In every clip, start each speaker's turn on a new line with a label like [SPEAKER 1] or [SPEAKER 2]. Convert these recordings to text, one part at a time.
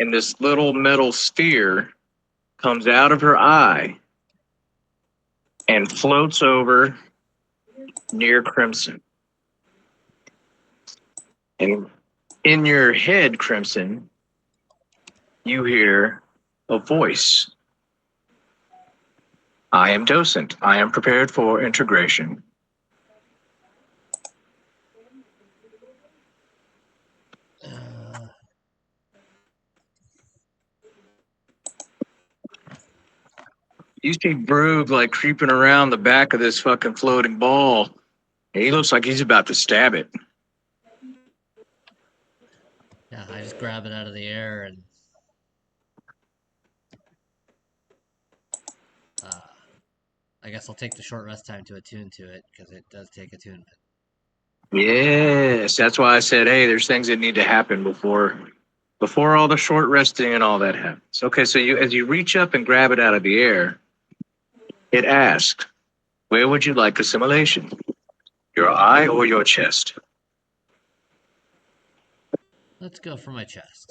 [SPEAKER 1] and this little metal sphere comes out of her eye and floats over near Crimson. And in your head, Crimson, you hear a voice. I am Docent. I am prepared for integration. You see Brug like creeping around the back of this fucking floating ball. And he looks like he's about to stab it.
[SPEAKER 2] Yeah, I just grab it out of the air and I guess I'll take the short rest time to attune to it because it does take attunement.
[SPEAKER 1] Yes, that's why I said, hey, there's things that need to happen before all the short resting and all that happens. Okay, so as you reach up and grab it out of the air, it asks, where would you like assimilation? Your eye or your chest?
[SPEAKER 2] Let's go for my chest.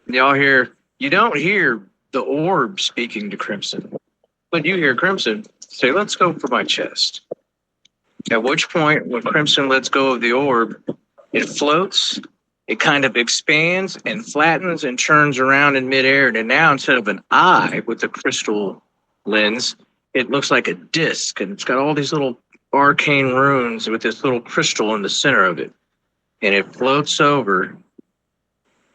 [SPEAKER 1] Y'all you don't hear the orb speaking to Crimson, but you hear Crimson say, let's go for my chest. At which point, when Crimson lets go of the orb, it floats, it kind of expands and flattens and turns around in midair. And now, instead of an eye with a crystal lens, it looks like a disc, and it's got all these little arcane runes with this little crystal in the center of it. And it floats over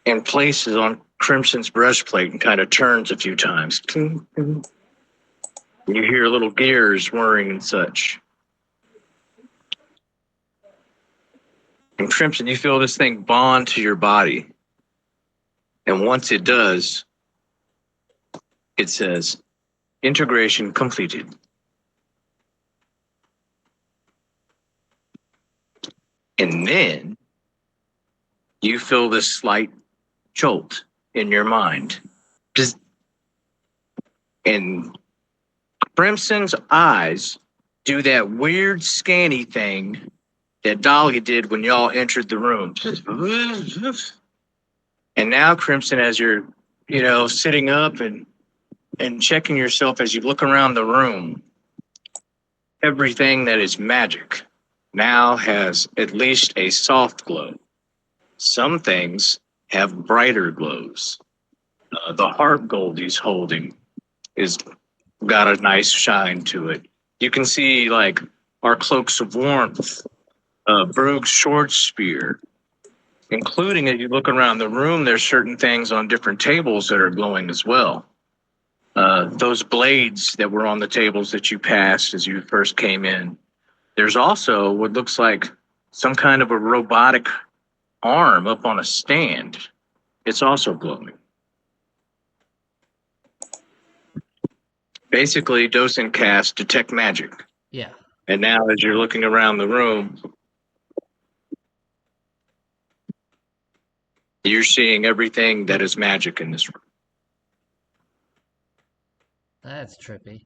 [SPEAKER 1] and places on Crimson's breastplate and kind of turns a few times. You hear little gears whirring and such. And Crimson, you feel this thing bond to your body. And once it does, it says, integration completed. And then you feel this slight jolt in your mind. And Crimson's eyes do that weird scanny thing that Dolly did when y'all entered the room. And now, Crimson, as you're, sitting up and checking yourself as you look around the room, everything that is magic now has at least a soft glow. Some things have brighter glows. The heart gold he's holding is got a nice shine to it. You can see like our cloaks of warmth, Brug's short spear, including as you look around the room, there's certain things on different tables that are glowing as well. Those blades that were on the tables that you passed as you first came in. There's also what looks like some kind of a robotic arm up on a stand. It's also glowing. Basically, Docent cast Detect Magic.
[SPEAKER 2] Yeah.
[SPEAKER 1] And now as you're looking around the room, you're seeing everything that is magic in this room.
[SPEAKER 2] That's trippy.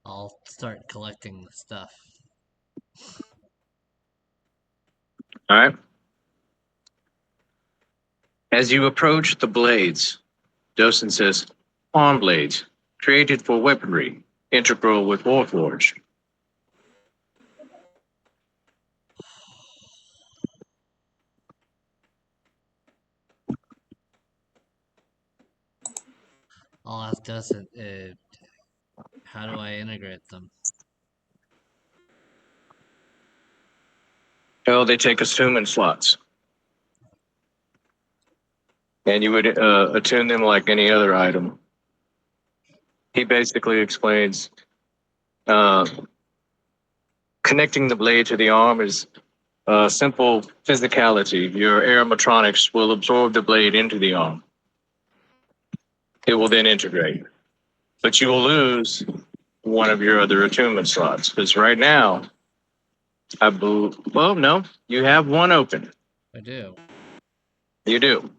[SPEAKER 2] I'll start collecting the stuff.
[SPEAKER 1] All right. As you approach the blades, Docent says, palm blades, created for weaponry, integral with Warforged.
[SPEAKER 2] I'll ask Docent, how do I integrate them?
[SPEAKER 1] Oh, they take attunement slots. And you would attune them like any other item. He basically explains connecting the blade to the arm is simple physicality. Your animatronics will absorb the blade into the arm. It will then integrate. But you will lose one of your other attunement slots. Because right now, no, you have one open.
[SPEAKER 2] I do.
[SPEAKER 1] You do.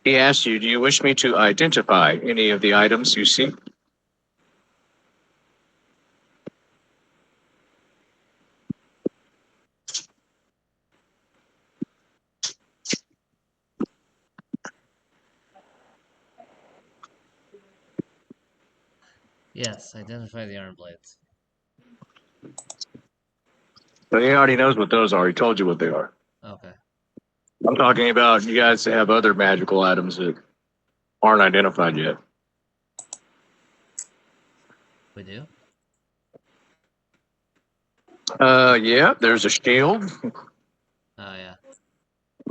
[SPEAKER 1] He asked you, do you wish me to identify any of the items you see?
[SPEAKER 2] Yes, identify the arm blades.
[SPEAKER 1] But he already knows what those are. He told you what they are.
[SPEAKER 2] Okay.
[SPEAKER 1] I'm talking about you guys have other magical items that aren't identified yet.
[SPEAKER 2] We do?
[SPEAKER 1] Yeah, there's a shield.
[SPEAKER 2] Oh, yeah.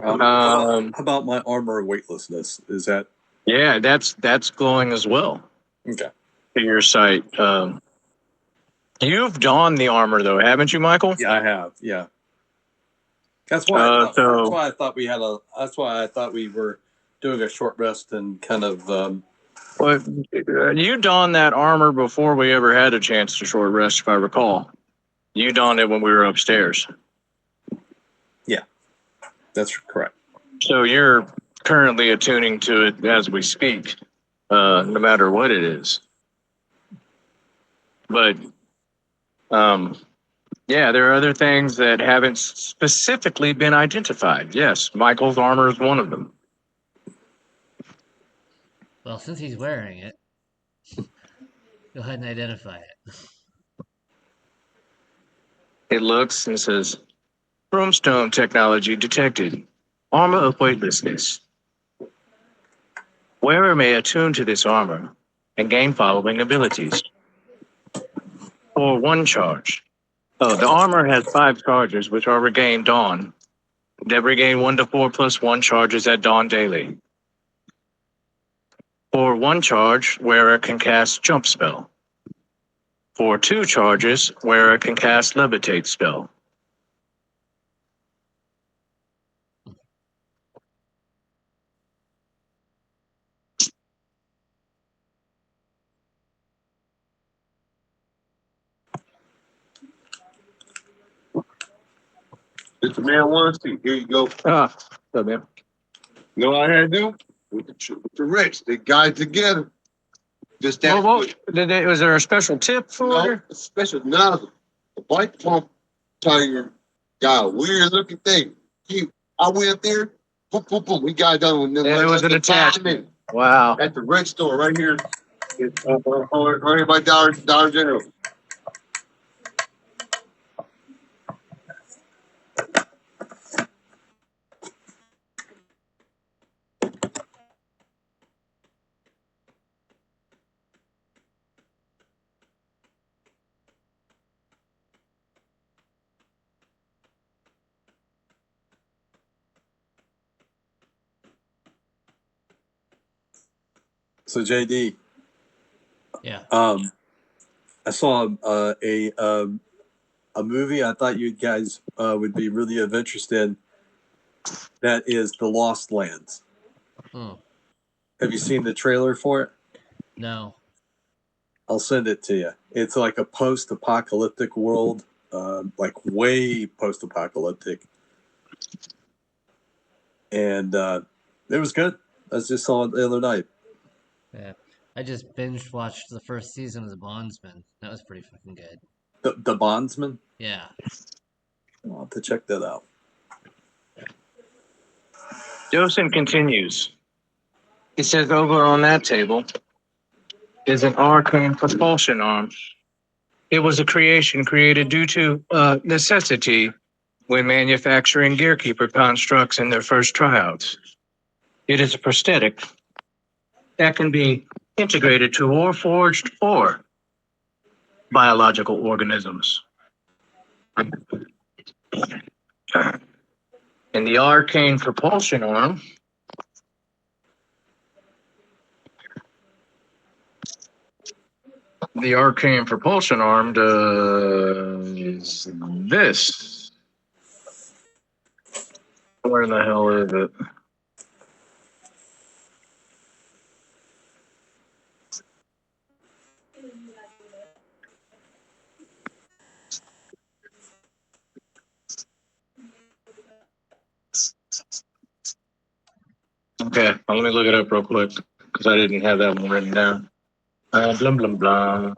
[SPEAKER 1] Um,
[SPEAKER 3] How about my armor weightlessness? Is that
[SPEAKER 1] yeah, that's glowing as well
[SPEAKER 3] okay?
[SPEAKER 1] to your sight. You've donned the armor though, haven't you, Michael?
[SPEAKER 3] Yeah, I have. Yeah, that's why.
[SPEAKER 1] So
[SPEAKER 3] I thought we had a. That's why I thought we were doing a short rest and kind of.
[SPEAKER 1] well, you donned that armor before we ever had a chance to short rest, if I recall. You donned it when we were upstairs.
[SPEAKER 3] That's correct.
[SPEAKER 1] So you're currently attuning to it as we speak, no matter what it is. But yeah, there are other things that haven't specifically been identified. Yes, Michael's armor is one of them.
[SPEAKER 2] Well, since he's wearing it, go ahead and identify it.
[SPEAKER 1] It looks and says, Brimstone technology detected. Armor of weightlessness. Wearer may attune to this armor and gain following abilities. For one charge. Oh, the armor has 5 charges, which are regained dawn. That regain 1 to 4 plus 1 charges at dawn daily. For 1 charge, wearer can cast jump spell. For 2 charges, wearer can cast levitate spell.
[SPEAKER 4] Mr. Man wants to. Here you go.
[SPEAKER 1] What's up, man?
[SPEAKER 4] You know what I had to do? With the Rex, they guide together. Just that.
[SPEAKER 1] Was there a special tip for
[SPEAKER 4] No,
[SPEAKER 1] her?
[SPEAKER 4] a special nozzle. The bike pump tiger got a weird looking thing. I went there, boom, boom, boom. We got done with them.
[SPEAKER 1] And it was an attachment. Wow.
[SPEAKER 4] At the Rex store right here. Right here by Dollar General.
[SPEAKER 3] So JD,
[SPEAKER 2] Yeah.
[SPEAKER 3] I saw a movie. I thought you guys would be really of interest in. That is The Lost Lands.
[SPEAKER 2] Hmm.
[SPEAKER 3] Have you seen the trailer for it?
[SPEAKER 2] No.
[SPEAKER 3] I'll send it to you. It's like a post-apocalyptic world, like way post-apocalyptic, and it was good. I just saw it the other night.
[SPEAKER 2] Yeah. I just binge watched the first season of The Bondsman. That was pretty fucking good.
[SPEAKER 3] The Bondsman.
[SPEAKER 2] Yeah.
[SPEAKER 3] I'll have to check that out.
[SPEAKER 1] Joseph continues. He says over on that table is an arcane propulsion arm. It was a creation created due to necessity when manufacturing Gearkeeper constructs in their first tryouts. It is a prosthetic that can be integrated to or forged or biological organisms. And the arcane propulsion arm does this. Where the hell is it? Okay, well, let me look it up real quick because I didn't have that one written down. Blah, blah, blah.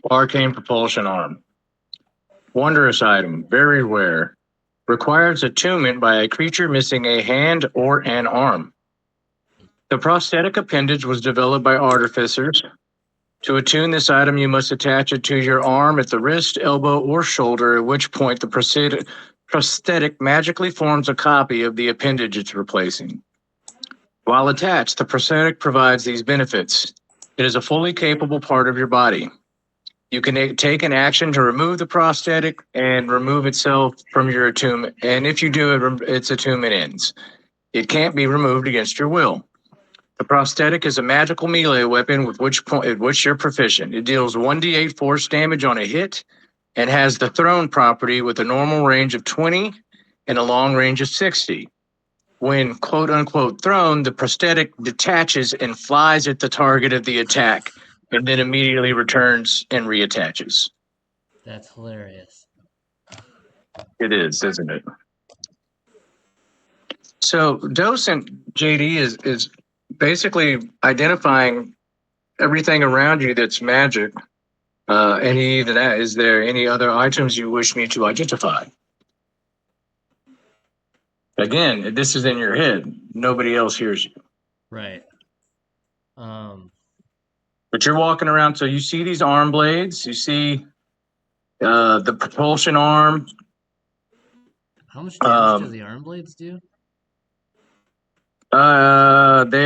[SPEAKER 1] Arcane propulsion arm. Wondrous item, very rare. Requires attunement by a creature missing a hand or an arm. The prosthetic appendage was developed by artificers. To attune this item, you must attach it to your arm at the wrist, elbow, or shoulder, at which point the prosthetic magically forms a copy of the appendage it's replacing. While attached, the prosthetic provides these benefits. It is a fully capable part of your body. You can take an action to remove the prosthetic and remove itself from your attunement. And if you do it, its attunement ends. It can't be removed against your will. The prosthetic is a magical melee weapon at which you're proficient. It deals 1d8 force damage on a hit and has the thrown property with a normal range of 20 and a long range of 60. When quote unquote thrown, the prosthetic detaches and flies at the target of the attack and then immediately returns and reattaches.
[SPEAKER 2] That's hilarious.
[SPEAKER 1] It is, isn't it? So Docent JD is basically identifying everything around you that's magic. Is there any other items you wish me to identify? Again, this is in your head. Nobody else hears you.
[SPEAKER 2] Right.
[SPEAKER 1] But you're walking around, so you see these arm blades. You see the propulsion arm.
[SPEAKER 2] How much damage do the arm blades do?
[SPEAKER 1] They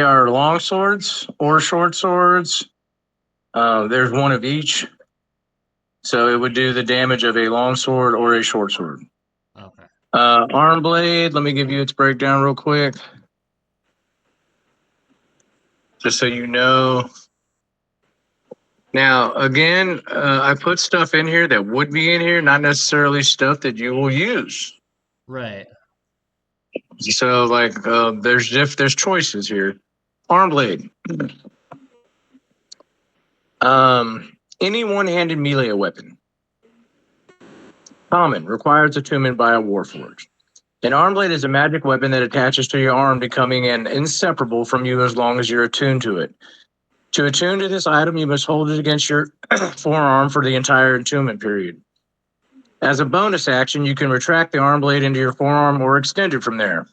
[SPEAKER 1] are long swords or short swords. There's one of each. So it would do the damage of a long sword or a short sword.
[SPEAKER 2] Okay.
[SPEAKER 1] Arm blade, let me give you its breakdown real quick. Just so you know. Now, again, I put stuff in here that would be in here, not necessarily stuff that you will use.
[SPEAKER 2] Right.
[SPEAKER 1] So, like, there's choices here. Arm blade. Any one-handed melee weapon. Common, requires attunement by a warforged. An arm blade is a magic weapon that attaches to your arm, becoming an inseparable from you as long as you're attuned to it. To attune to this item, you must hold it against your forearm for the entire attunement period. As a bonus action, you can retract the arm blade into your forearm or extend it from there.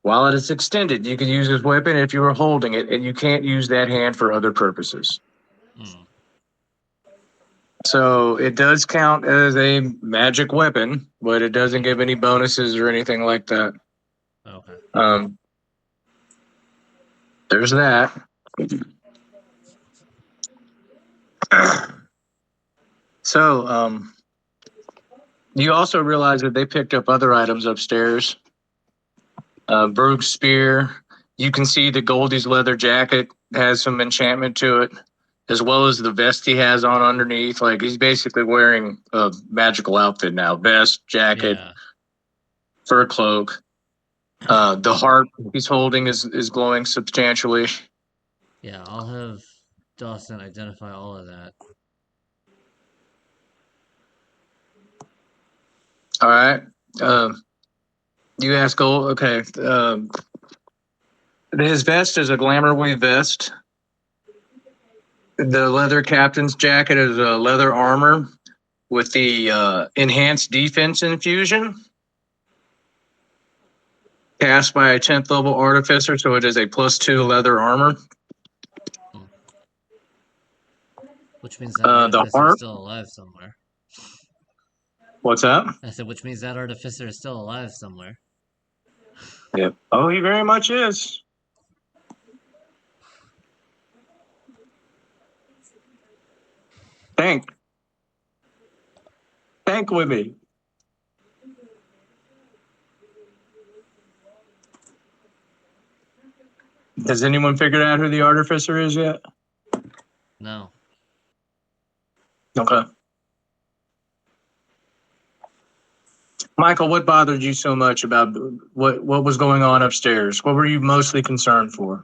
[SPEAKER 1] While it is extended, you can use this weapon if you are holding it, and you can't use that hand for other purposes. So it does count as a magic weapon, but it doesn't give any bonuses or anything like that.
[SPEAKER 2] Okay.
[SPEAKER 1] There's that. So, you also realize that they picked up other items upstairs. Brooke's spear. You can see the Goldie's leather jacket has some enchantment to it, as well as the vest he has on underneath. Like, he's basically wearing a magical outfit now. Vest, jacket, fur cloak. The heart he's holding is glowing substantially.
[SPEAKER 2] Yeah, I'll have Dawson identify all of that.
[SPEAKER 1] All right. You ask Gold. Okay. His vest is a glamour weave vest. The leather captain's jacket is a leather armor with the enhanced defense infusion. Cast by a 10th level artificer, so it is a +2 leather armor.
[SPEAKER 2] Which means that artificer
[SPEAKER 1] harp?
[SPEAKER 2] is still alive somewhere.
[SPEAKER 1] What's that?
[SPEAKER 2] I said, which means that artificer is still alive somewhere.
[SPEAKER 1] Yep. Oh, he very much is. Think with me. Has anyone figured out who the artificer is yet?
[SPEAKER 2] No.
[SPEAKER 1] Okay. Michael, what bothered you so much about what was going on upstairs? What were you mostly concerned for?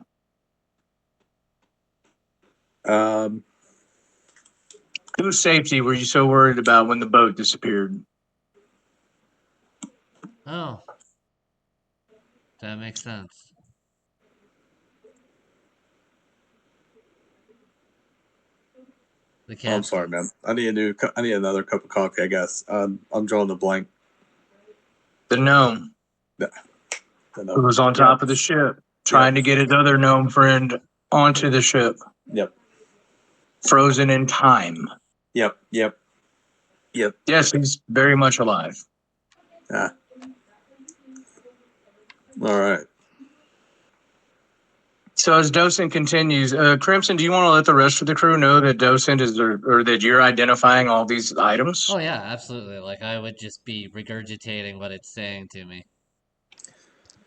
[SPEAKER 1] Whose safety were you so worried about when the boat disappeared?
[SPEAKER 2] Oh. That makes sense. The
[SPEAKER 3] Oh, I'm
[SPEAKER 2] cat.
[SPEAKER 3] sorry, man. I need another cup of coffee. I guess. I'm drawing the blank.
[SPEAKER 1] The gnome
[SPEAKER 3] The
[SPEAKER 1] who
[SPEAKER 3] number.
[SPEAKER 1] was on top of the ship, trying to get his other gnome friend onto the ship,
[SPEAKER 3] Yep.
[SPEAKER 1] frozen in time.
[SPEAKER 3] Yep. Yep. Yep.
[SPEAKER 1] Yes, he's very much alive.
[SPEAKER 3] Ah. All right.
[SPEAKER 1] So as Docent continues, Crimson, do you want to let the rest of the crew know that Docent is, or that you're identifying all these items?
[SPEAKER 2] Oh yeah, absolutely. Like I would just be regurgitating what it's saying to me.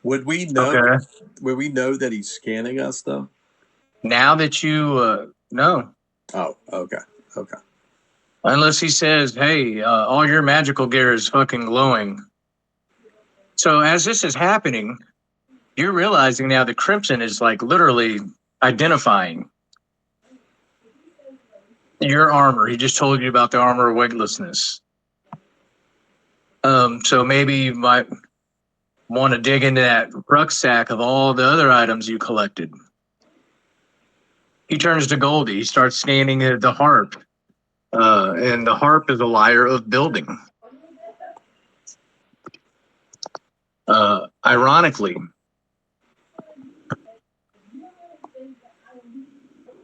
[SPEAKER 3] Would we know?
[SPEAKER 1] Okay.
[SPEAKER 3] Would we know that he's scanning us though?
[SPEAKER 1] Now that you no,
[SPEAKER 3] Oh. Okay. Okay.
[SPEAKER 1] unless he says, "Hey, all your magical gear is fucking glowing." So as this is happening, you're realizing now that Crimson is like literally identifying your armor. He just told you about the armor of weightlessness. So maybe you might want to dig into that rucksack of all the other items you collected. He turns to Goldie. He starts scanning the harp. And the harp is a lyre of building. Ironically,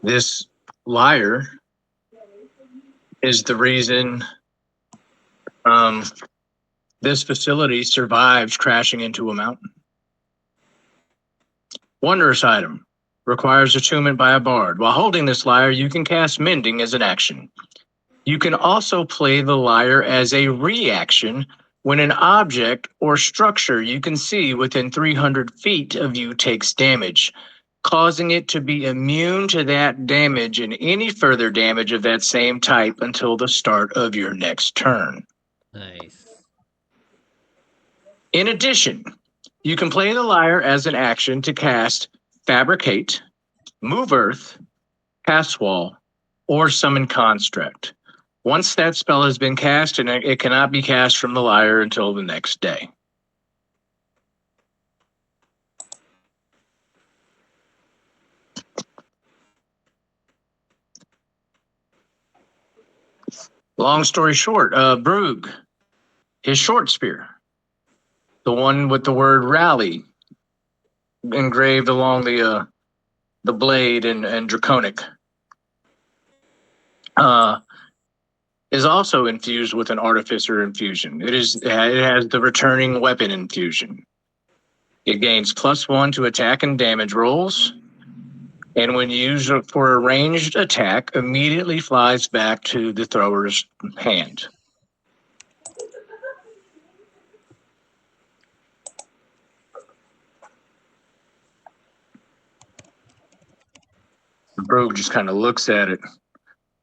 [SPEAKER 1] this lyre is the reason this facility survived crashing into a mountain. Wondrous item. Requires attunement by a bard. While holding this lyre, you can cast Mending as an action. You can also play the lyre as a reaction when an object or structure you can see within 300 feet of you takes damage, causing it to be immune to that damage and any further damage of that same type until the start of your next turn.
[SPEAKER 2] Nice.
[SPEAKER 1] In addition, you can play the lyre as an action to cast Fabricate, Move Earth, Cast Wall, or Summon Construct. Once that spell has been cast, and it cannot be cast from the lyre until the next day. Long story short, Brug, his short spear, the one with the word rally engraved along the blade and draconic, is also infused with an artificer infusion. It has the returning weapon infusion. It gains +1 to attack and damage rolls, and when used for a ranged attack, immediately flies back to the thrower's hand. Brogue just kind of looks at it.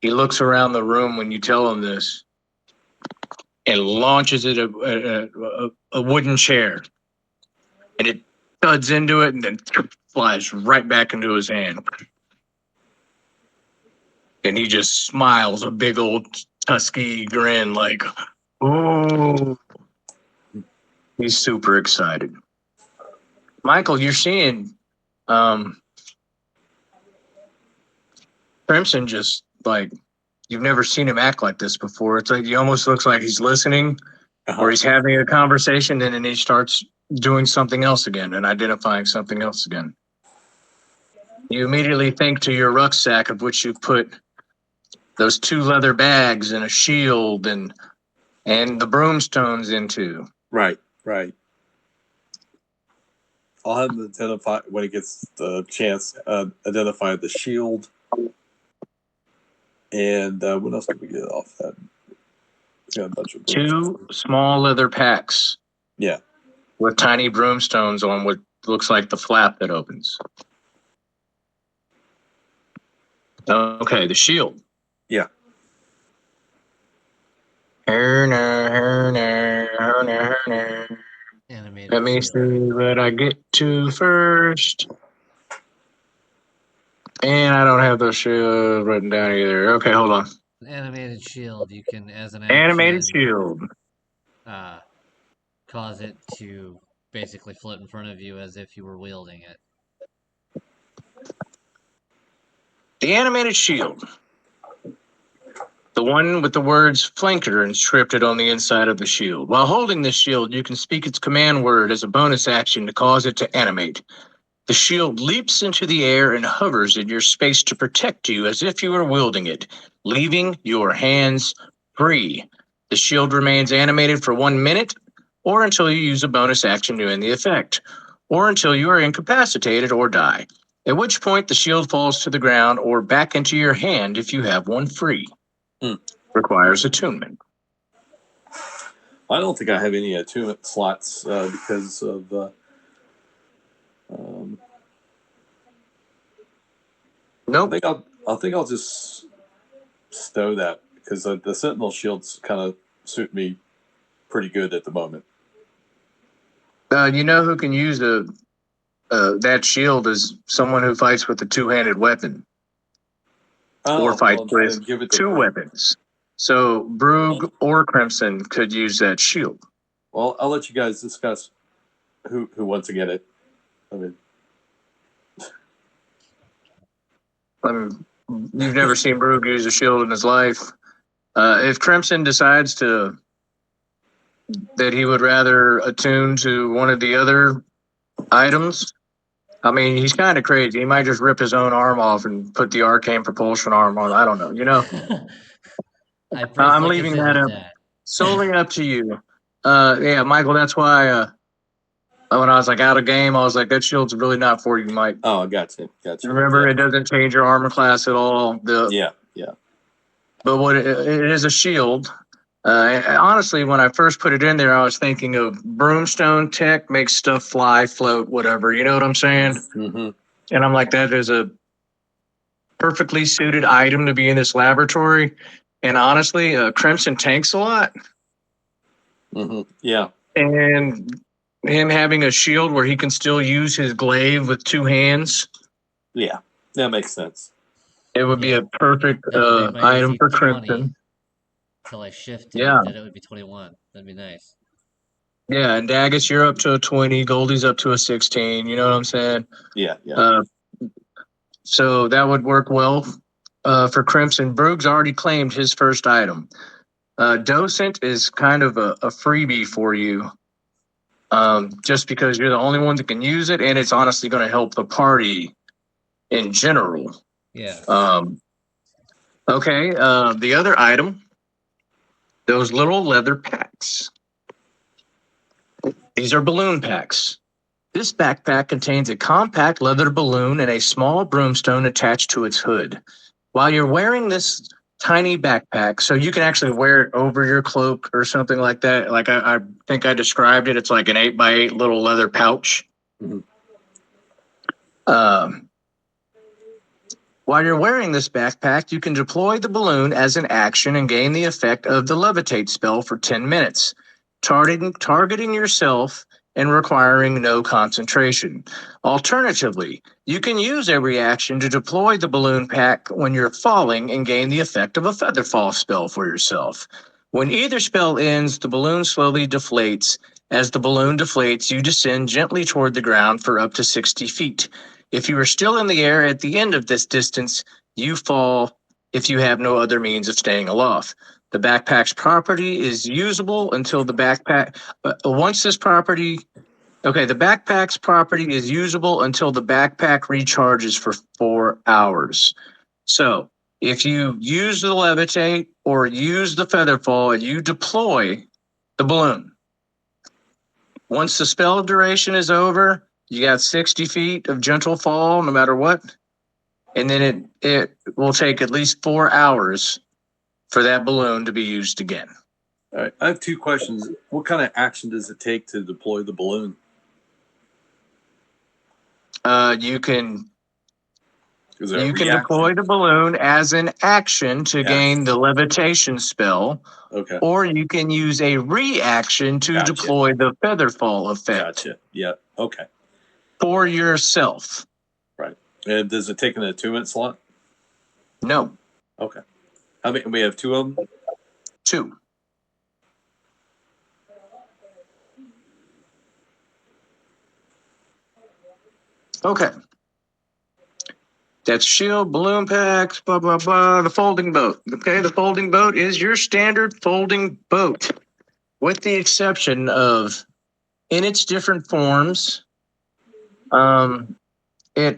[SPEAKER 1] He looks around the room when you tell him this and launches it a wooden chair. And it thuds into it and then flies right back into his hand. And he just smiles a big old tusky grin like, oh, he's super excited. Michael, you're seeing Crimson just like, you've never seen him act like this before. It's like he almost looks like he's listening or he's having a conversation, and then he starts doing something else again and identifying something else again. You immediately think to your rucksack, of which you put those 2 leather bags and a shield and the broomstones into.
[SPEAKER 3] Right. Right. I'll have him identify when he gets the chance. Identify the shield. And what else did we get off that? We got a bunch of
[SPEAKER 1] 2 small leather packs.
[SPEAKER 3] Yeah.
[SPEAKER 1] With tiny broomstones on what looks like the flap that opens. Okay, the shield.
[SPEAKER 3] Yeah.
[SPEAKER 2] Animated
[SPEAKER 1] Let me
[SPEAKER 2] shield.
[SPEAKER 1] see what I get to first. And I don't have those shields written down either. Okay, hold on.
[SPEAKER 2] An animated shield, you can, as an
[SPEAKER 1] Animated
[SPEAKER 2] action,
[SPEAKER 1] shield.
[SPEAKER 2] cause it to basically float in front of you as if you were wielding it.
[SPEAKER 1] The animated shield The one with the words flanker inscripted on the inside of the shield. While holding this shield, you can speak its command word as a bonus action to cause it to animate. The shield leaps into the air and hovers in your space to protect you as if you were wielding it, leaving your hands free. The shield remains animated for 1 minute, or until you use a bonus action to end the effect, or until you are incapacitated or die, at which point the shield falls to the ground or back into your hand if you have one free. Requires attunement.
[SPEAKER 3] I don't think I have any attunement slots because of.
[SPEAKER 1] Nope.
[SPEAKER 3] I think I'll just stow that because the Sentinel shields kind of suit me pretty good at the moment.
[SPEAKER 1] You know who can use that shield is someone who fights with a two-handed weapon or fights with
[SPEAKER 3] then give it to
[SPEAKER 1] two
[SPEAKER 3] Brug.
[SPEAKER 1] weapons. So Brug or Crimson could use that shield.
[SPEAKER 3] Well, I'll let you guys discuss who wants to get it. I mean,
[SPEAKER 1] You've never seen Brug use a shield in his life. If Crimson decides that he would rather attune to one of the other items, I mean, he's kind of crazy. He might just rip his own arm off and put the arcane propulsion arm on. I don't know.
[SPEAKER 2] I
[SPEAKER 1] I'm
[SPEAKER 2] briefly
[SPEAKER 1] leaving that
[SPEAKER 2] considered
[SPEAKER 1] up
[SPEAKER 2] that.
[SPEAKER 1] solely up to you. Yeah, Michael, that's why when I was like out of game, I was like, that shield's really not for you, Mike.
[SPEAKER 3] oh, gotcha.
[SPEAKER 1] Remember, it doesn't change your armor class at all.
[SPEAKER 3] Yeah.
[SPEAKER 1] But what it is a shield. Honestly, when I first put it in there, I was thinking of Broomstone tech makes stuff fly, float, whatever. You know what I'm saying?
[SPEAKER 3] Mm-hmm.
[SPEAKER 1] And I'm like, that is a perfectly suited item to be in this laboratory. And honestly, Crimson tanks a lot.
[SPEAKER 3] Mm-hmm. Yeah.
[SPEAKER 1] And him having a shield where he can still use his glaive with two hands,
[SPEAKER 3] Yeah. That makes sense.
[SPEAKER 1] it would be
[SPEAKER 2] Yeah.
[SPEAKER 1] a perfect
[SPEAKER 2] That would make my
[SPEAKER 1] item
[SPEAKER 2] AC
[SPEAKER 1] for
[SPEAKER 2] 20
[SPEAKER 1] Crimson.
[SPEAKER 2] until I shifted.
[SPEAKER 1] Yeah.
[SPEAKER 2] Then it would be 21. That'd be nice.
[SPEAKER 1] Yeah, and Dagus, you're up to a 20. Goldie's up to a 16. You know what I'm saying?
[SPEAKER 3] Yeah.
[SPEAKER 1] So that would work well for Crimson. Brug's already claimed his first item. Docent is kind of a freebie for you, just because you're the only one that can use it, and it's honestly going to help the party in general.
[SPEAKER 2] Yeah.
[SPEAKER 1] Okay, the other item, those little leather packs. These are balloon packs. This backpack contains a compact leather balloon and a small broomstone attached to its hood. While you're wearing this tiny backpack, so you can actually wear it over your cloak or something like that. Like I think I described it. It's like an 8x8 little leather pouch.
[SPEAKER 3] Mhm.
[SPEAKER 1] While you're wearing this backpack, you can deploy the balloon as an action and gain the effect of the levitate spell for 10 minutes, targeting yourself and requiring no concentration. Alternatively, you can use a reaction to deploy the balloon pack when you're falling and gain the effect of a feather fall spell for yourself. When either spell ends, the balloon slowly deflates. As the balloon deflates, you descend gently toward the ground for up to 60 feet. If you are still in the air at the end of this distance, you fall if you have no other means of staying aloft. The backpack's property is usable until the backpack. The backpack's property is usable until the backpack recharges for 4 hours. So if you use the levitate or use the feather fall and you deploy the balloon, once the spell duration is over, you got 60 feet of gentle fall no matter what. And then it will take at least 4 hours for that balloon to be used again.
[SPEAKER 3] All right. I have two questions. What kind of action does it take to deploy the balloon?
[SPEAKER 1] You can
[SPEAKER 3] Is there a reaction?
[SPEAKER 1] deploy the balloon as an action to
[SPEAKER 3] Yes.
[SPEAKER 1] gain the levitation spell,
[SPEAKER 3] Okay.
[SPEAKER 1] or you can use a reaction to
[SPEAKER 3] Gotcha.
[SPEAKER 1] deploy the feather fall effect
[SPEAKER 3] Gotcha. Yeah. Okay.
[SPEAKER 1] for yourself.
[SPEAKER 3] Right. And does it take an attunement slot?
[SPEAKER 1] No,
[SPEAKER 3] Okay. How many? We have two of them.
[SPEAKER 1] 2. Okay. That's shield, balloon packs, blah, blah, blah. The folding boat. Okay, the folding boat is your standard folding boat, with the exception of, in its different forms, it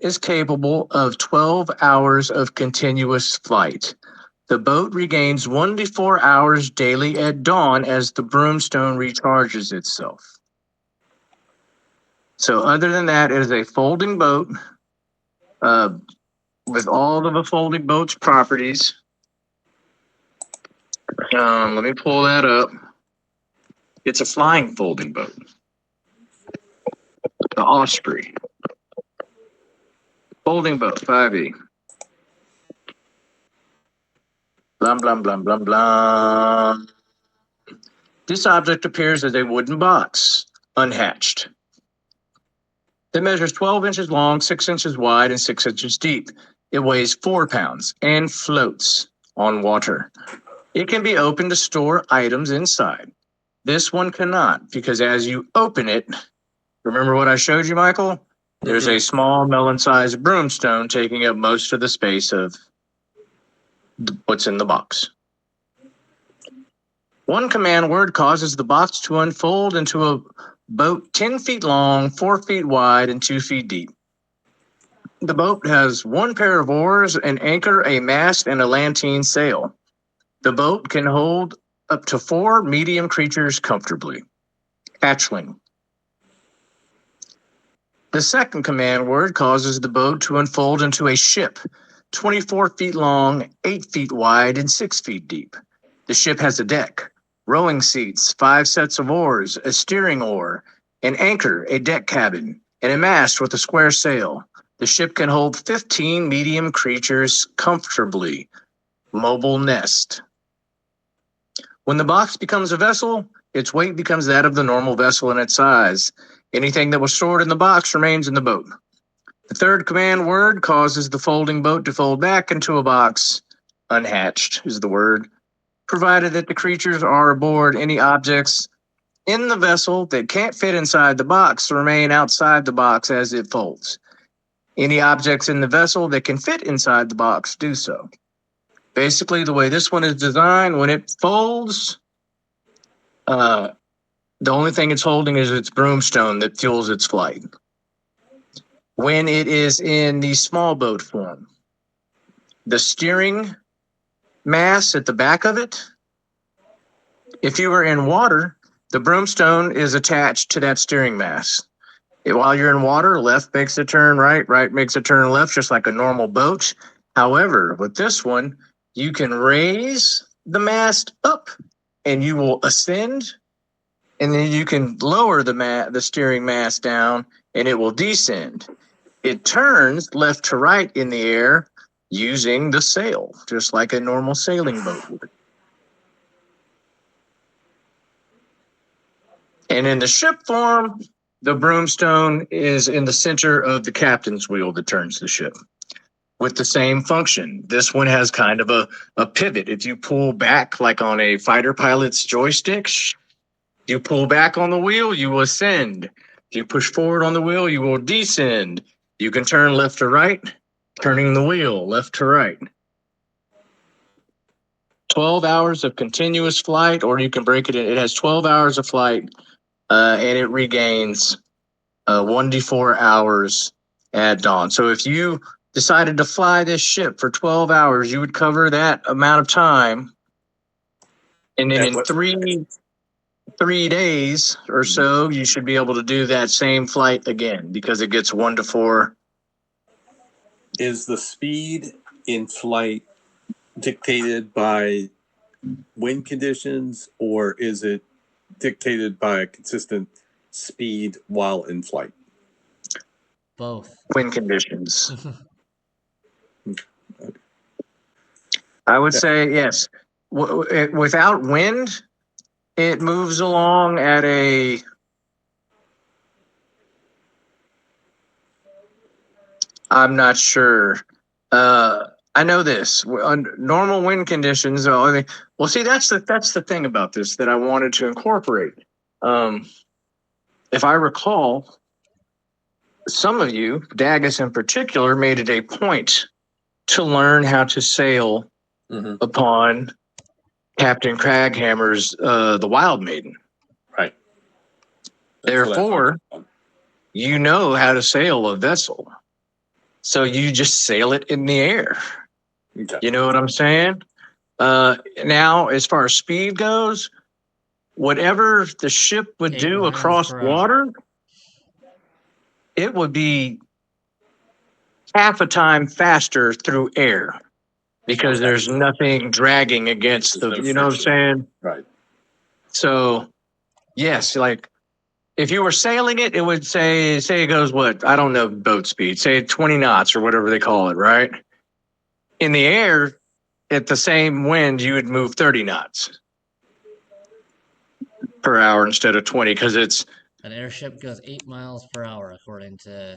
[SPEAKER 1] is capable of 12 hours of continuous flight. The boat regains 1 to 4 hours daily at dawn as the broomstone recharges itself. So other than that, it is a folding boat with all of the folding boat's properties. Let me pull that up. It's a flying folding boat. The Osprey. Folding boat, 5E. Blum, blum, blum, blum, blum. This object appears as a wooden box, unhatched. It measures 12 inches long, 6 inches wide, and 6 inches deep. It weighs 4 pounds and floats on water. It can be opened to store items inside. This one cannot, because as you open it, remember what I showed you, Michael? There's a small melon-sized broomstone taking up most of the space of what's in the box. One command word causes the box to unfold into a boat 10 feet long, 4 feet wide, and 2 feet deep. The boat has 1 pair of oars, an anchor, a mast, and a lateen sail. The boat can hold up to 4 medium creatures comfortably. Hatchling. The second command word causes the boat to unfold into a ship, 24 feet long, 8 feet wide, and 6 feet deep. The ship has a deck, rowing seats, 5 sets of oars, a steering oar, an anchor, a deck cabin, and a mast with a square sail. The ship can hold 15 medium creatures comfortably. Mobile nest. When the box becomes a vessel, its weight becomes that of the normal vessel in its size. Anything that was stored in the box remains in the boat. The third command word causes the folding boat to fold back into a box. Unhatched is the word. Provided that the creatures are aboard, any objects in the vessel that can't fit inside the box remain outside the box as it folds. Any objects in the vessel that can fit inside the box do so. Basically, the way this one is designed, when it folds, the only thing it's holding is its broomstone that fuels its flight. When it is in the small boat form, the steering mass at the back of it, if you are in water, the broomstone is attached to that steering mass. While you're in water, left makes a turn right, right makes a turn left, just like a normal boat. However, with this one, you can raise the mast up and you will ascend, and then you can lower the steering mast down and it will descend. It turns left to right in the air using the sail, just like a normal sailing boat would. And in the ship form, the broomstone is in the center of the captain's wheel that turns the ship with the same function. This one has kind of a pivot. If you pull back, like on a fighter pilot's joystick, you pull back on the wheel, you will ascend. If you push forward on the wheel, you will descend. You can turn left to right, turning the wheel left to right. 12 hours of continuous flight, or you can break it in. It has 12 hours of flight, and it regains 1 to 4 hours at dawn. So if you decided to fly this ship for 12 hours, you would cover that amount of time. And then in three days or so, you should be able to do that same flight again, because it gets 1 to 4.
[SPEAKER 3] Is the speed in flight dictated by wind conditions, or is it dictated by a consistent speed while in flight?
[SPEAKER 2] Both.
[SPEAKER 1] Wind conditions. I would say yes. Without wind, it moves along at I'm not sure. I know this. Under normal wind conditions, well, see, that's the thing about this that I wanted to incorporate. If I recall, some of you, Dagus in particular, made it a point to learn how to sail
[SPEAKER 3] Mm-hmm.
[SPEAKER 1] upon Captain Craghammer's the Wild Maiden.
[SPEAKER 3] Right.
[SPEAKER 1] Therefore, you know how to sail a vessel. So you just sail it in the air.
[SPEAKER 3] Okay.
[SPEAKER 1] You know what I'm saying? Now, as far as speed goes, whatever the ship would
[SPEAKER 2] 8
[SPEAKER 1] do
[SPEAKER 2] miles
[SPEAKER 1] across
[SPEAKER 2] per hour.
[SPEAKER 1] water, it would be half a time faster through air because there's nothing dragging against the,
[SPEAKER 3] There's no
[SPEAKER 1] you know what I'm
[SPEAKER 3] friction.
[SPEAKER 1] saying?
[SPEAKER 3] Right.
[SPEAKER 1] So, yes, like if you were sailing it, it would say it goes what? I don't know boat speed, say 20 knots or whatever they call it, right? In the air, at the same wind, you would move 30 knots per hour instead of 20 because it's
[SPEAKER 2] An airship goes 8 miles per hour according to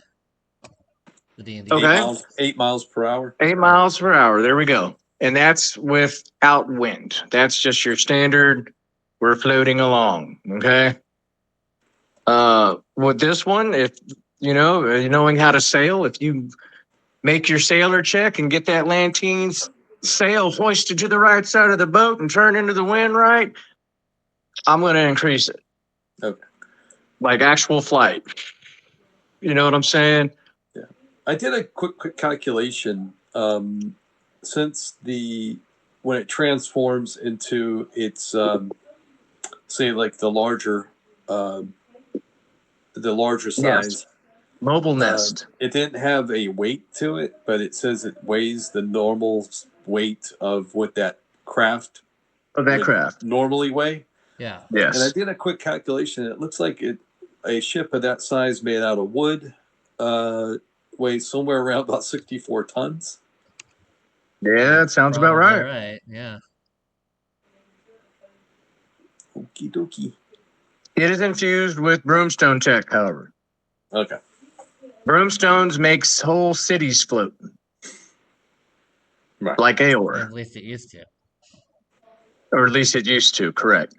[SPEAKER 2] the D&D.
[SPEAKER 1] Okay.
[SPEAKER 3] 8 miles per hour.
[SPEAKER 1] 8 miles per hour. There we go. And that's without wind. That's just your standard. We're floating along. Okay. With this one, if you know, knowing how to sail, if you make your sailor check and get that Lantine's sail hoisted to the right side of the boat and turn into the wind right, I'm going to increase it.
[SPEAKER 3] Okay.
[SPEAKER 1] Like actual flight. You know what I'm saying?
[SPEAKER 3] I did a quick calculation. Since when it transforms into its say like the larger size,
[SPEAKER 1] Yes. Mobile nest.
[SPEAKER 3] it didn't have a weight to it, but it says it weighs the normal weight of what that craft
[SPEAKER 1] Of that
[SPEAKER 3] would
[SPEAKER 1] craft.
[SPEAKER 3] normally weigh.
[SPEAKER 2] Yeah.
[SPEAKER 1] Yes.
[SPEAKER 3] And I did a quick calculation. It looks like a ship of that size made out of wood weighs somewhere around about 64 tons.
[SPEAKER 1] Yeah, it sounds about
[SPEAKER 2] Probably
[SPEAKER 1] right.
[SPEAKER 2] right. Yeah.
[SPEAKER 3] Okie dokie.
[SPEAKER 1] It is infused with broomstone tech, however.
[SPEAKER 3] Okay.
[SPEAKER 1] Broomstones makes whole cities float.
[SPEAKER 3] Right.
[SPEAKER 1] Like Aor.
[SPEAKER 2] At least it used to.
[SPEAKER 1] Or at least it used to, correct.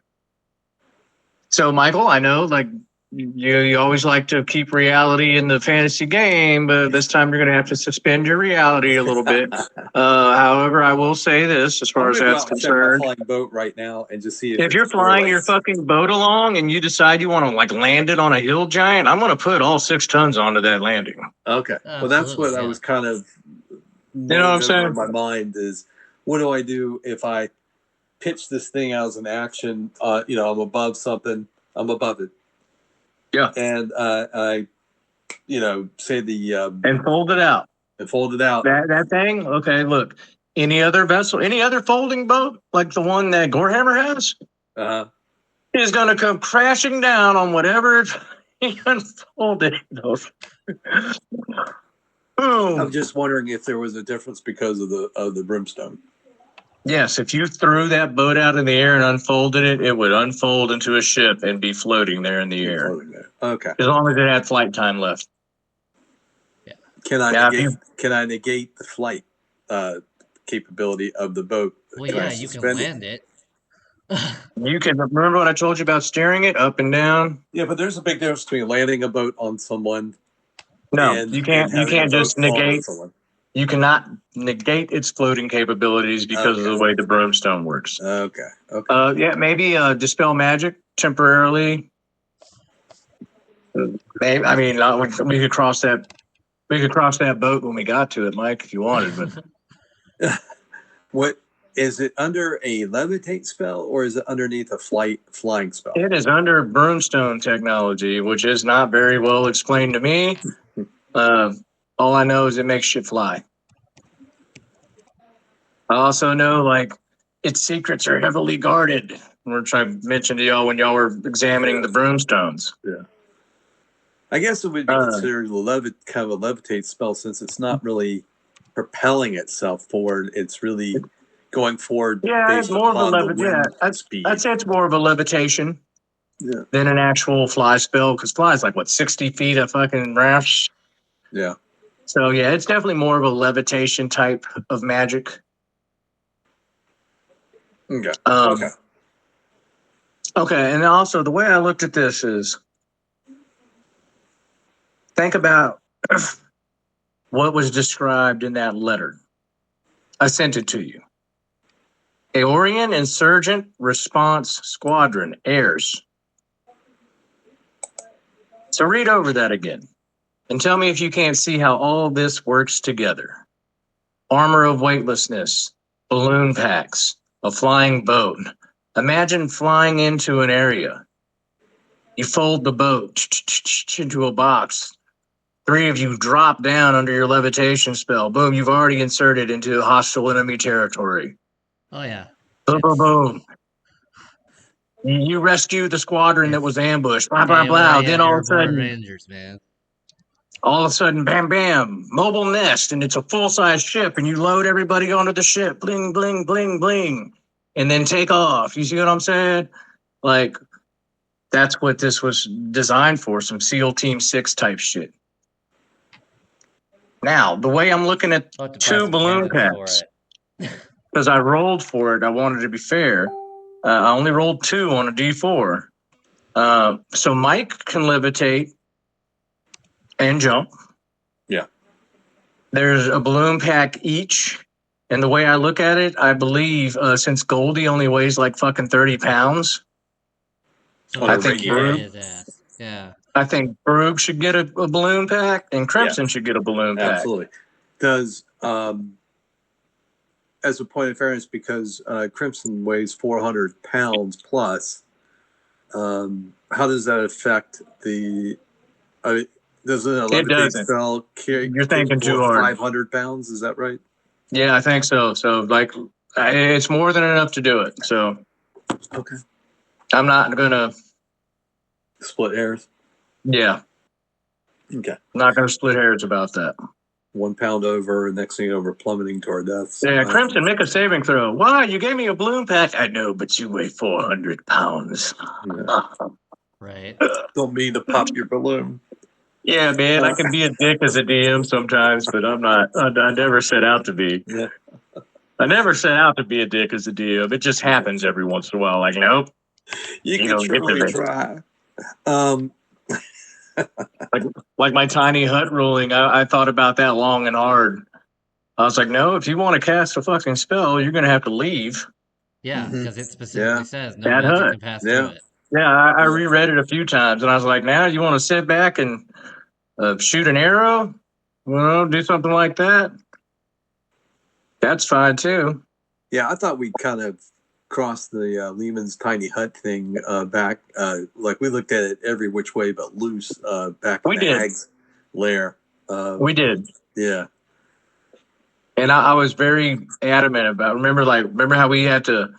[SPEAKER 1] So, Michael, I know, like, you always like to keep reality in the fantasy game, but this time you're going to have to suspend your reality a little bit. However, I will say this, as far as that's concerned.
[SPEAKER 3] Flying boat right now and just see
[SPEAKER 1] If you're flying your fucking boat along and you decide you want to, like, land it on a hill giant, I'm going to put all 6 tons onto that landing.
[SPEAKER 3] Okay. Well, that's what
[SPEAKER 2] Absolutely,
[SPEAKER 3] I
[SPEAKER 2] yeah.
[SPEAKER 3] was kind of.
[SPEAKER 1] You know what I'm saying?
[SPEAKER 3] In my mind is, what do I do if I pitch this thing out as an action? I'm above something. I'm above it.
[SPEAKER 1] Yeah.
[SPEAKER 3] And I, say
[SPEAKER 1] And fold it out.
[SPEAKER 3] and fold it out.
[SPEAKER 1] That thing? Okay, look. Any other vessel, any other folding boat, like the one that Gorehammer has, is going to come crashing down on whatever he unfolded. Boom.
[SPEAKER 3] I'm just wondering if there was a difference because of the brimstone.
[SPEAKER 1] Yes, if you threw that boat out in the air and unfolded it, it would unfold into a ship and be floating there in the air.
[SPEAKER 3] Floating there. Okay.
[SPEAKER 1] As long as it had flight time left.
[SPEAKER 3] Can I
[SPEAKER 1] Now,
[SPEAKER 3] negate the flight capability of the boat?
[SPEAKER 2] Well,
[SPEAKER 3] Can I
[SPEAKER 2] yeah, you can
[SPEAKER 3] suspend it?
[SPEAKER 2] land it.
[SPEAKER 1] You can remember what I told you about steering it up and down?
[SPEAKER 3] Yeah, but there's a big difference between landing a boat on someone.
[SPEAKER 1] No,
[SPEAKER 3] and,
[SPEAKER 1] you can't.
[SPEAKER 3] and
[SPEAKER 1] You can't
[SPEAKER 3] having a
[SPEAKER 1] just
[SPEAKER 3] boat fall on
[SPEAKER 1] negate.
[SPEAKER 3] someone.
[SPEAKER 1] You cannot negate its floating capabilities because of the
[SPEAKER 3] Okay.
[SPEAKER 1] way the brimstone works.
[SPEAKER 3] Okay. Okay.
[SPEAKER 1] Yeah, maybe dispel magic temporarily. Maybe, I mean, we could cross that. We could cross that boat when we got to it, Mike, if you wanted. But
[SPEAKER 3] What is it under a levitate spell or is it underneath a flying spell?
[SPEAKER 1] it is under broomstone technology, which is not very well explained to me. All I know is it makes shit fly. I also know, like, its secrets are heavily guarded, which I mentioned to y'all when y'all were examining the broomstones.
[SPEAKER 3] I guess it would be considered kind of a levitate spell since it's not really propelling itself forward. It's really going forward.
[SPEAKER 1] Yeah, it's more of a
[SPEAKER 3] upon the wind speed.
[SPEAKER 1] I'd say it's more of a levitation than an actual fly spell, because fly is like, what, 60 feet of fucking raft?
[SPEAKER 3] Yeah.
[SPEAKER 1] So, yeah, it's definitely more of a levitation type of magic.
[SPEAKER 3] Okay.
[SPEAKER 1] Okay. Okay, and also the way I looked at this is Think about what was described in that letter. I sent it to you. Aeolian Insurgent Response Squadron, AIRS. So read over that again and tell me if you can't see how all this works together. Armor of weightlessness, balloon packs, a flying boat. Imagine flying into an area. You fold the boat into a box. 3 of you drop down under your levitation spell. Boom, you've already inserted into hostile enemy territory.
[SPEAKER 2] Oh yeah.
[SPEAKER 1] Boom, boom,
[SPEAKER 2] It's-
[SPEAKER 1] boom. You rescue the squadron that
[SPEAKER 2] It's
[SPEAKER 1] was ambushed. Blah, blah, blah.
[SPEAKER 2] AOA
[SPEAKER 1] Then all of a
[SPEAKER 2] Airborne
[SPEAKER 1] sudden,
[SPEAKER 2] Rangers, man.
[SPEAKER 1] bam, bam, mobile nest, and it's a full-size ship, and you load everybody onto the ship. Bling, bling, bling, bling. And then take off. You see what I'm saying? Like, that's what this was designed for, some SEAL Team 6 type shit. Now, the way I'm looking at
[SPEAKER 2] I'll have to buy
[SPEAKER 1] 2
[SPEAKER 2] some
[SPEAKER 1] balloon
[SPEAKER 2] cannons for
[SPEAKER 1] packs,
[SPEAKER 2] it.
[SPEAKER 1] because I rolled for it, I wanted to be fair. I only rolled 2 on a D4. So Mike can levitate and jump.
[SPEAKER 3] Yeah.
[SPEAKER 1] There's a balloon pack each. And the way I look at it, I believe since Goldie only weighs like fucking 30 pounds,
[SPEAKER 2] So
[SPEAKER 3] I
[SPEAKER 2] they
[SPEAKER 3] think
[SPEAKER 2] can carry
[SPEAKER 1] Brug-
[SPEAKER 2] his ass. Yeah.
[SPEAKER 1] I think Brug should get a balloon pack and Crimson should get a balloon pack.
[SPEAKER 3] Absolutely. Does as a point of fairness, because Crimson weighs 400 pounds plus, how does that affect the? Doesn't a levitate
[SPEAKER 1] doesn't.
[SPEAKER 3] spell carry?
[SPEAKER 1] You're thinking too hard.
[SPEAKER 3] 500 pounds. Is that right?
[SPEAKER 1] Yeah, I think so. So, like, it's more than enough to do it. So,
[SPEAKER 3] Okay.
[SPEAKER 1] I'm not going to,
[SPEAKER 3] Split hairs.
[SPEAKER 1] yeah,
[SPEAKER 3] Okay.
[SPEAKER 1] not going to split hairs about that.
[SPEAKER 3] 1 pound over, next thing over, plummeting to our deaths.
[SPEAKER 1] Yeah, Crimson, make a saving throw. Why? You gave me a balloon pack. I know, but you weigh 400 pounds.
[SPEAKER 3] Yeah.
[SPEAKER 2] Right.
[SPEAKER 3] Don't mean to pop your balloon.
[SPEAKER 1] Yeah, man, I can be a dick as a DM sometimes, but I'm not. I never set out to be.
[SPEAKER 3] Yeah.
[SPEAKER 1] I never set out to be a dick as a DM. It just happens every once in a while. Like, nope.
[SPEAKER 3] You
[SPEAKER 1] don't
[SPEAKER 3] can
[SPEAKER 1] get to
[SPEAKER 3] truly
[SPEAKER 1] this.
[SPEAKER 3] try.
[SPEAKER 1] Like my tiny hut ruling, I thought about that long and hard. I was like, no, if you want to cast a fucking spell, you're going to have to leave.
[SPEAKER 2] Yeah,
[SPEAKER 3] Mhm.
[SPEAKER 2] because it specifically
[SPEAKER 3] Yeah.
[SPEAKER 2] says no
[SPEAKER 1] That
[SPEAKER 2] magic
[SPEAKER 1] hut.
[SPEAKER 2] can pass
[SPEAKER 3] Yeah.
[SPEAKER 2] through it.
[SPEAKER 1] Yeah, I reread it a few times, and I was like, now you want to sit back and shoot an arrow? Well, do something like that. That's fine too.
[SPEAKER 3] Yeah, I thought we kind of crossed the Lehman's tiny hut thing back. Like we looked at it every which way but loose back in
[SPEAKER 1] We
[SPEAKER 3] the
[SPEAKER 1] did.
[SPEAKER 3] Hag's lair.
[SPEAKER 1] We did.
[SPEAKER 3] Yeah.
[SPEAKER 1] And I was very adamant about. Remember how we had to.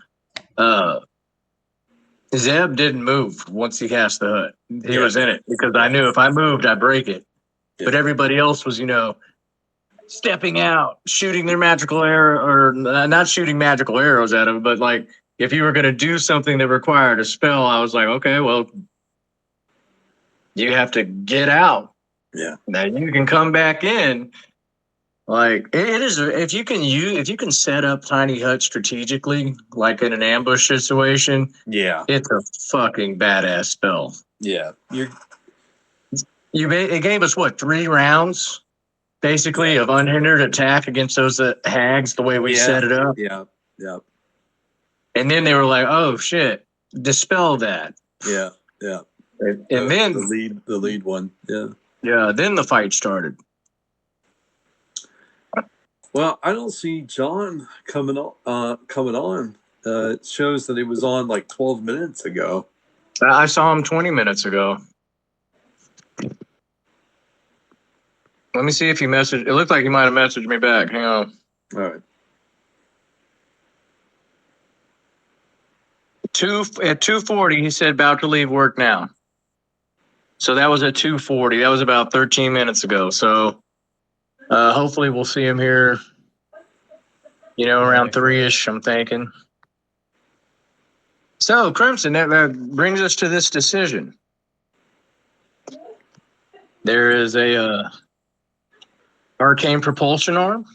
[SPEAKER 1] Zeb didn't move once he cast the hut. He
[SPEAKER 3] Yeah.
[SPEAKER 1] was in it because I knew if I moved, I'd break it.
[SPEAKER 3] Yeah.
[SPEAKER 1] But everybody else was, stepping out, shooting their magical arrow, or not shooting magical arrows at him, but like if you were going to do something that required a spell, I was like, okay, well, you have to get out.
[SPEAKER 3] Yeah.
[SPEAKER 1] Now you can come back in. Like it is, if you can set up tiny hut strategically, like in an ambush situation,
[SPEAKER 3] Yeah.
[SPEAKER 1] it's a fucking badass spell.
[SPEAKER 3] Yeah. You're
[SPEAKER 1] It gave us what 3 rounds, basically, of unhindered attack against those hags. The way we
[SPEAKER 3] Yeah.
[SPEAKER 1] set it up,
[SPEAKER 3] yeah. Yeah.
[SPEAKER 1] and then they were like, "Oh shit, dispel that."
[SPEAKER 3] Yeah. Yeah.
[SPEAKER 1] And then
[SPEAKER 3] the lead one. Yeah.
[SPEAKER 1] then the fight started.
[SPEAKER 3] Well, I don't see John coming on. It shows that he was on like 12 minutes ago.
[SPEAKER 1] I saw him 20 minutes ago. Let me see if he messaged. It looked like he might have messaged me back. Hang on.
[SPEAKER 3] All right.
[SPEAKER 1] At 2:40, he said about to leave work now. So that was at 2:40. That was about 13 minutes ago. So hopefully we'll see him here, around 3-ish, I'm thinking. So, Crimson, that brings us to this decision. There is a arcane propulsion arm.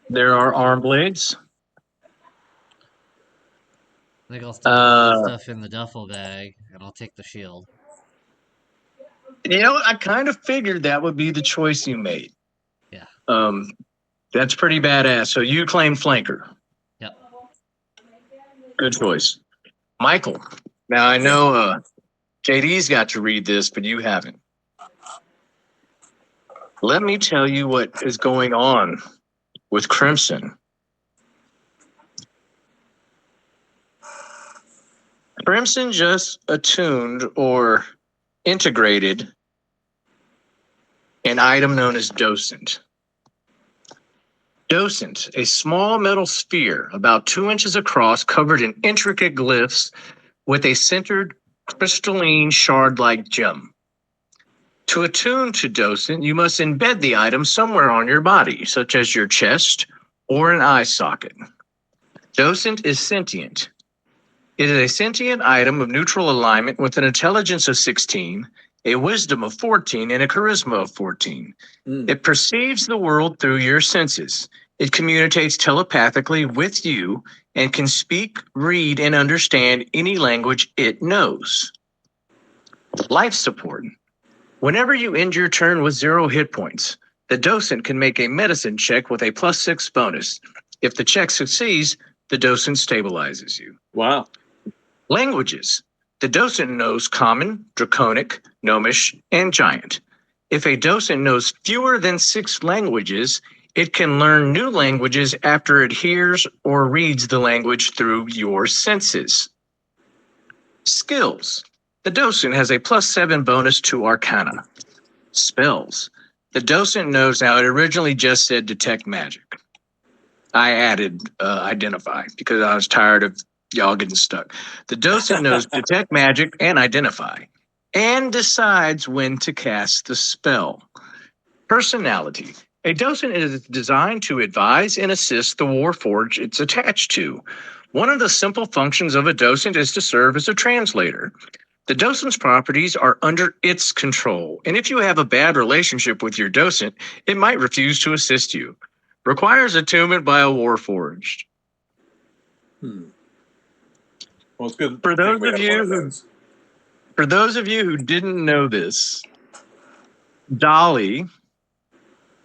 [SPEAKER 1] There are arm blades.
[SPEAKER 2] I think I'll stick all that stuff in the duffel bag, and I'll take the shield.
[SPEAKER 1] You know, I kind of figured that would be the choice you made.
[SPEAKER 2] Yeah.
[SPEAKER 1] That's pretty badass. So you claim flanker.
[SPEAKER 2] Yep.
[SPEAKER 1] Good choice. Michael. Now I know JD's got to read this, but you haven't. Let me tell you what is going on with Crimson. Crimson just attuned or integrated an item known as Docent. Docent, a small metal sphere about 2 inches across, covered in intricate glyphs with a centered crystalline shard-like gem. To attune to Docent, you must embed the item somewhere on your body, such as your chest or an eye socket. Docent is sentient. It is a sentient item of neutral alignment with an intelligence of 16, a wisdom of 14, and a charisma of 14. It perceives the world through your senses. It communicates telepathically with you and can speak, read, and understand any language it knows. Life support. Whenever you end your turn with 0 hit points, the docent can make a medicine check with a +6 bonus. If the check succeeds, the docent stabilizes you.
[SPEAKER 3] Wow.
[SPEAKER 1] Languages. The docent knows Common, Draconic, Gnomish, and Giant. If a docent knows fewer than 6 languages, it can learn new languages after it hears or reads the language through your senses. Skills. The docent has a +7 bonus to Arcana. Spells. The docent knows now it originally just said Detect Magic. I added Identify because I was tired of y'all getting stuck. The docent knows Detect Magic and Identify and decides when to cast the spell. Personality. A docent is designed to advise and assist the Warforged it's attached to. One of the simple functions of a docent is to serve as a translator. The docent's properties are under its control, and if you have a bad relationship with your docent, it might refuse to assist you. Requires attunement by a Warforged.
[SPEAKER 3] Well, it's good.
[SPEAKER 1] For those
[SPEAKER 3] We
[SPEAKER 1] of
[SPEAKER 3] have
[SPEAKER 1] you
[SPEAKER 3] one
[SPEAKER 1] who-
[SPEAKER 3] those.
[SPEAKER 1] For those of you who didn't know this, Dolly,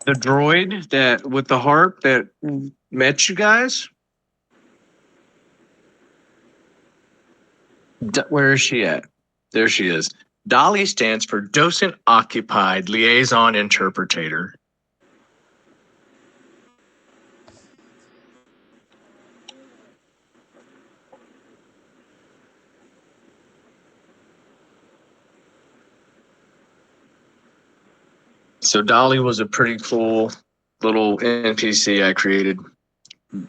[SPEAKER 1] the droid that with the harp that met you guys, where is she at? There she is. Dolly stands for Docent Occupied Liaison Interpreter. So Dolly was a pretty cool little NPC I created,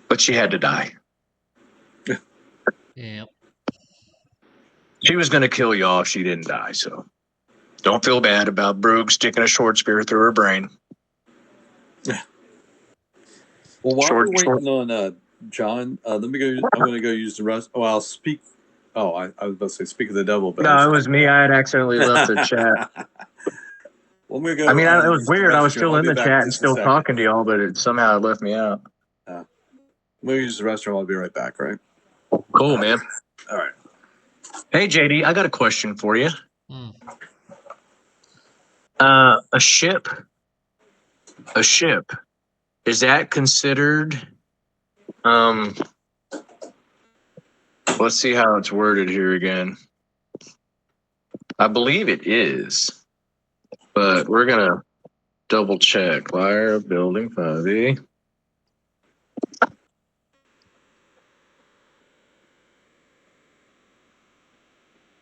[SPEAKER 1] but she had to die.
[SPEAKER 2] Yep.
[SPEAKER 1] She was going to kill y'all if she didn't die, so don't feel bad about Broog sticking a short spear through her brain.
[SPEAKER 3] Well, while
[SPEAKER 1] Short-
[SPEAKER 3] we're waiting on John, let me go. I'm going to go use the rest. Oh, I'll speak. Oh, I was about to say speak of the devil, but
[SPEAKER 1] No, it was me. I had accidentally left the chat.
[SPEAKER 3] Well, I'm gonna go.
[SPEAKER 1] I mean, it was
[SPEAKER 3] use the
[SPEAKER 1] weird. I was
[SPEAKER 3] restroom.
[SPEAKER 1] still
[SPEAKER 3] I'll
[SPEAKER 1] in
[SPEAKER 3] be
[SPEAKER 1] the
[SPEAKER 3] back
[SPEAKER 1] chat
[SPEAKER 3] in
[SPEAKER 1] and
[SPEAKER 3] just a
[SPEAKER 1] still
[SPEAKER 3] second.
[SPEAKER 1] talking to y'all, but it somehow left me out.
[SPEAKER 3] I'm gonna use the restroom. I'll be right back. Right.
[SPEAKER 1] Cool, man.
[SPEAKER 3] All right.
[SPEAKER 1] Hey, JD, I got a question for you.
[SPEAKER 2] Mm.
[SPEAKER 1] A ship, is that considered? Let's see how it's worded here again. I believe it is, but we're gonna double check. Liar, building 5e.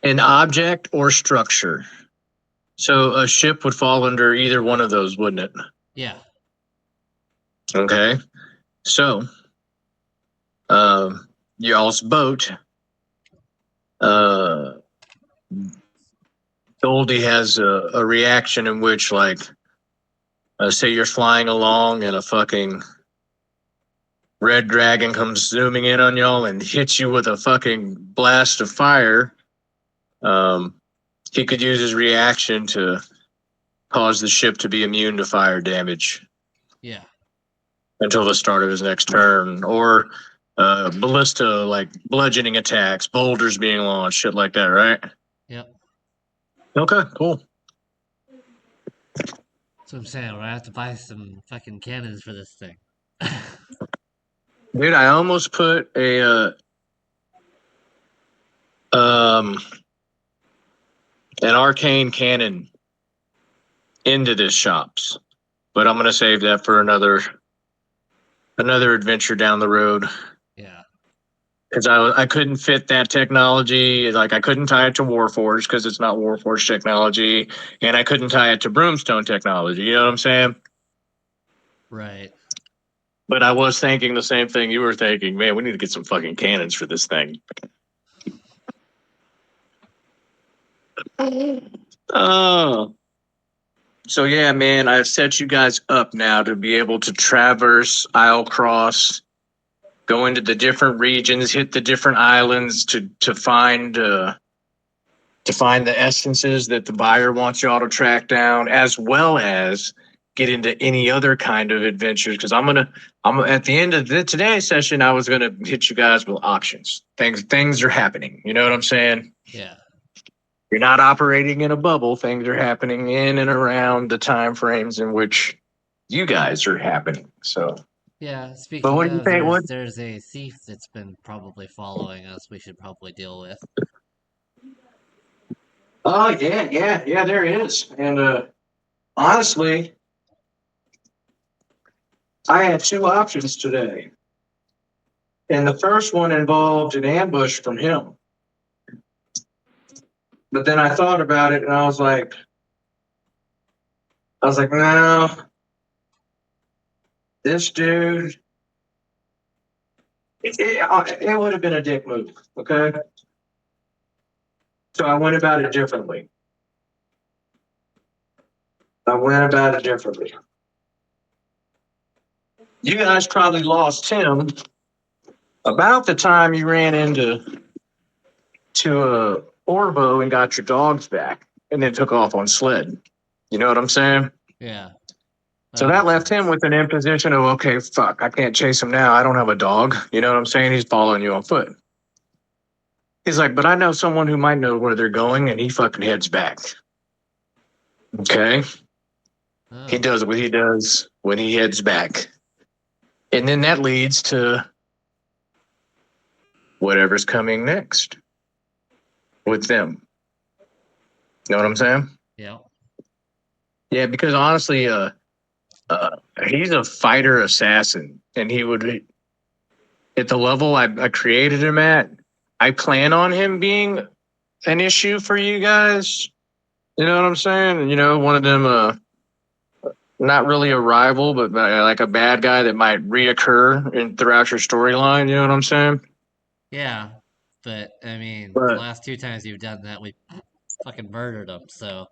[SPEAKER 1] An object or structure. So a ship would fall under either one of those, wouldn't it?
[SPEAKER 2] Yeah.
[SPEAKER 1] Okay. So, y'all's boat, Goldie has a reaction in which, like, say you're flying along and a fucking red dragon comes zooming in on y'all and hits you with a fucking blast of fire. He could use his reaction to cause the ship to be immune to fire damage
[SPEAKER 2] Yeah.
[SPEAKER 1] until the start of his next turn, or ballista, like bludgeoning attacks, boulders being launched, shit like that, right?
[SPEAKER 2] Yep.
[SPEAKER 1] Okay, cool.
[SPEAKER 2] So I'm saying we're gonna have to buy some fucking cannons for this thing.
[SPEAKER 1] Dude, I almost put um an arcane cannon into this shops, but I'm gonna save that for another adventure down the road.
[SPEAKER 2] Yeah.
[SPEAKER 1] Because I couldn't fit that technology. Like I couldn't tie it to Warforged because it's not Warforged technology, and I couldn't tie it to Broomstone technology. You know what I'm saying?
[SPEAKER 2] Right.
[SPEAKER 1] But I was thinking the same thing you were thinking. Man, we need to get some fucking cannons for this thing. Oh, so yeah, man, I've set you guys up now to be able to traverse Isle Cross, go into the different regions, hit the different islands to find the essences that the buyer wants y'all to track down, as well as get into any other kind of adventures. Because I'm at the end of today's session, I was gonna hit you guys with options. Things are happening. You know what I'm saying?
[SPEAKER 2] Yeah.
[SPEAKER 1] You're not operating in a bubble. Things are happening in and around the time frames in which you guys are happening. So,
[SPEAKER 2] Yeah.
[SPEAKER 1] but
[SPEAKER 2] Speaking
[SPEAKER 1] what do you
[SPEAKER 2] of,
[SPEAKER 1] think? What?
[SPEAKER 2] there's a thief that's been probably following us. We should probably deal with.
[SPEAKER 1] Oh yeah. There is, and honestly, I had two options today, and the first one involved an ambush from him. But then I thought about it, and I was like, no, this dude, it would have been a dick move, okay? So I went about it differently. You guys probably lost him about the time you ran into Orvo and got your dogs back, and then took off on sled. You know what I'm saying?
[SPEAKER 2] Yeah.
[SPEAKER 1] So that left him with an imposition of, okay, fuck, I can't chase him now. I don't have a dog. You know what I'm saying? He's following you on foot. He's like, but I know someone who might know where they're going, and he fucking heads back. Okay? He
[SPEAKER 2] Oh.
[SPEAKER 1] does what he does when he heads back. And then that leads to whatever's coming next with them. Know what I'm saying?
[SPEAKER 2] Yeah.
[SPEAKER 1] Yeah, because honestly, he's a fighter assassin, and he would, at the level I created him at, I plan on him being an issue for you guys. You know what I'm saying? You know, one of them, not really a rival, but like a bad guy that might reoccur throughout your storyline. You know what I'm saying?
[SPEAKER 2] Yeah. But I mean, the
[SPEAKER 1] But
[SPEAKER 2] last two times you've done that, we fucking murdered him. So.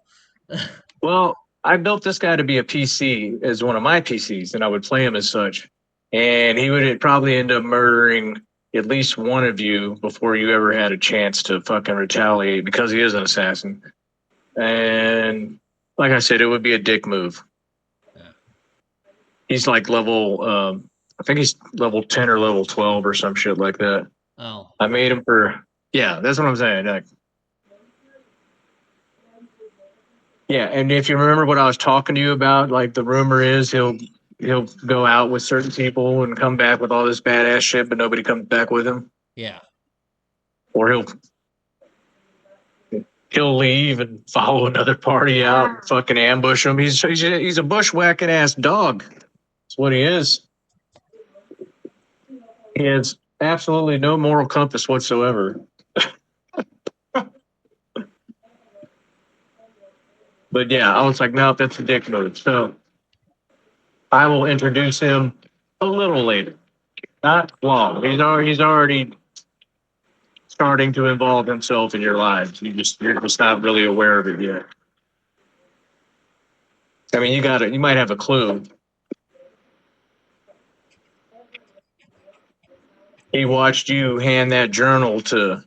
[SPEAKER 1] well, I built this guy to be a PC as one of my PCs, and I would play him as such. And he would probably end up murdering at least one of you before you ever had a chance to fucking retaliate because he is an assassin. And like I said, it would be a dick move.
[SPEAKER 2] Yeah.
[SPEAKER 1] He's like level, I think he's level 10 or level 12 or some shit like that.
[SPEAKER 2] Oh.
[SPEAKER 1] I made him yeah, that's what I'm saying. Like, yeah, and if you remember what I was talking to you about, like the rumor is he'll go out with certain people and come back with all this badass shit, but nobody comes back with him.
[SPEAKER 2] Yeah.
[SPEAKER 1] Or he'll leave and follow another party out and fucking ambush them. He's a bushwhacking ass dog. That's what he is. He has absolutely no moral compass whatsoever. But yeah, I was like, no, that's a dick move. So I will introduce him a little later. Not long. He's already starting to involve himself in your lives. You're just not really aware of it yet. I mean, you might have a clue. He watched you hand that journal to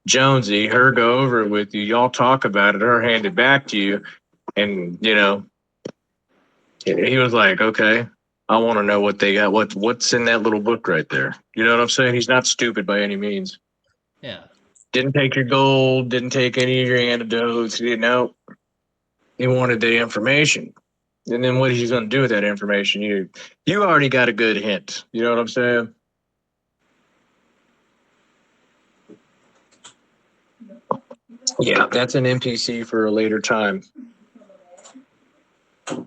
[SPEAKER 1] Jonesy, her go over it with you. Y'all talk about it, her hand it back to you. And, you know, he was like, okay, I want to know what they got. What's in that little book right there? You know what I'm saying? He's not stupid by any means.
[SPEAKER 2] Yeah.
[SPEAKER 1] Didn't take your gold, didn't take any of your antidotes. You know, he wanted the information. And then what he's going to do with that information, you already got a good hint. You know what I'm saying? Yeah, that's an NPC for a later time. So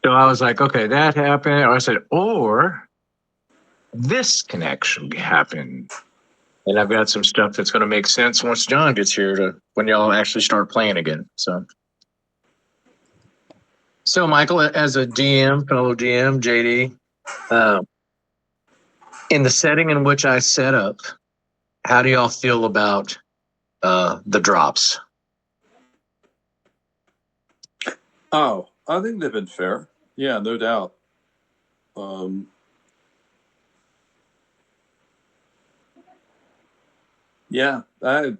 [SPEAKER 1] I was like, okay, that happened. Or I said, or this can actually happen. And I've got some stuff that's going to make sense once John gets here to when y'all actually start playing again. So Michael, as a DM, fellow DM, JD, in the setting in which I set up, how do y'all feel about the drops?
[SPEAKER 3] Oh, I think they've been fair. Yeah, no doubt. Yeah, I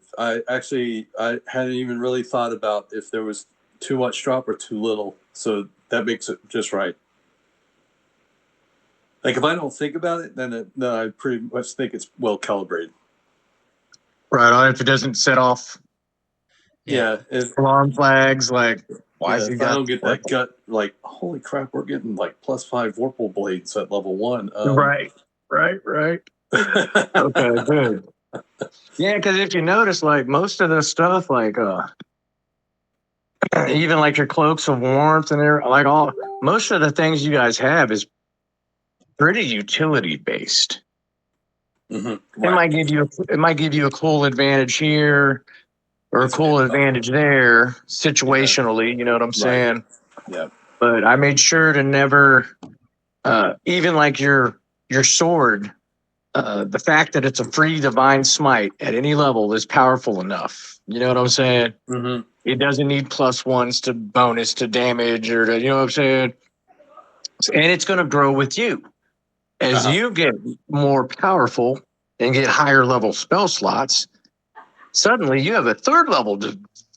[SPEAKER 3] actually I hadn't even really thought about if there was too much drop or too little. So that makes it just right. Like if I don't think about it, then I pretty much think it's well calibrated.
[SPEAKER 1] Right on. If it doesn't set off
[SPEAKER 3] Yeah, if
[SPEAKER 1] alarm flags, like why
[SPEAKER 3] yeah,
[SPEAKER 1] is he
[SPEAKER 3] if I
[SPEAKER 1] got
[SPEAKER 3] don't get that gut, like holy crap, we're getting like +5 Vorpal blades at level 1.
[SPEAKER 1] right. Okay, good. Yeah, because if you notice, like most of the stuff, like even like your cloaks of warmth and like all most of the things you guys have is pretty utility based.
[SPEAKER 3] Mhm,
[SPEAKER 1] It might give you a cool advantage here or a
[SPEAKER 3] It's
[SPEAKER 1] cool
[SPEAKER 3] good.
[SPEAKER 1] advantage there situationally. You know what I'm saying?
[SPEAKER 3] Yeah.
[SPEAKER 1] But I made sure to never, even like your sword. The fact that it's a free divine smite at any level is powerful enough. You know what I'm saying?
[SPEAKER 3] Mm-hmm.
[SPEAKER 1] It doesn't need +1s to bonus to damage or to, you know what I'm saying? And it's going to grow with you. As you get more powerful and get higher level spell slots, suddenly you have a third level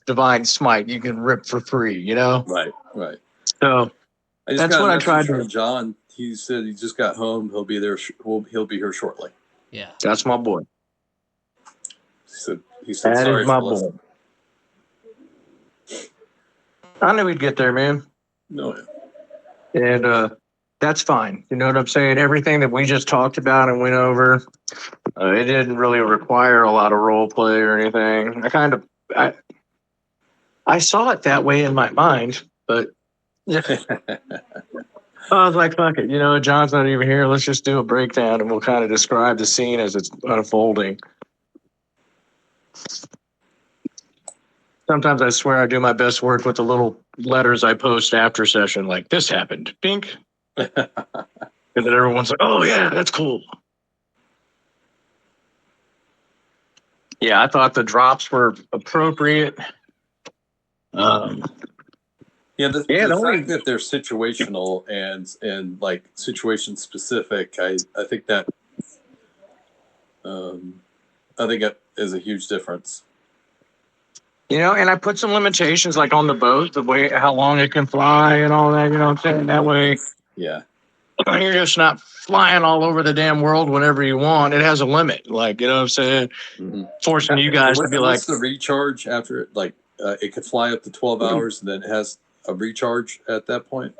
[SPEAKER 1] divine smite you can rip for free, you know?
[SPEAKER 3] Right.
[SPEAKER 1] So
[SPEAKER 3] I just
[SPEAKER 1] that's
[SPEAKER 3] got
[SPEAKER 1] what
[SPEAKER 3] a
[SPEAKER 1] I tried
[SPEAKER 3] message
[SPEAKER 1] to.
[SPEAKER 3] from John. He said he just got home. He'll be there. He'll be here shortly.
[SPEAKER 2] Yeah.
[SPEAKER 1] That's my boy.
[SPEAKER 3] He said
[SPEAKER 1] That
[SPEAKER 3] sorry
[SPEAKER 1] is my
[SPEAKER 3] for
[SPEAKER 1] boy.
[SPEAKER 3] listening.
[SPEAKER 1] I knew we'd get there, man.
[SPEAKER 3] No.
[SPEAKER 1] And that's fine. You know what I'm saying? Everything that we just talked about and went over, it didn't really require a lot of role play or anything. I saw it that way in my mind, but I was like, fuck it. You know, John's not even here. Let's just do a breakdown and we'll kind of describe the scene as it's unfolding. Sometimes I swear I do my best work with the little letters I post after session, like this happened, pink. And then everyone's like, oh, yeah, that's cool. Yeah, I thought the drops were appropriate.
[SPEAKER 3] Yeah, the
[SPEAKER 1] only
[SPEAKER 3] fact that they're situational and like situation specific, I think that is a huge difference.
[SPEAKER 1] You know, and I put some limitations like on the boat, the way how long it can fly and all that, you know what I'm saying? That way
[SPEAKER 3] Yeah.
[SPEAKER 1] you're just not flying all over the damn world whenever you want. It has a limit, like, you know what I'm saying?
[SPEAKER 3] Mm-hmm.
[SPEAKER 1] Forcing you guys to be like,
[SPEAKER 3] what's the recharge after it? Like it could fly up to 12 hours and then it has a recharge at that point?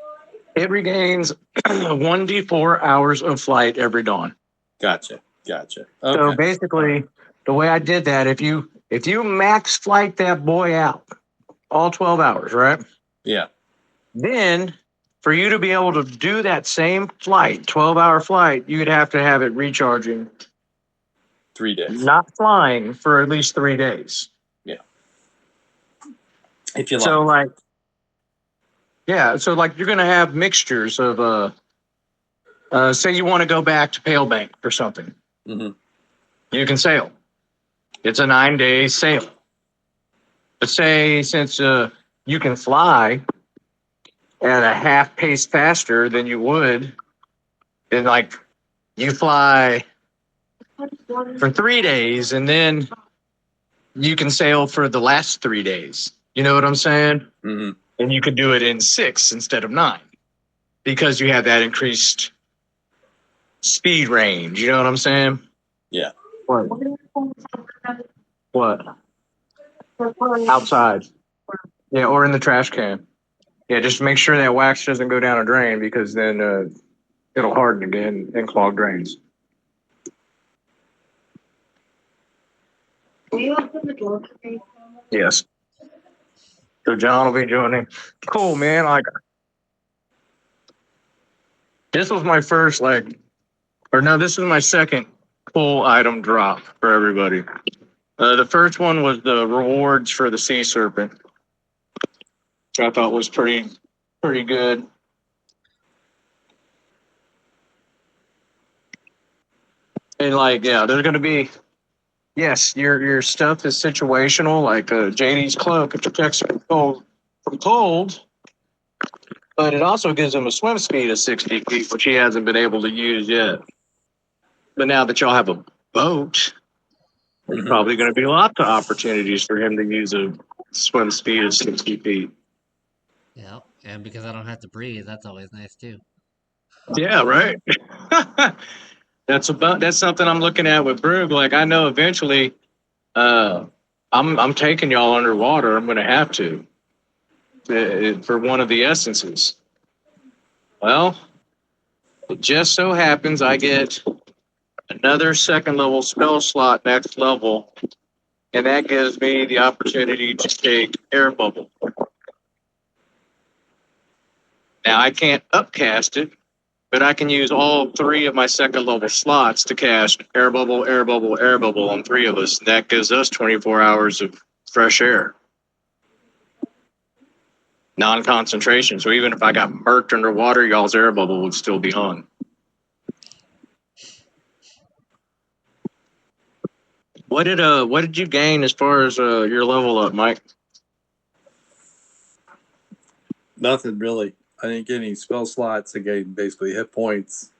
[SPEAKER 1] it regains 1d4 hours of flight every dawn.
[SPEAKER 3] Gotcha. Okay.
[SPEAKER 1] So basically, the way I did that, if you max flight that boy out all 12 hours, right?
[SPEAKER 3] Yeah.
[SPEAKER 1] Then for you to be able to do that same flight, 12-hour flight, you'd have to have it recharging
[SPEAKER 3] 3 days.
[SPEAKER 1] not flying for at least 3 days.
[SPEAKER 3] Yeah. If you like.
[SPEAKER 1] So like, yeah, so like you're gonna have mixtures of say you want to go back to Pale Bank or something.
[SPEAKER 3] Mm-hmm.
[SPEAKER 1] You can sail. It's a 9-day sail. But say since you can fly at a half pace faster than you would, then like you fly for 3 days and then you can sail for the last 3 days. You know what I'm saying?
[SPEAKER 3] Mm-hmm.
[SPEAKER 1] And you could do it in 6 instead of 9 because you have that increased speed range. You know what I'm saying?
[SPEAKER 3] Yeah.
[SPEAKER 1] What? Outside. Yeah, or in the trash can. Yeah, just make sure that wax doesn't go down a drain because then it'll harden again and clog drains.
[SPEAKER 5] Will you open the door for me?
[SPEAKER 1] Yes. So John will be joining. Cool, man. Like this was my first this is my second cool item drop for everybody. The first one was the rewards for the sea serpent, which I thought was pretty good. And there's gonna be yes, your stuff is situational, like JD's cloak. It protects you from cold, but it also gives him a swim speed of 60 feet, which he hasn't been able to use yet. But now that y'all have a boat, there's probably going to be lots of opportunities for him to use a swim speed of 60 feet.
[SPEAKER 2] Yeah, and because I don't have to breathe, that's always nice too.
[SPEAKER 1] Yeah, right. That's something I'm looking at with Brug. Like I know eventually, I'm taking y'all underwater. I'm going to have to for one of the essences. Well, it just so happens I get another second level spell slot next level, and that gives me the opportunity to take Air Bubble. Now I can't upcast it, but I can use all 3 of my second level slots to cast Air Bubble, Air Bubble, Air Bubble on 3 of us. That gives us 24 hours of fresh air. Non-concentration. So even if I got murked underwater, y'all's Air Bubble would still be on. What did you gain as far as your level up, Mike?
[SPEAKER 3] Nothing really. I didn't get any spell slots. I gained basically hit points.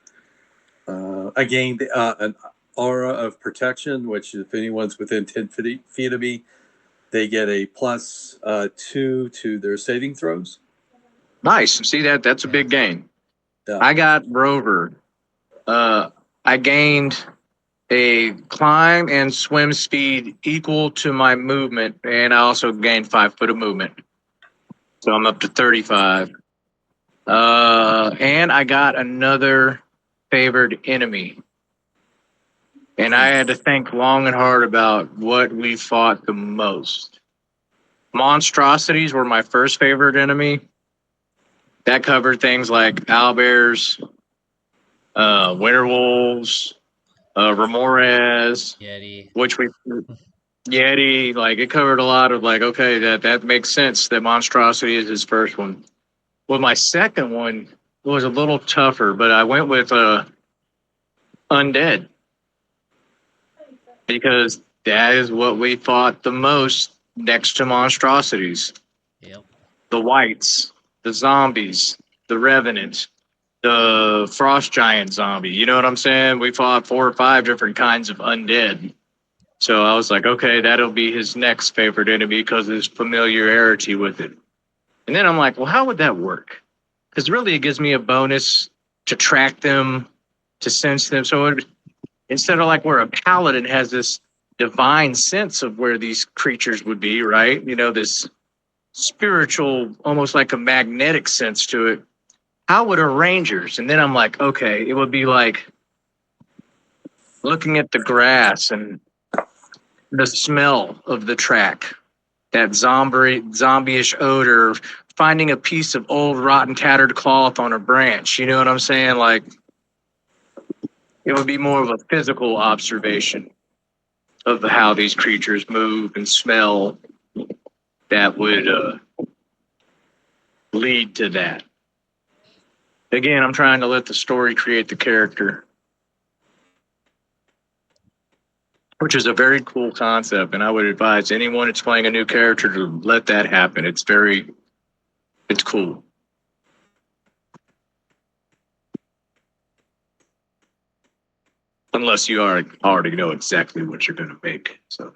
[SPEAKER 3] I gained an aura of protection, which if anyone's within 10 feet of me, they get a plus 2 to their saving throws.
[SPEAKER 1] Nice. See that's a big gain.
[SPEAKER 3] Yeah.
[SPEAKER 1] I got Rover. I gained a climb and swim speed equal to my movement, and I also gained 5 foot of movement. So I'm up to 35. And I got another favored enemy. And I had to think long and hard about what we fought the most. Monstrosities were my first favorite enemy. That covered things like owlbears, winterwolves, Remores, Yeti, like it covered a lot of okay, that makes sense that monstrosity is his first one. Well, my second one was a little tougher, but I went with undead because that is what we fought the most next to monstrosities.
[SPEAKER 2] Yep.
[SPEAKER 1] The wights, the zombies, the revenant, the frost giant zombie. You know what I'm saying? We fought 4 or 5 different kinds of undead. So I was like, okay, that'll be his next favorite enemy because of his familiarity with it. And then I'm like, well, how would that work? Because really it gives me a bonus to track them, to sense them. So instead of where a paladin has this divine sense of where these creatures would be, right? You know, this spiritual, almost like a magnetic sense to it. How would a ranger's? And then I'm like, okay, it would be like looking at the grass and the smell of the track, that zombie-ish odor, finding a piece of old, rotten, tattered cloth on a branch. You know what I'm saying? Like, it would be more of a physical observation of how these creatures move and smell that would lead to that. Again, I'm trying to let the story create the character, which is a very cool concept, and I would advise anyone that's playing a new character to let that happen. It's cool. Unless you already know exactly what you're going to make. So.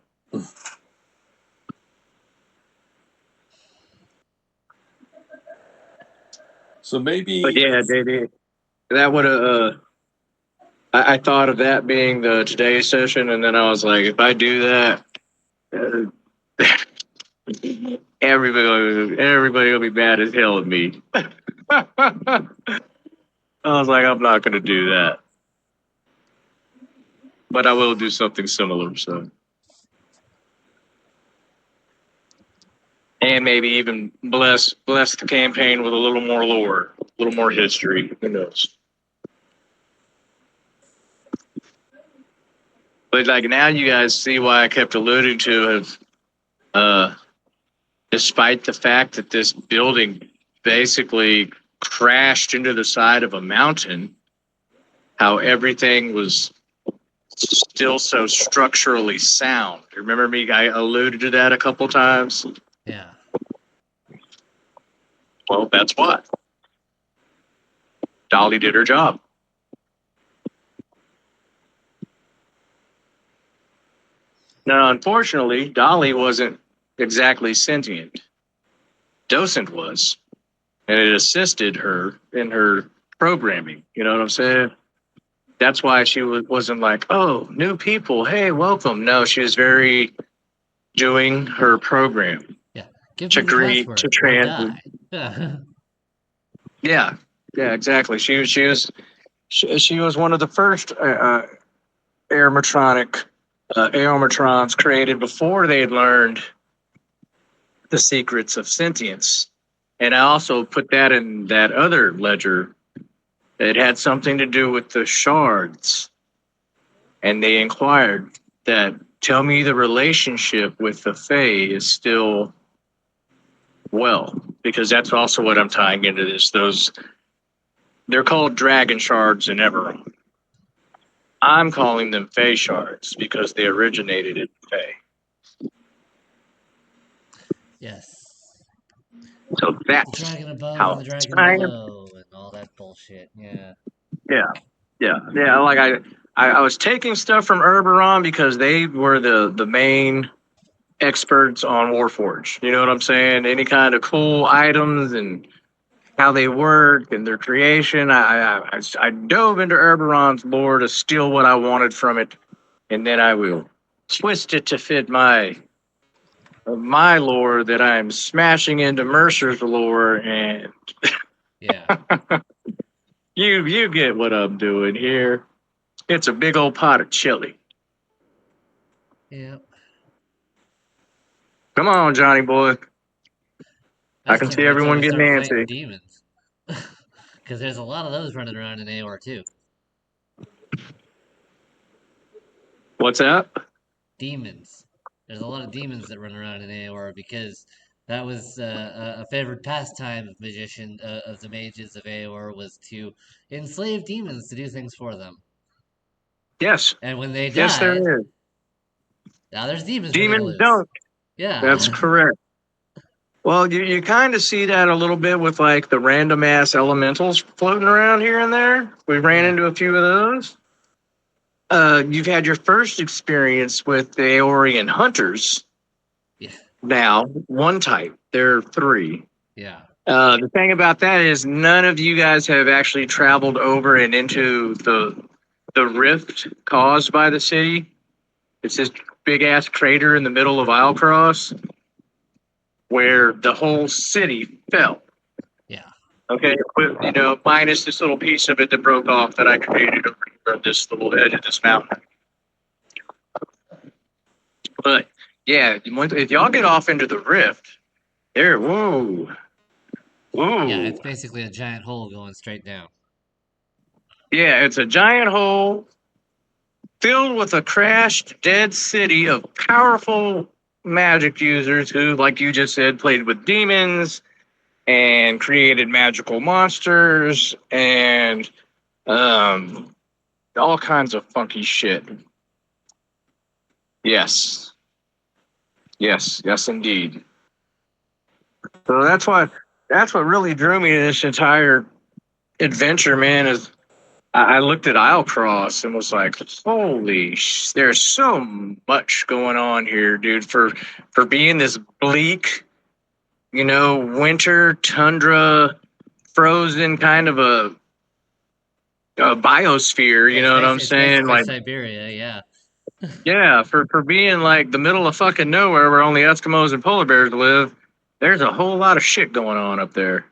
[SPEAKER 3] So maybe.
[SPEAKER 1] But yeah, that would have. I thought of that being the today's session, and then I was like, if I do that, everybody will be mad as hell at me. I was like, I'm not gonna do that, but I will do something similar. So, and maybe even bless the campaign with a little more lore, a little more history. Who knows? But like now, you guys see why I kept alluding to it. Despite the fact that this building basically crashed into the side of a mountain, how everything was still so structurally sound. Remember me? I alluded to that a couple times.
[SPEAKER 2] Yeah.
[SPEAKER 1] Well, that's what. Dolly did her job. Now, unfortunately, Dolly wasn't exactly sentient. Docent was, and it assisted her in her programming. You know what I'm saying? That's why she wasn't like, oh, new people, hey, welcome. No, she was very doing her program.
[SPEAKER 2] Give
[SPEAKER 1] To
[SPEAKER 2] me the
[SPEAKER 1] agree,
[SPEAKER 2] password
[SPEAKER 1] to
[SPEAKER 2] or
[SPEAKER 1] translate.
[SPEAKER 2] die.
[SPEAKER 1] Yeah, exactly. She was one of the first aeromatrons created before they had learned the secrets of sentience. And I also put that in that other ledger. It had something to do with the shards. And they inquired that, tell me the relationship with the Fae is still well, because that's also what I'm tying into this. They're called dragon shards in Eberron. I'm calling them Fae shards because they originated in Fae.
[SPEAKER 2] Yes.
[SPEAKER 1] So
[SPEAKER 2] The
[SPEAKER 1] that's
[SPEAKER 2] dragon above
[SPEAKER 1] how
[SPEAKER 2] and the dragon
[SPEAKER 1] I'm
[SPEAKER 2] below and all that bullshit. Yeah.
[SPEAKER 1] yeah. Like I was taking stuff from Eberron because they were the main experts on Warforged. You know what I'm saying? Any kind of cool items and how they work and their creation. I dove into Eberron's lore to steal what I wanted from it, and then I will twist it to fit my lore that I'm smashing into Mercer's lore, and
[SPEAKER 2] Yeah.
[SPEAKER 1] you get what I'm doing here. It's a big old pot of chili.
[SPEAKER 2] Yep.
[SPEAKER 1] Come on, Johnny boy. I
[SPEAKER 2] just
[SPEAKER 1] can
[SPEAKER 2] can't
[SPEAKER 1] see
[SPEAKER 2] wait till
[SPEAKER 1] everyone
[SPEAKER 2] we
[SPEAKER 1] getting
[SPEAKER 2] start fighting
[SPEAKER 1] antsy.
[SPEAKER 2] demons. Because there's a lot of those running around in AOR too.
[SPEAKER 1] What's that?
[SPEAKER 2] Demons. There's a lot of demons that run around in AOR because that was a favorite pastime of of the mages of AOR was to enslave demons to do things for them.
[SPEAKER 1] Yes.
[SPEAKER 2] And when they
[SPEAKER 1] Yes,
[SPEAKER 2] died,
[SPEAKER 1] there is.
[SPEAKER 2] now there's demons running
[SPEAKER 1] Demons
[SPEAKER 2] loose.
[SPEAKER 1] don't.
[SPEAKER 2] Yeah.
[SPEAKER 1] That's correct. Well, you kind of see that a little bit with like the random ass elementals floating around here and there. We ran
[SPEAKER 2] Yeah.
[SPEAKER 1] into a few of those. You've had your first experience with the Aeorian hunters.
[SPEAKER 2] Yeah.
[SPEAKER 1] Now, one type. There are three.
[SPEAKER 2] Yeah.
[SPEAKER 1] The thing about that is none of you guys have actually traveled over and into the rift caused by the city. It's this big ass crater in the middle of Islecross where the whole city fell.
[SPEAKER 2] Yeah.
[SPEAKER 1] Okay, with, minus this little piece of it that broke off that I created over here on this little edge of this mountain. But yeah, if y'all get off into the rift, whoa.
[SPEAKER 2] Yeah, it's basically a giant hole going straight down.
[SPEAKER 1] Yeah, it's a giant hole filled with a crashed, dead city of powerful magic users who, like you just said, played with demons and created magical monsters and all kinds of funky shit. Yes, indeed. So that's what really drew me to this entire adventure, man. Is I looked at Islecross and was like, holy, there's so much going on here, dude, for being this bleak, winter, tundra, frozen kind of a biosphere, you know what I'm
[SPEAKER 2] It's
[SPEAKER 1] saying?
[SPEAKER 2] basically
[SPEAKER 1] Like,
[SPEAKER 2] Siberia, yeah.
[SPEAKER 1] yeah, for being like the middle of fucking nowhere where only Eskimos and polar bears live, There's a whole lot of shit going on up there.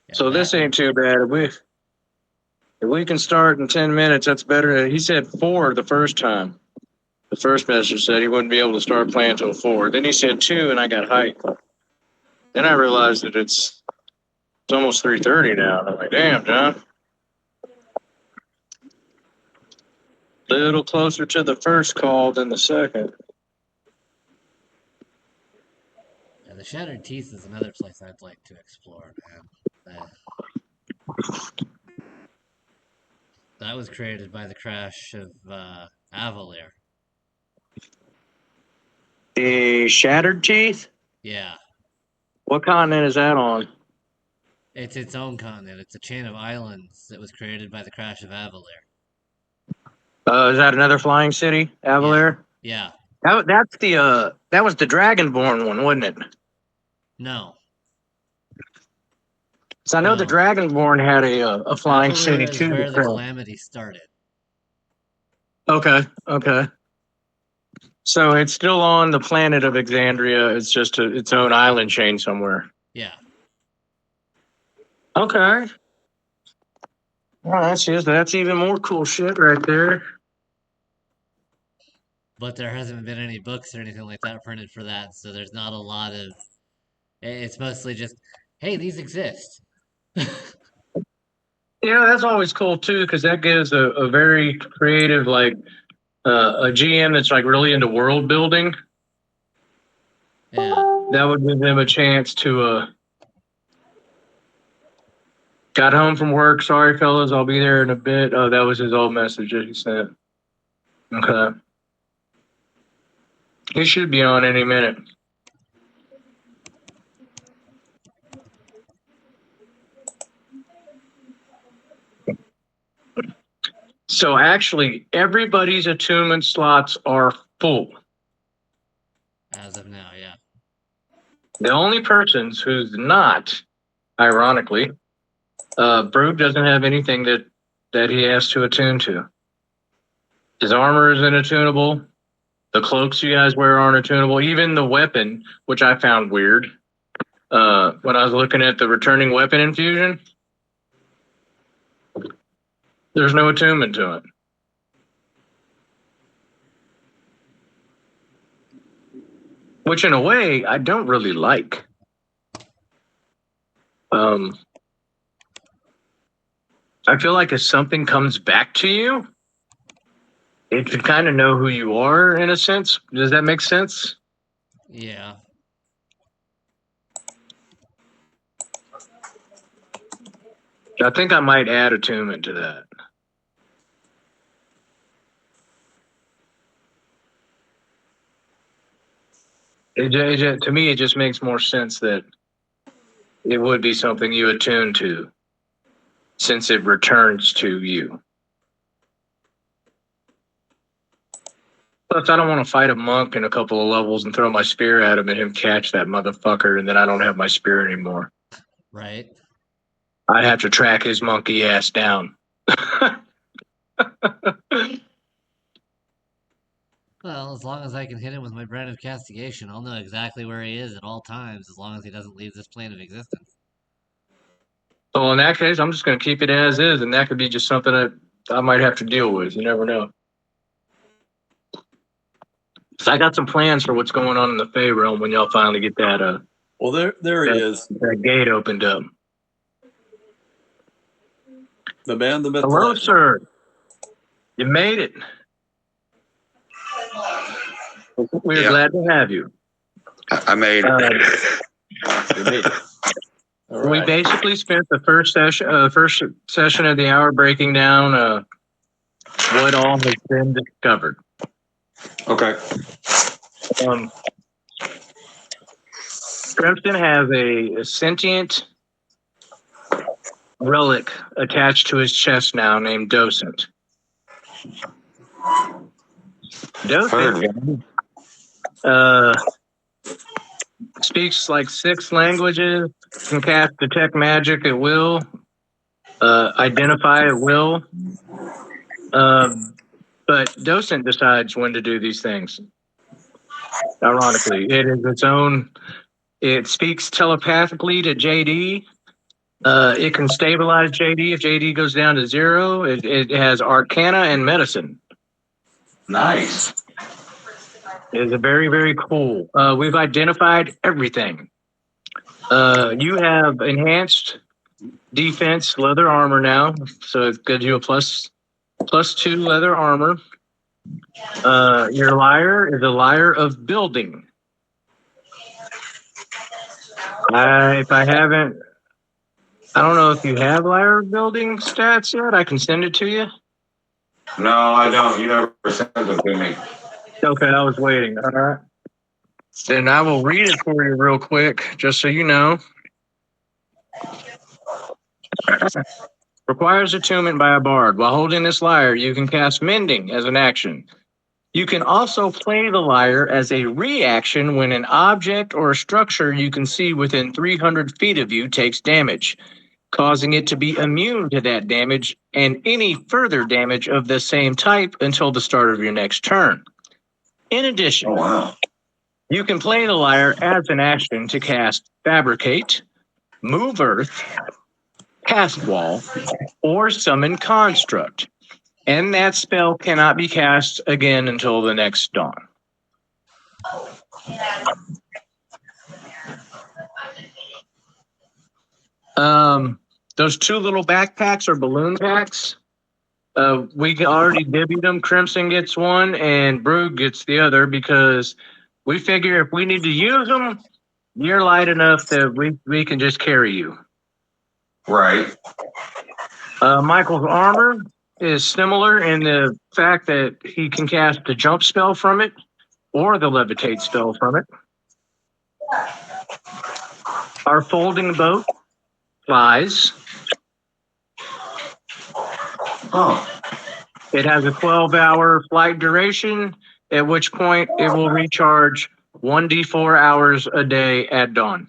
[SPEAKER 2] Yeah,
[SPEAKER 1] So this
[SPEAKER 2] that-
[SPEAKER 1] ain't too bad. If we can start in 10 minutes, that's better. He said 4 the first time. The first message said he wouldn't be able to start playing till 4. Then he said 2, and I got hyped. Then I realized that it's almost 3:30 now. I'm like, damn, John. Little closer to the first call than the second.
[SPEAKER 2] yeah, the Shattered Teeth is another place I'd like to explore, man. That was created by the crash of Avalier.
[SPEAKER 1] The Shattered Teeth?
[SPEAKER 2] Yeah,
[SPEAKER 1] What continent is that on?
[SPEAKER 2] it's its own continent. It's a chain of islands that was created by the crash of Avalier.
[SPEAKER 1] Is that another flying city, Avalier?
[SPEAKER 2] Yeah,
[SPEAKER 1] That was the Dragonborn one, wasn't it?
[SPEAKER 2] no.
[SPEAKER 1] So I know the
[SPEAKER 2] No.
[SPEAKER 1] Dragonborn had a flying
[SPEAKER 2] Avalier
[SPEAKER 1] city
[SPEAKER 2] is
[SPEAKER 1] too.
[SPEAKER 2] where the calamity started.
[SPEAKER 1] Okay. So it's still on the planet of Exandria. It's just its own island chain somewhere.
[SPEAKER 2] Yeah,
[SPEAKER 1] Okay. Well, that's even more cool shit right there.
[SPEAKER 2] but there hasn't been any books or anything like that printed for that, so there's not a lot of. It's mostly just, hey, these exist.
[SPEAKER 1] Yeah, that's always cool too, because that gives a very creative, like a GM that's like really into world building.
[SPEAKER 2] Yeah,
[SPEAKER 1] That would give them a chance to. Got home from work. Sorry, fellas, I'll be there in a bit. Oh, that was his old message that he sent. Okay. He should be on any minute. So actually, everybody's attunement slots are full.
[SPEAKER 2] as of now, yeah.
[SPEAKER 1] The only persons who's not, ironically, Brooke doesn't have anything that he has to attune to. His armor isn't attunable. The cloaks you guys wear aren't attunable. Even the weapon, which I found weird, when I was looking at the returning weapon infusion, there's no attunement to it. Which in a way I don't really like. I feel like if something comes back to you, it should kind of know who you are in a sense. Does that make sense?
[SPEAKER 2] Yeah.
[SPEAKER 1] I think I might add attunement to that. To me, it just makes more sense that it would be something you attune to, since it returns to you. Plus, I don't want to fight a monk in a couple of levels and throw my spear at him and him catch that motherfucker, and then I don't have my spear anymore.
[SPEAKER 2] Right.
[SPEAKER 1] I'd have to track his monkey ass down.
[SPEAKER 2] Well, as long as I can hit him with my brand of castigation, I'll know exactly where he is at all times, as long as he doesn't leave this plane of existence.
[SPEAKER 1] So in that case, I'm just going to keep it as is, and that could be just something that I might have to deal with. You never know. So I got some plans for what's going on in the Fey realm when y'all finally get that
[SPEAKER 3] Well, there he is.
[SPEAKER 1] that gate opened up.
[SPEAKER 3] The man, the myth, the
[SPEAKER 1] Hello,
[SPEAKER 3] legend.
[SPEAKER 1] sir. You made it. We're
[SPEAKER 6] Yeah.
[SPEAKER 1] glad to have you.
[SPEAKER 6] I made
[SPEAKER 1] Uh,
[SPEAKER 3] You made it. All
[SPEAKER 1] We
[SPEAKER 3] right.
[SPEAKER 1] basically spent the first session of the hour breaking down what all has been discovered.
[SPEAKER 6] okay.
[SPEAKER 1] Crimson has a sentient relic attached to his chest now named Docent. Docent speaks like 6 languages, can cast detect magic at will, identify at will. But Docent decides when to do these things. Ironically, it is its own. It speaks telepathically to JD. It can stabilize JD if JD goes down to 0. It has Arcana and Medicine.
[SPEAKER 6] Nice.
[SPEAKER 1] It is a very, very cool. We've identified everything. You have enhanced defense leather armor now, so it gives you a +2 leather armor. Your lyre is a lyre of building. If I haven't, I don't know if you have lyre of building stats yet. I can send it to you.
[SPEAKER 6] No, I don't. You never sent them to me.
[SPEAKER 1] Okay, I was waiting. All right. Then I will read it for you real quick, just so you know. Requires attunement by a bard. While holding this lyre, you can cast Mending as an action. You can also play the lyre as a reaction when an object or a structure you can see within 300 feet of you takes damage, causing it to be immune to that damage and any further damage of the same type until the start of your next turn. In addition,
[SPEAKER 6] Oh, wow.
[SPEAKER 1] you can play the lyre as an action to cast Fabricate, Move Earth, Cast Wall, or Summon Construct. And that spell cannot be cast again until the next dawn. Those 2 little backpacks are balloon packs. We already divvied them. Crimson gets one and Brug gets the other because we figure if we need to use them, you're light enough that we can just carry you.
[SPEAKER 6] Right.
[SPEAKER 1] Michael's armor is similar in the fact that he can cast the jump spell from it or the levitate spell from it. Our folding boat flies.
[SPEAKER 6] Oh.
[SPEAKER 1] It has a 12-hour flight duration, at which point it will recharge 1d4 hours a day at dawn.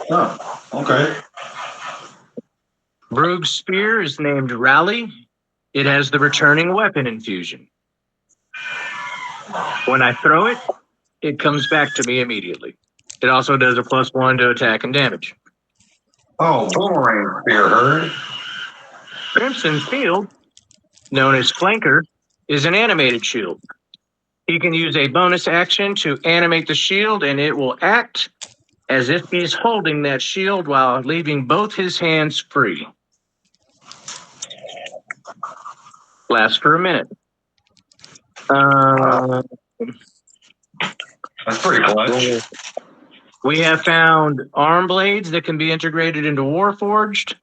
[SPEAKER 6] Oh, okay.
[SPEAKER 1] Brug's spear is named Rally. It has the returning weapon infusion. When I throw it, it comes back to me immediately. It also does a +1 to attack and damage.
[SPEAKER 6] Oh, boomerang spear herd.
[SPEAKER 1] Crimson's shield, known as Flanker, is an animated shield. He can use a bonus action to animate the shield, and it will act as if he's holding that shield while leaving both his hands free. Lasts for a minute.
[SPEAKER 6] That's pretty clutch.
[SPEAKER 1] We have found arm blades that can be integrated into Warforged.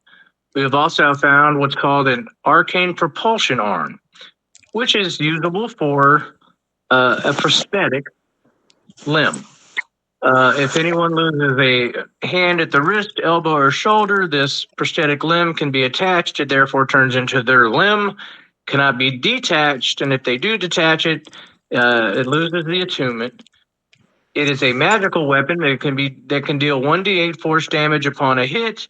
[SPEAKER 1] We have also found what's called an arcane propulsion arm, which is usable for a prosthetic limb. If anyone loses a hand at the wrist, elbow, or shoulder, this prosthetic limb can be attached. It therefore turns into their limb, cannot be detached, and if they do detach it, it loses the attunement. It is a magical weapon that can deal 1d8 force damage upon a hit,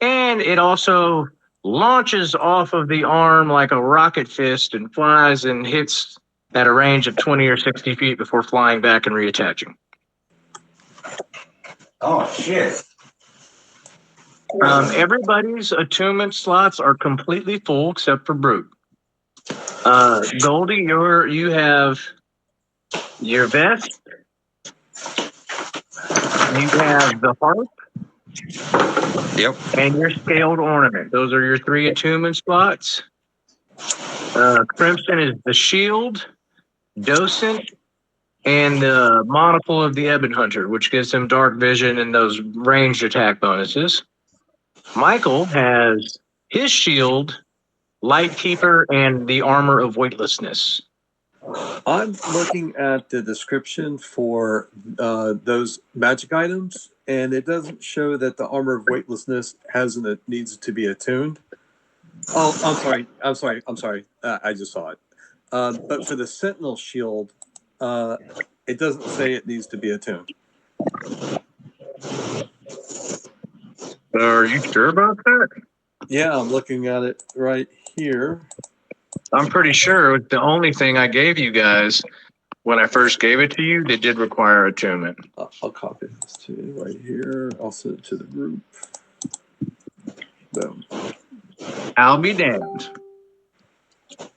[SPEAKER 1] and it also launches off of the arm like a rocket fist and flies and hits at a range of 20 or 60 feet before flying back and reattaching.
[SPEAKER 6] Oh, shit.
[SPEAKER 1] Everybody's attunement slots are completely full except for Brute. Goldie, you have your vest. You have the harp.
[SPEAKER 6] Yep.
[SPEAKER 1] And your scaled ornament. Those are your 3 attunement slots. Crimson is the shield, Docent, and the monocle of the Ebon Hunter, which gives him dark vision and those ranged attack bonuses. Michael has his shield, Lightkeeper, and the armor of weightlessness.
[SPEAKER 3] I'm looking at the description for those magic items, and it doesn't show that the armor of weightlessness needs to be attuned. Oh, I'm sorry. I just saw it. But for the Sentinel shield, it doesn't say it needs to be attuned.
[SPEAKER 1] Are you sure about that?
[SPEAKER 3] Yeah, I'm looking at it right here.
[SPEAKER 1] I'm pretty sure the only thing I gave you guys when I first gave it to you, they did require attunement.
[SPEAKER 3] I'll copy this to you right here. I'll send it to the group. Boom.
[SPEAKER 1] I'll be damned.
[SPEAKER 2] Armor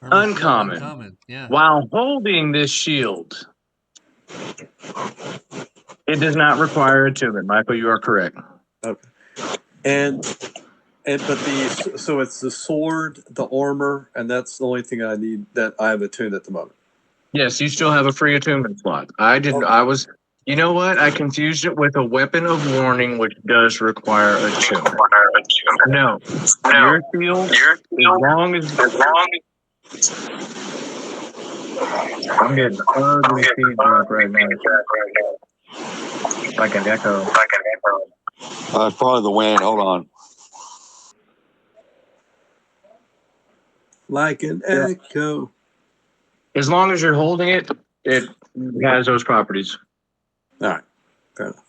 [SPEAKER 2] shield,
[SPEAKER 1] Uncommon.
[SPEAKER 2] uncommon. Yeah.
[SPEAKER 1] While holding this shield, it does not require attunement. Michael, you are correct.
[SPEAKER 3] Okay. And but so it's the sword, the armor, and that's the only thing I need that I have attuned at the moment.
[SPEAKER 1] Yes, you still have a free attunement slot. I didn't. I was. You know what? I confused it with a weapon of warning, which does require attunement. No, your shield. As long as I'm getting ugly feedback right now, like an echo.
[SPEAKER 6] It's probably the wind. Hold on.
[SPEAKER 3] Like an echo.
[SPEAKER 1] As long as you're holding it, it has those properties.
[SPEAKER 3] All right. Fair enough.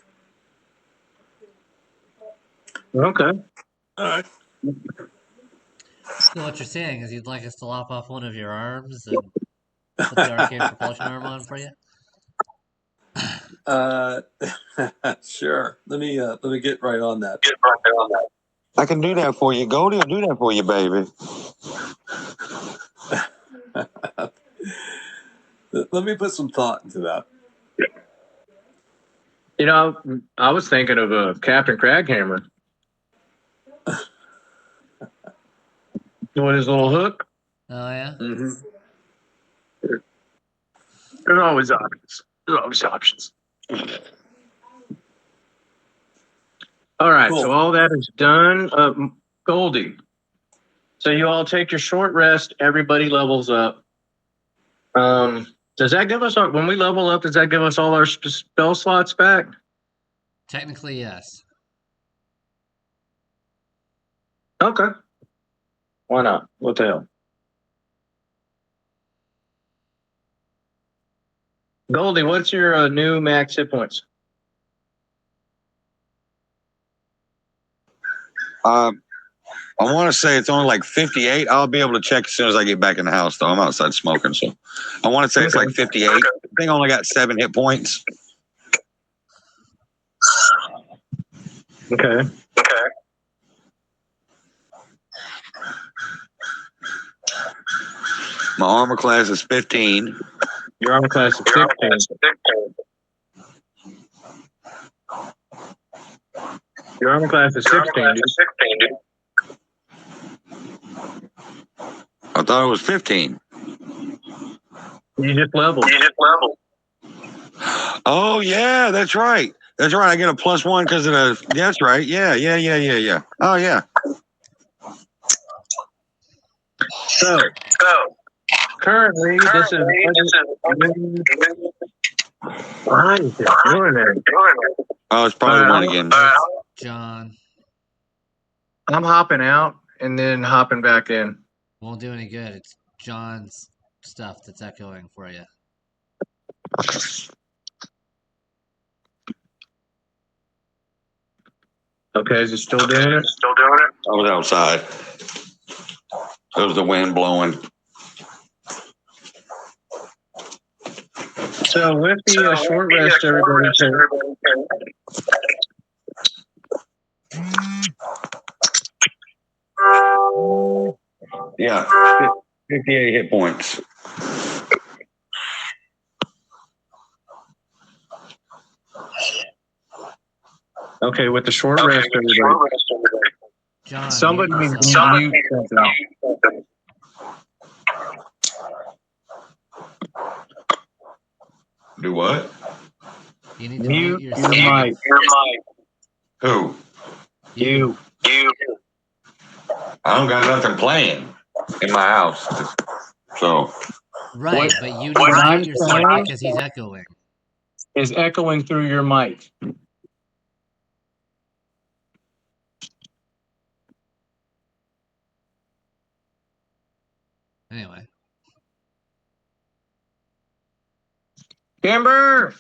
[SPEAKER 1] Okay.
[SPEAKER 3] All right.
[SPEAKER 2] So what you're saying is you'd like us to lop off one of your arms and put the arcade propulsion arm on for you?
[SPEAKER 3] Sure. Let me get right on that.
[SPEAKER 6] I can do that for you. Goldie will do that for you, baby.
[SPEAKER 3] Let me put some thought into that.
[SPEAKER 1] You know, I was thinking of a Captain Craghammer with his little hook.
[SPEAKER 2] Oh yeah.
[SPEAKER 3] Mm-hmm.
[SPEAKER 1] There's always options. There's always options. All right,
[SPEAKER 3] Cool.
[SPEAKER 1] so all that is done. Goldie. So you all take your short rest. Everybody levels up. Does that give us when we level up? Does that give us all our spell slots back?
[SPEAKER 2] Technically, yes.
[SPEAKER 1] Okay. Why not? What the hell? Goldie, what's your new max hit points?
[SPEAKER 6] I want to say it's only like 58. I'll be able to check as soon as I get back in the house, though. I'm outside smoking, so I want to say it's like 58. I think I only got 7 hit points.
[SPEAKER 1] Okay.
[SPEAKER 6] My armor class is 15.
[SPEAKER 1] Your armor class is 16. Your armor class is 16, dude.
[SPEAKER 6] I thought it was 15.
[SPEAKER 1] You just leveled.
[SPEAKER 6] Oh, yeah, that's right. That's right. I get a +1 because of the. That's right. Yeah. Oh, yeah.
[SPEAKER 1] So currently, this is. Why is it doing that?
[SPEAKER 6] Oh, it's probably the one again.
[SPEAKER 2] John,
[SPEAKER 1] I'm hopping out and then hopping back in.
[SPEAKER 2] won't do any good. It's John's stuff that's echoing for you.
[SPEAKER 1] Okay, is it still doing it?
[SPEAKER 6] I was outside. It was the wind blowing.
[SPEAKER 1] So with the short rest, everybody take.
[SPEAKER 6] Yeah. 58 hit points.
[SPEAKER 1] Okay, with the short rest, everybody.
[SPEAKER 2] John,
[SPEAKER 1] Somebody
[SPEAKER 2] mute
[SPEAKER 1] needs
[SPEAKER 2] yourself.
[SPEAKER 1] to mute something.
[SPEAKER 6] Do what?
[SPEAKER 2] You need to mute
[SPEAKER 1] Mute
[SPEAKER 2] yourself.
[SPEAKER 1] your mic.
[SPEAKER 6] Who?
[SPEAKER 1] You.
[SPEAKER 6] I don't got nothing playing in my house. So.
[SPEAKER 2] Right, but you need
[SPEAKER 1] what
[SPEAKER 2] to
[SPEAKER 1] I'm
[SPEAKER 2] mute yourself
[SPEAKER 1] saying-
[SPEAKER 2] because he's echoing.
[SPEAKER 1] Is echoing through your mic.
[SPEAKER 2] Anyway.
[SPEAKER 1] Kimber!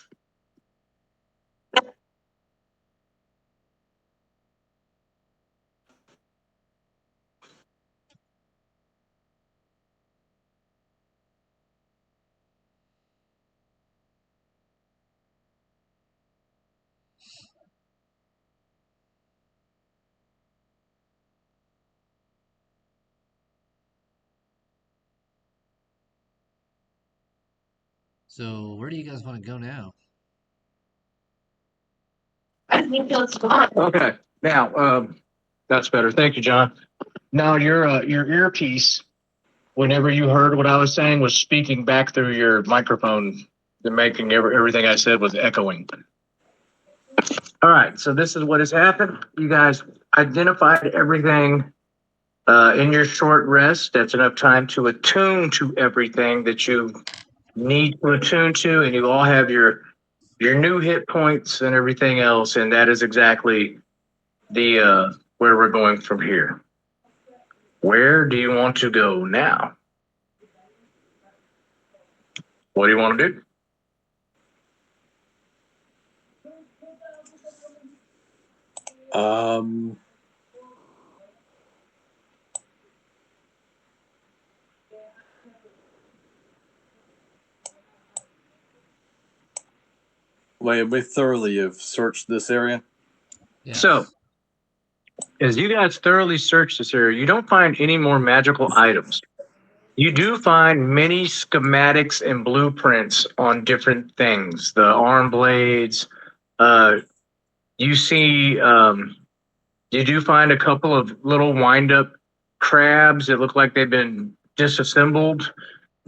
[SPEAKER 2] So where do you guys want to go now?
[SPEAKER 5] I think that's fine.
[SPEAKER 1] Okay, now, that's better. Thank you, John. Now, your earpiece, whenever you heard what I was saying, was speaking back through your microphone, and making everything I said was echoing. All right, so this is what has happened. You guys identified everything in your short rest. That's enough time to attune to everything that you need to attune to, and you all have your new hit points and everything else, and that is exactly the where we're going from here. Where do you want to go now? What do you want to do?
[SPEAKER 3] We thoroughly have searched this area.
[SPEAKER 2] Yeah.
[SPEAKER 1] So, as you guys thoroughly search this area, you don't find any more magical items. You do find many schematics and blueprints on different things. The arm blades. You see, you do find a couple of little wind-up crabs that look like they've been disassembled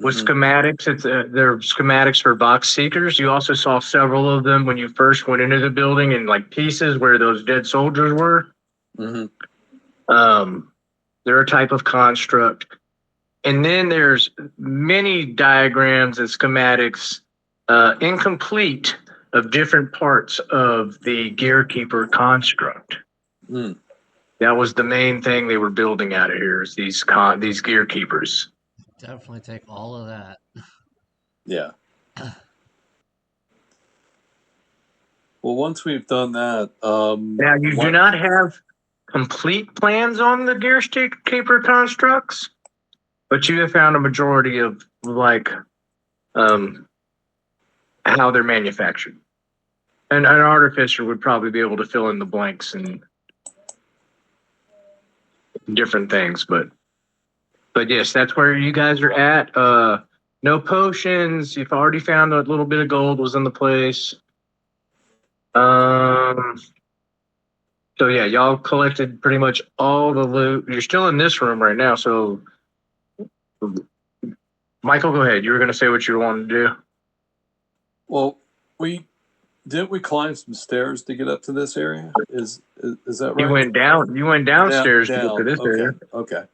[SPEAKER 1] with schematics. They're schematics for box seekers. You also saw several of them when you first went into the building in like pieces where those dead soldiers were. They're a type of construct. And then there's many diagrams and schematics, incomplete, of different parts of the Gearkeeper construct. That was the main thing they were building out of here, is these Gearkeepers.
[SPEAKER 2] Definitely take all of that.
[SPEAKER 3] Yeah. Well, once we've done that,
[SPEAKER 1] Now, you do not have complete plans on the Gearkeeper constructs, but you have found a majority of like how they're manufactured. And an artificer would probably be able to fill in the blanks and different things, but yes, that's where you guys are at. No potions. You've already found a little bit of gold was in the place. So yeah, y'all collected pretty much all the loot. You're still in this room right now, so Michael, go ahead. You were going to say what you wanted to do.
[SPEAKER 3] well, we climb some stairs to get up to this area? Is that right?
[SPEAKER 1] You went down. You went downstairs to get to this area.
[SPEAKER 3] Okay.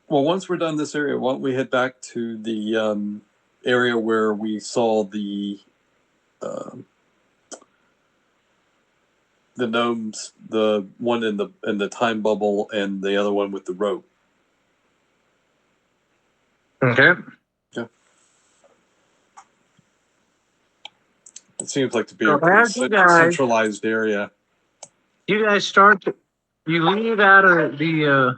[SPEAKER 3] Well, once we're done this area, why don't we head back to the area where we saw the gnomes, the one in the time bubble, and the other one with the rope.
[SPEAKER 1] Okay.
[SPEAKER 3] It seems like to be
[SPEAKER 1] So
[SPEAKER 3] a pretty
[SPEAKER 1] as you guys-
[SPEAKER 3] centralized area.
[SPEAKER 1] You guys start to, you leave out of the,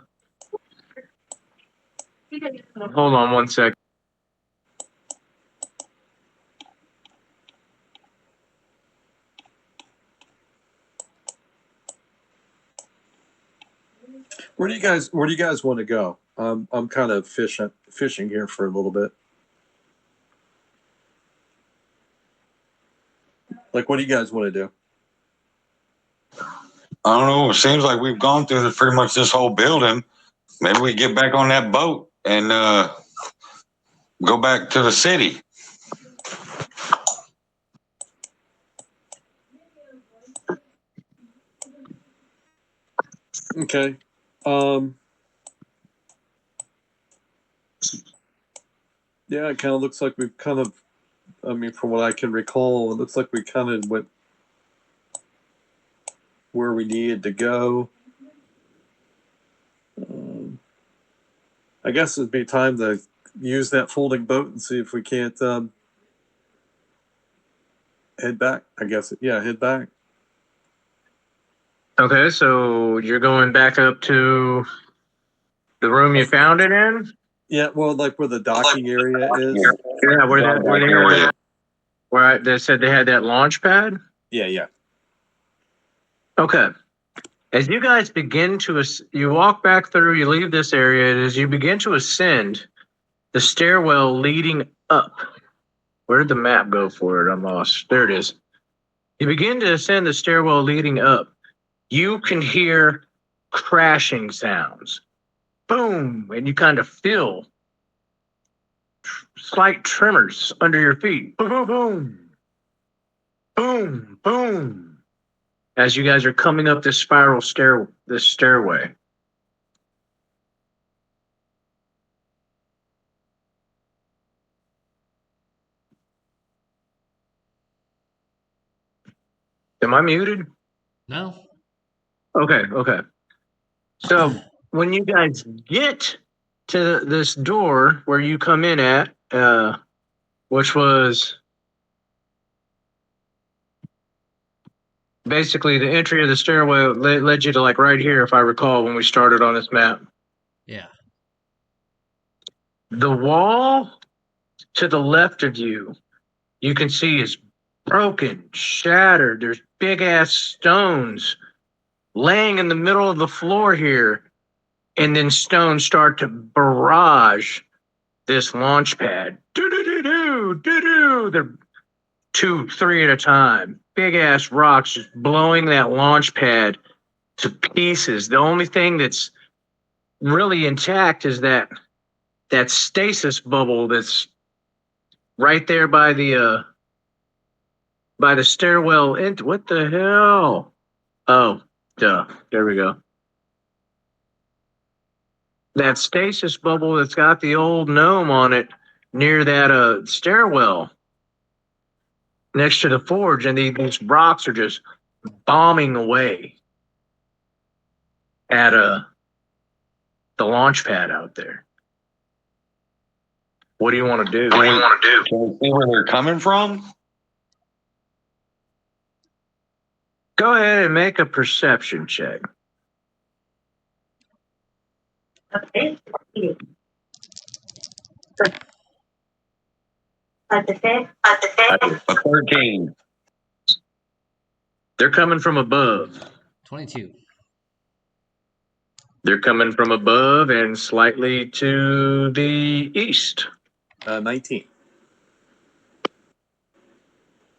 [SPEAKER 1] hold on one sec.
[SPEAKER 3] Where do you guys want to go? I'm kind of fishing here for a little bit. Like, what do you guys want to do?
[SPEAKER 6] I don't know. It seems like we've gone through pretty much this whole building. Maybe we get back on that boat and go back to the city.
[SPEAKER 3] Okay. Yeah, it kind of looks like we've kind of, I mean, from what I can recall, it looks like we kind of went where we needed to go. I guess it'd be time to use that folding boat and see if we can't head back. I guess, yeah, head back.
[SPEAKER 1] Okay, so you're going back up to the room you found it in?
[SPEAKER 3] Yeah, well, like where the docking area is.
[SPEAKER 1] Yeah, where they said they had that launch pad?
[SPEAKER 3] Yeah.
[SPEAKER 1] Okay. As you guys begin to, you walk back through, you leave this area, and as you begin to ascend the stairwell leading up, where did the map go for it? I'm lost. There it is. You begin to ascend the stairwell leading up. You can hear crashing sounds. Boom! And you kind of feel slight tremors under your feet. Boom, boom, boom. Boom, boom. As you guys are coming up this this stairway. Am I muted?
[SPEAKER 2] No?
[SPEAKER 1] Okay. So when you guys get to this door where you come in at, which was basically the entry of the stairway led you to like right here, if I recall, when we started on this map.
[SPEAKER 2] Yeah.
[SPEAKER 1] The wall to the left of you, you can see is broken, shattered. There's big ass stones laying in the middle of the floor here. And then stones start to barrage this launch pad. Do-do-do-do. They're 2, 3 at a time. Big ass rocks just blowing that launch pad to pieces. The only thing that's really intact is that stasis bubble that's right there by the stairwell. What the hell? Oh, duh. There we go. That stasis bubble that's got the old gnome on it near that stairwell next to the forge, and these rocks are just bombing away at the launch pad out there. What do you want to do?
[SPEAKER 6] Can we see where they're coming from?
[SPEAKER 1] Go ahead and make a perception check.
[SPEAKER 5] Okay. At the fifth.
[SPEAKER 6] A 13.
[SPEAKER 1] They're coming from above.
[SPEAKER 2] 22.
[SPEAKER 1] They're coming from above and slightly to the east.
[SPEAKER 3] 19.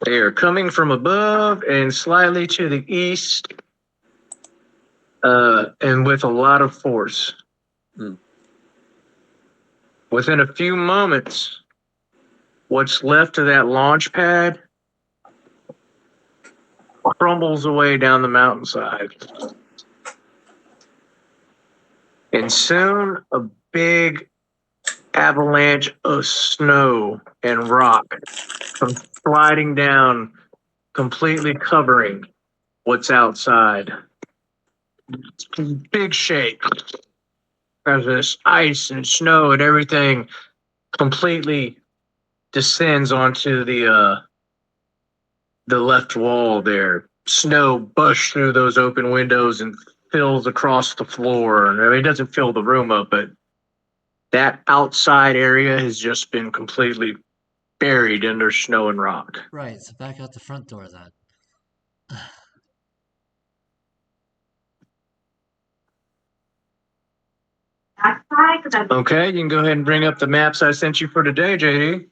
[SPEAKER 1] They are coming from above and slightly to the east, and with a lot of force. Within a few moments, what's left of that launch pad crumbles away down the mountainside. And soon, a big avalanche of snow and rock comes sliding down, completely covering what's outside. Big shake as this ice and snow and everything completely descends onto the left wall there. Snow bushes through those open windows and fills across the floor. I mean, it doesn't fill the room up, but that outside area has just been completely buried under snow and rock.
[SPEAKER 2] Right, so back out the front door then.
[SPEAKER 5] That's fine, because I'm
[SPEAKER 1] Okay, you can go ahead and bring up the maps I sent you for today, JD.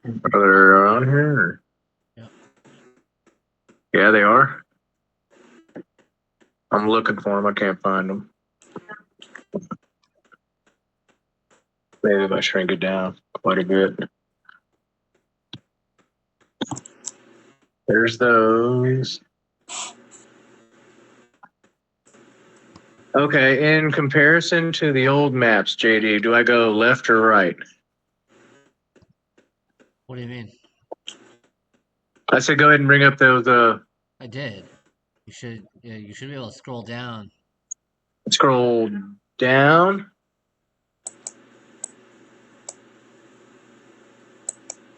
[SPEAKER 1] Are they on here? Or?
[SPEAKER 2] Yeah.
[SPEAKER 1] Yeah, they are. I'm looking for them. I can't find them. Maybe if I shrink it down quite a bit. There's those. Okay, in comparison to the old maps, JD, do I go left or right?
[SPEAKER 2] What do you mean?
[SPEAKER 1] I said go ahead and bring up those
[SPEAKER 2] I did. You should be able to scroll down.
[SPEAKER 1] scroll down.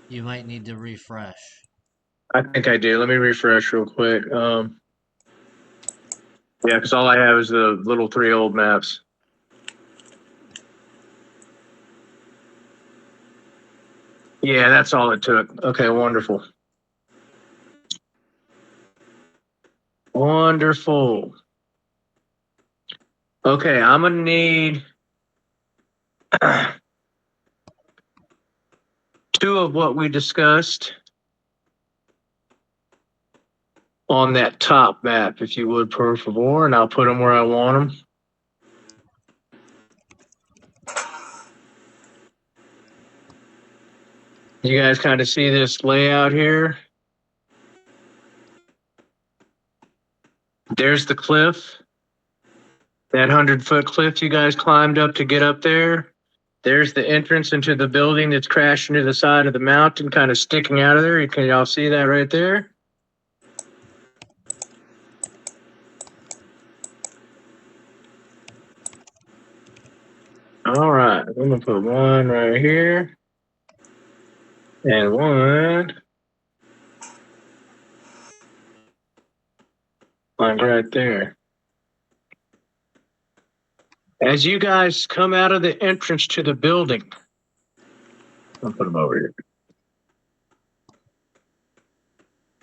[SPEAKER 2] You might need to refresh.
[SPEAKER 1] I think I did. Let me refresh real quick. Yeah, because all I have is the little 3 old maps. Yeah, that's all it took. Okay, wonderful. Wonderful. Okay, I'm gonna need 2 of what we discussed on that top map, if you would, per favor, and I'll put them where I want them. You guys kind of see this layout here? There's the cliff. That 100-foot cliff you guys climbed up to get up there. There's the entrance into the building that's crashing to the side of the mountain, kind of sticking out of there. Can y'all see that right there? All right, I'm gonna put one right here and one like right there. As you guys come out of the entrance to the building, I'll put them over here.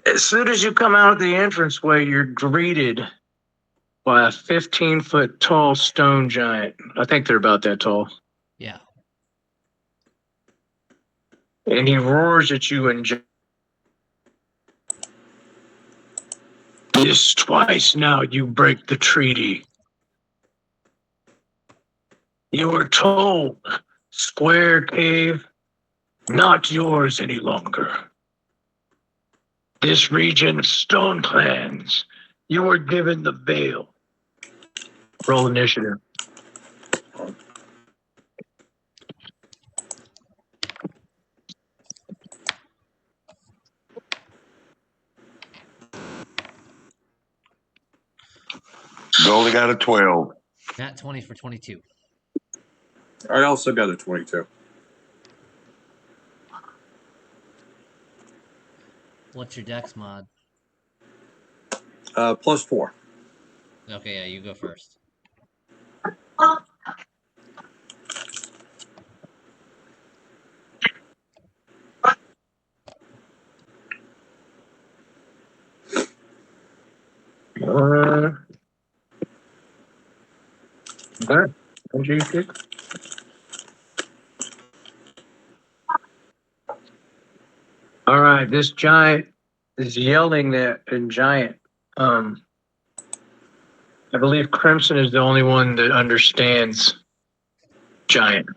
[SPEAKER 1] As soon as you come out of the entranceway, you're greeted by a 15-foot tall stone giant. I think they're about that tall.
[SPEAKER 2] Yeah.
[SPEAKER 1] And he roars at you and this twice now you break the treaty. You were told Square Cave, not yours any longer. This region, Stone Clans, you were given the veil. Roll initiative.
[SPEAKER 6] Goldie got a 12.
[SPEAKER 2] Nat 20 for 22.
[SPEAKER 3] I also got a 22.
[SPEAKER 2] What's your dex mod?
[SPEAKER 3] +4.
[SPEAKER 2] Okay, yeah, you go first.
[SPEAKER 1] Okay. What'd you pick? All right, this giant is yelling at and giant. I believe Crimson is the only one that understands giant.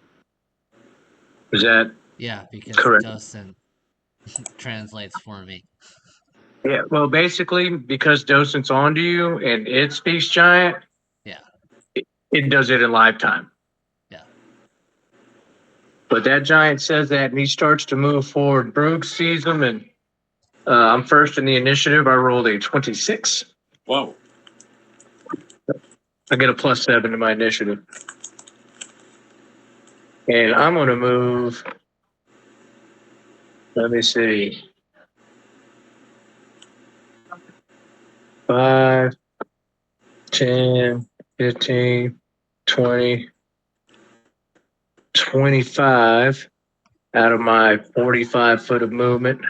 [SPEAKER 1] Is that
[SPEAKER 2] Yeah, because
[SPEAKER 1] correct?
[SPEAKER 2] Dustin translates for me.
[SPEAKER 1] Yeah, well, basically, because Docent's onto you and it speaks giant,
[SPEAKER 2] Yeah.
[SPEAKER 1] it does it in lifetime.
[SPEAKER 2] Yeah.
[SPEAKER 1] But that giant says that and he starts to move forward. Brooke sees him and I'm first in the initiative. I rolled a 26.
[SPEAKER 3] Whoa.
[SPEAKER 1] I get a +7 to my initiative. And I'm going to move. Let me see. 5, 10, 15, 20, 25 out of my 45 foot of movement.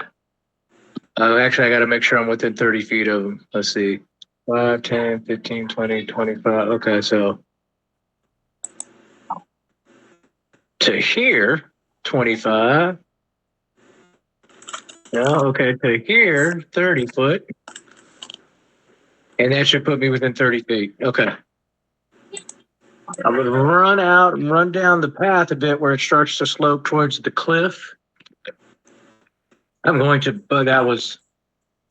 [SPEAKER 1] Actually, I got to make sure I'm within 30 feet of them. Let's see. 5, 10, 15, 20, 25. Okay, so to here, 25. No, okay, to here, 30 foot. And that should put me within 30 feet. Okay. I'm going to run out and run down the path a bit where it starts to slope towards the cliff. I'm going to, but that was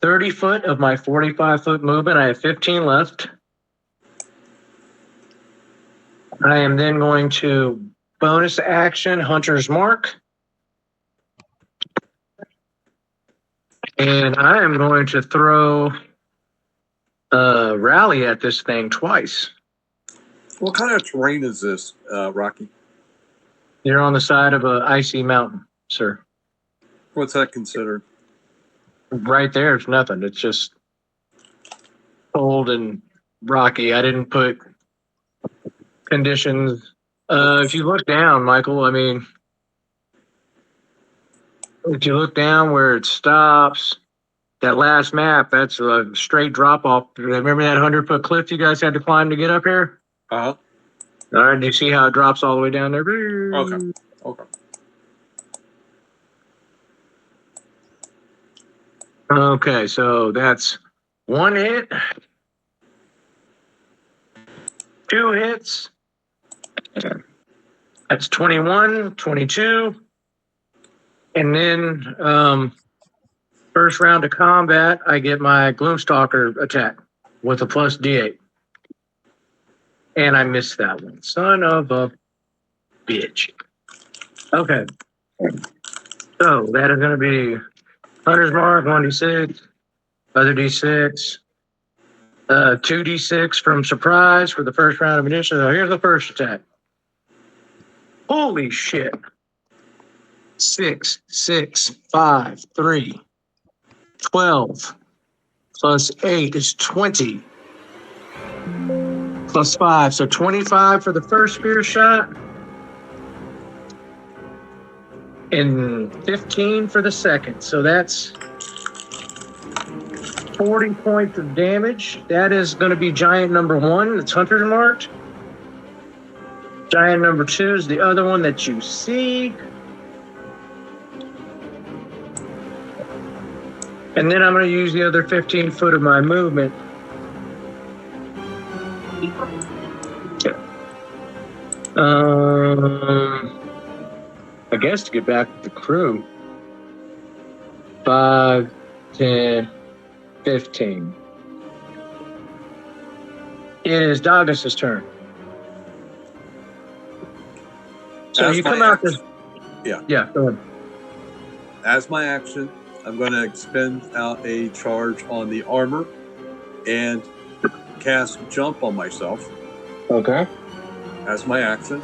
[SPEAKER 1] 30 foot of my 45 foot movement. I have 15 left. I am then going to bonus action Hunter's Mark. And I am going to throw rally at this thing twice.
[SPEAKER 3] What kind of terrain is this, Rocky?
[SPEAKER 1] You're on the side of an icy mountain, sir.
[SPEAKER 3] What's that considered?
[SPEAKER 1] Right there, it's nothing. It's just cold and rocky. I didn't put conditions. If you look down, Michael, I mean, if you look down where it stops, that last map, that's a straight drop off. Remember that 100-foot cliff you guys had to climb to get up here?
[SPEAKER 3] Uh-huh.
[SPEAKER 1] All right, do you see how it drops all the way down there?
[SPEAKER 3] Okay. Okay.
[SPEAKER 1] Okay, so that's 1 hit, 2 hits. That's 21, 22. And then first round of combat, I get my Gloomstalker attack with a plus D8. And I missed that one. Son of a bitch. Okay. So that is going to be Hunter's Mark, 1d6, other d6, 2d6 from surprise for the first round of initiative. So here's the first attack. Holy shit. 6, 6, 5, 3, 12, plus 8 is 20, plus 5. So 25 for the first spear shot, and 15 for the second. So that's 40 points of damage. That is going to be giant number 1. It's Hunter's marked. Giant number 2 is the other one that you see. And then I'm going to use the other 15 foot of my movement. I guess to get back to the crew. 5, 10, 15. It is Dagus's turn. So
[SPEAKER 3] As
[SPEAKER 1] you
[SPEAKER 3] my
[SPEAKER 1] come out
[SPEAKER 3] action-
[SPEAKER 1] this. Yeah, go ahead.
[SPEAKER 3] As my action, I'm going to expend out a charge on the armor and cast jump on myself
[SPEAKER 1] Okay.
[SPEAKER 3] as my action.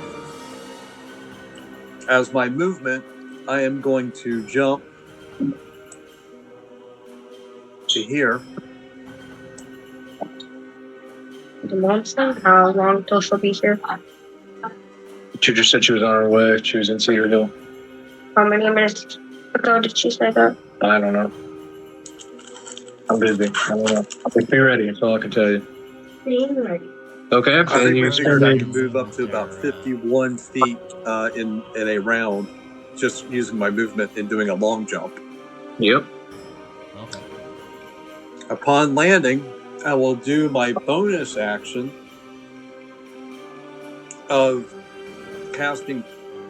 [SPEAKER 3] As my movement, I am going to jump to here.
[SPEAKER 7] The monster? How long till she'll be here?
[SPEAKER 1] She just said she was on her way. She was in Cedar Hill.
[SPEAKER 7] How many minutes ago did she say that?
[SPEAKER 1] I don't know. I'm busy. I don't know. Just be ready. That's all I can tell you. Okay.
[SPEAKER 3] I
[SPEAKER 1] So you
[SPEAKER 3] figured I
[SPEAKER 1] spend
[SPEAKER 3] can move up to about 51 feet in a round just using my movement and doing a long jump.
[SPEAKER 1] Yep.
[SPEAKER 2] Okay.
[SPEAKER 3] Upon landing, I will do my bonus action of casting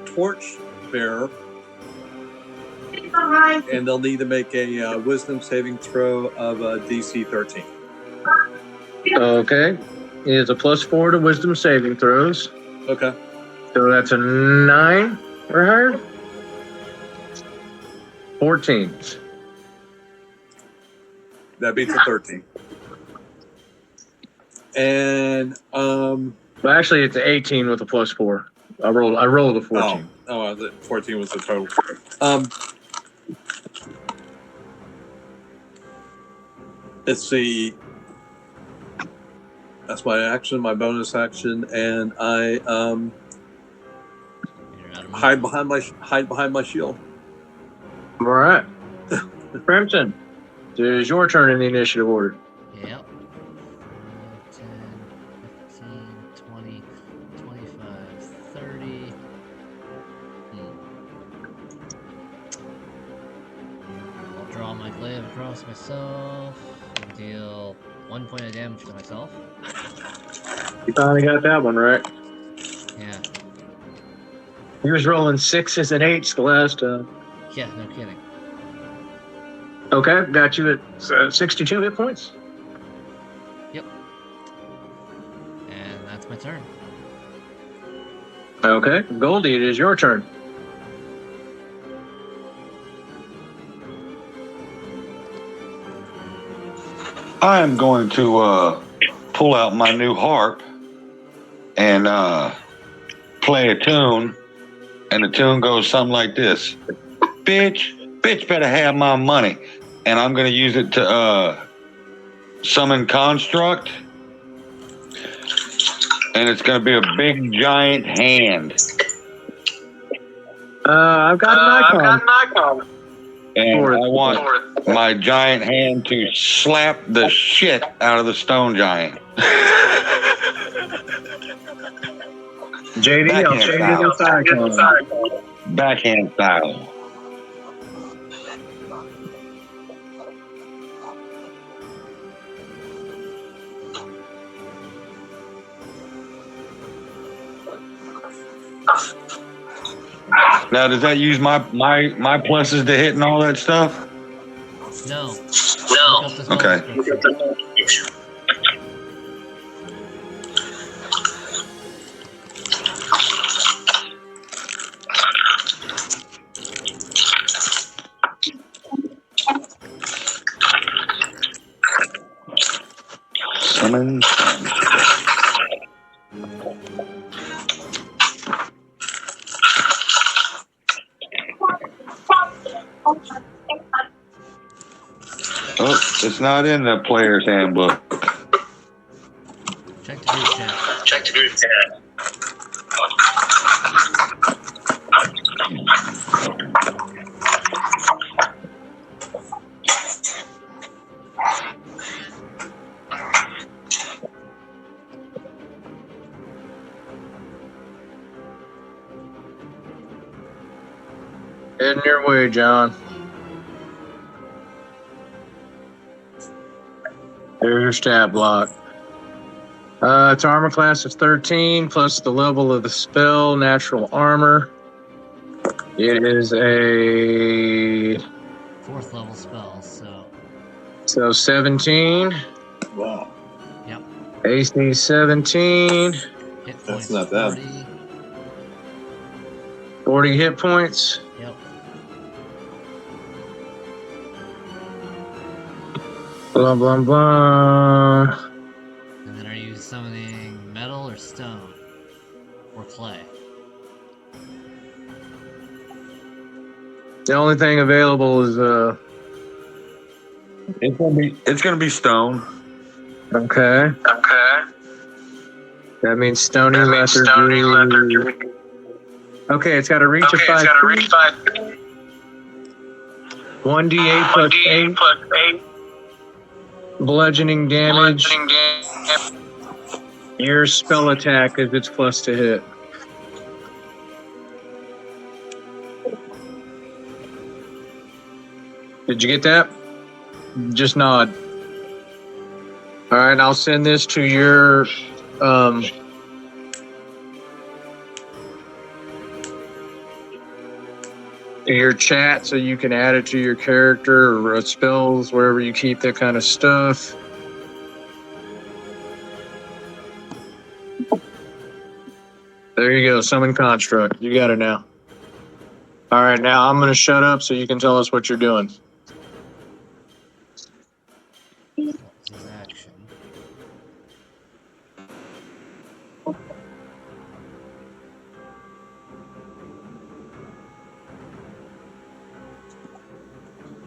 [SPEAKER 3] Torch Bearer, and they'll need to make a Wisdom saving throw of DC 13.
[SPEAKER 1] Okay. It is a +4 to wisdom saving throws.
[SPEAKER 3] Okay.
[SPEAKER 1] So that's a 9 or higher. 14.
[SPEAKER 3] That beats a 13. And
[SPEAKER 1] Well, actually, it's an 18 with a +4. I rolled a 14.
[SPEAKER 3] the 14 was the total. Let's see. That's my action, my bonus action, and I
[SPEAKER 2] You're out of
[SPEAKER 3] hide behind my shield.
[SPEAKER 1] All right. Crimson, it is your turn in the initiative order.
[SPEAKER 2] Yep. 10, 15, 20, 25, 30. I'll draw my glaive across myself and deal 1 point of damage to myself.
[SPEAKER 1] You finally got that one right.
[SPEAKER 2] Yeah.
[SPEAKER 1] He was rolling 6s and 8s the last time.
[SPEAKER 2] Yeah, no kidding.
[SPEAKER 1] Okay, got you at 62 hit points.
[SPEAKER 2] And that's my turn.
[SPEAKER 1] Okay, Goldie, it is your turn.
[SPEAKER 6] I am going to pull out my new harp and play a tune, and the tune goes something like this: bitch better have my money, and I'm going to use it to summon Construct. And it's going to be a big giant hand.
[SPEAKER 1] I've got an icon.
[SPEAKER 6] And I want my giant hand to slap the shit out of the stone giant.
[SPEAKER 1] JD, I'll change it inside.
[SPEAKER 6] Backhand style. Now, does that use my pluses to hit and all that stuff?
[SPEAKER 2] No.
[SPEAKER 6] Okay. Summon. Oh, it's not in the player's handbook.
[SPEAKER 2] Check the group chat.
[SPEAKER 8] Check the group chat.
[SPEAKER 1] Heading your way, John. There's your stat block. Its armor class is 13 plus the level of the spell, natural armor. It is a
[SPEAKER 2] 4th level spell,
[SPEAKER 1] so 17.
[SPEAKER 3] Wow.
[SPEAKER 2] Yep.
[SPEAKER 1] AC 17.
[SPEAKER 2] Hit points
[SPEAKER 3] That's not bad.
[SPEAKER 1] 40 hit points.
[SPEAKER 2] Yep.
[SPEAKER 1] Blah blah blah.
[SPEAKER 2] And then are you summoning metal or stone? Or clay?
[SPEAKER 1] The only thing available is
[SPEAKER 6] It's gonna be stone.
[SPEAKER 1] okay. That means stony lethargy. Okay, it's got a reach of 5 feet. 1d8 plus 8. Bludgeoning damage. Your spell attack is its plus to hit. Did you get that? Just nod. All right, I'll send this to your chat so you can add it to your character or spells, wherever you keep that kind of stuff. There you go, summon construct. You got it now. All right, now I'm going to shut up so you can tell us what you're doing.
[SPEAKER 2] This is action.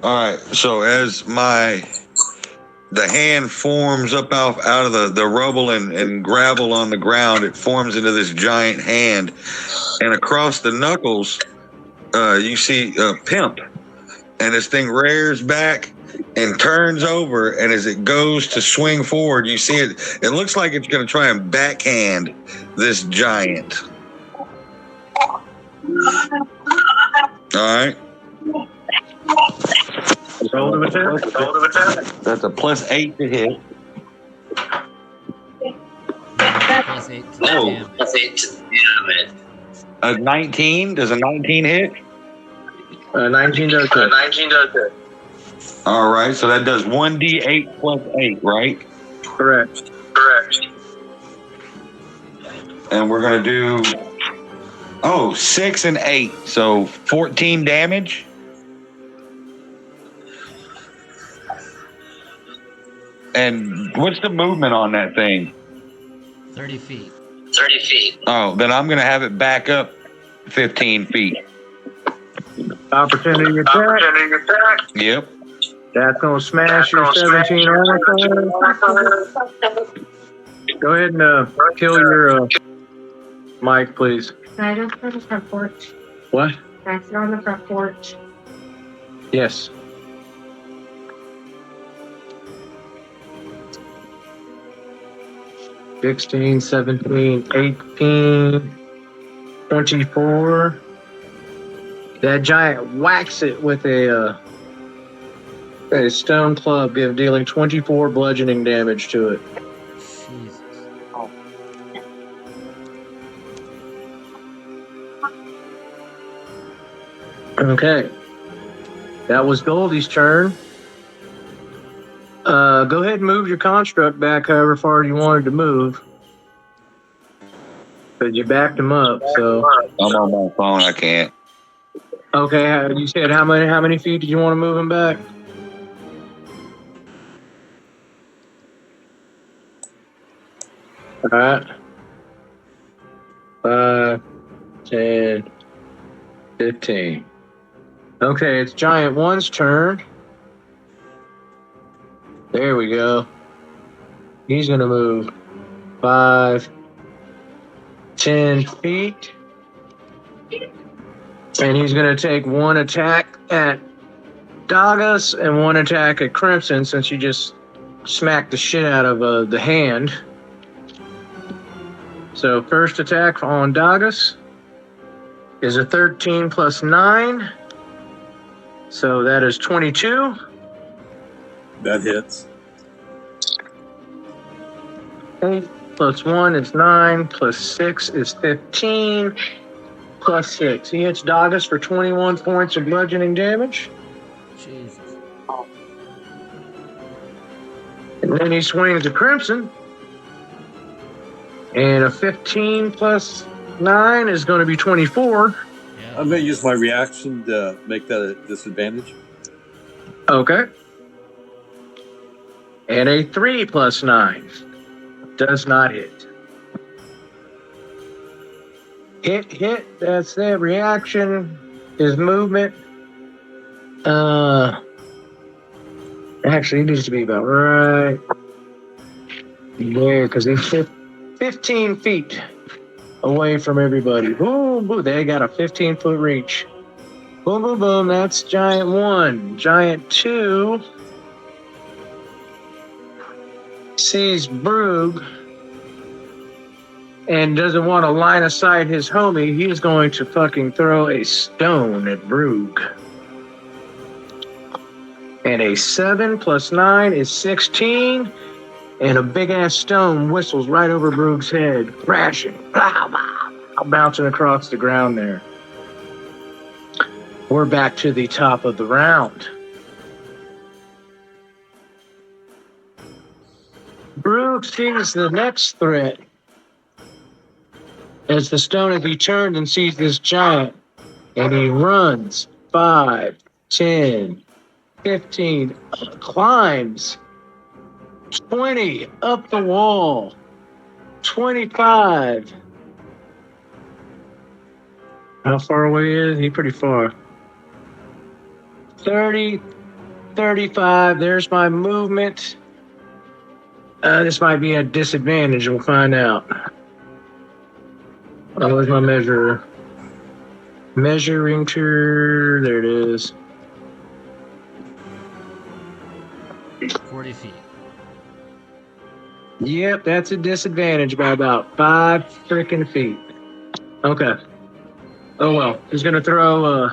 [SPEAKER 6] All right. So as the hand forms up out of the rubble and gravel on the ground, it forms into this giant hand, and across the knuckles, you see Pimp, and this thing rears back and turns over, and as it goes to swing forward, you see it. It looks like it's going to try and backhand this giant. All right.
[SPEAKER 1] Roll to attack.
[SPEAKER 6] That's a +8 to hit.
[SPEAKER 2] Plus 8 to damage.
[SPEAKER 8] Plus 8 to damage.
[SPEAKER 6] A 19. Does a 19 hit?
[SPEAKER 1] 19 does hit.
[SPEAKER 8] 19 does it.
[SPEAKER 6] All right. So that does 1d8 plus 8, right?
[SPEAKER 1] Correct.
[SPEAKER 6] And we're going to do 6 and 8. So 14 damage. And what's the movement on that thing?
[SPEAKER 2] 30 feet.
[SPEAKER 8] 30 feet.
[SPEAKER 6] Oh, then I'm going to have it back up 15 feet.
[SPEAKER 1] Opportunity attack.
[SPEAKER 6] Yep.
[SPEAKER 1] That's gonna smash your 17 armor class. Go ahead and kill your Mike, please.
[SPEAKER 7] Can I just go to the front porch?
[SPEAKER 1] What?
[SPEAKER 7] Can I sit on the front porch?
[SPEAKER 1] Yes. $16, 17, 18, 24. That giant whacks it with a stone club, dealing 24 bludgeoning damage to it.
[SPEAKER 2] Jesus.
[SPEAKER 1] Okay. That was Goldie's turn. Go ahead and move your construct back however far you wanted to move. Because you backed him up, so.
[SPEAKER 6] I'm on my phone. I can't.
[SPEAKER 1] Okay, you said how many feet did you want to move him back? All right. 5, 10, 15. Okay, it's Giant 1's turn. There we go. He's going to move 5, 10 feet. And he's going to take one attack at Dagas and one attack at Crimson since you just smacked the shit out of the hand. So first attack on Dagas is a 13 plus 9. So that is 22.
[SPEAKER 3] That hits.
[SPEAKER 1] 8 plus 1 is 9, plus 6 is 15, plus 6. He hits Dagas for 21 points of bludgeoning damage.
[SPEAKER 2] Jesus.
[SPEAKER 1] And then he swings to Crimson. And a 15 plus 9 is going to be 24.
[SPEAKER 2] Yeah.
[SPEAKER 3] I'm going to use my reaction to make that a disadvantage.
[SPEAKER 1] Okay. And a 3 plus 9 does not hit. Hit. That's that reaction. His movement. Actually, it needs to be about right there because he's 15 feet away from everybody. Boom, boom. They got a 15-foot reach. Boom, boom, boom. That's Giant 1. Giant 2 sees Brug and doesn't want to line of sight his homie. He's going to fucking throw a stone at Brug. And a 7 plus 9 is 16. And a big-ass stone whistles right over Brug's head, crashing, blah, blah, bouncing across the ground there. We're back to the top of the round. Brug sees the next threat as the stone has returned and sees this giant, and he runs 5, 10, 15, climbs 20 up the wall, 25. How far away is he? Pretty far. 30, 35. There's my movement. This might be a disadvantage. We'll find out. Oh, where's my measure? Measuring tool. There it is.
[SPEAKER 2] 40 feet.
[SPEAKER 1] Yep, that's a disadvantage by about 5 freaking feet. Okay. Oh well. He's gonna throw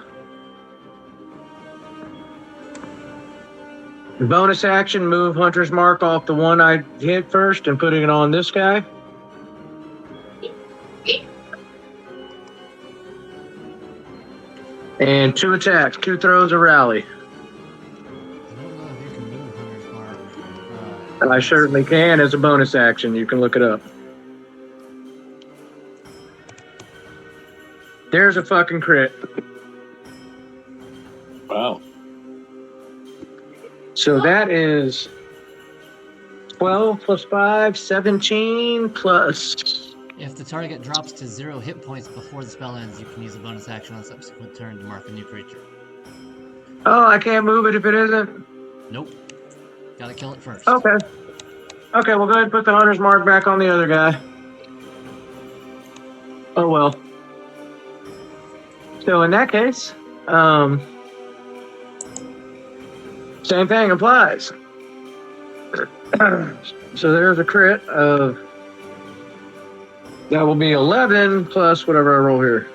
[SPEAKER 1] bonus action, move Hunter's Mark off the one I hit first and putting it on this guy. And 2 attacks, 2 throws, a rally.
[SPEAKER 2] I don't know if you can move Hunter's Mark.
[SPEAKER 1] I certainly can as a bonus action. You can look it up. There's a fucking crit.
[SPEAKER 3] Wow.
[SPEAKER 1] So that is 12 plus 5, 17 plus...
[SPEAKER 2] If the target drops to 0 hit points before the spell ends, you can use a bonus action on a subsequent turn to mark a new creature.
[SPEAKER 1] Oh, I can't move it if it isn't?
[SPEAKER 2] Nope. Gotta kill it first.
[SPEAKER 1] Okay. Okay, well, go ahead and put the hunter's mark back on the other guy. Oh, well. So in that case, same thing applies. So there's a crit of, that will be 11 plus whatever I roll here.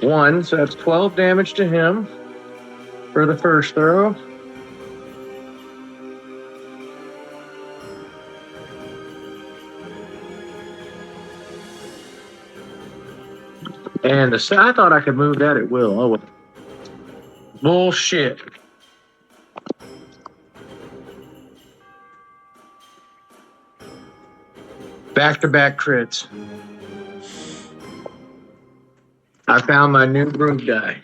[SPEAKER 1] 1, so that's 12 damage to him for the first throw. And I thought I could move that at will. Oh, well. Bullshit. Back-to-back crits. I found my new brute die.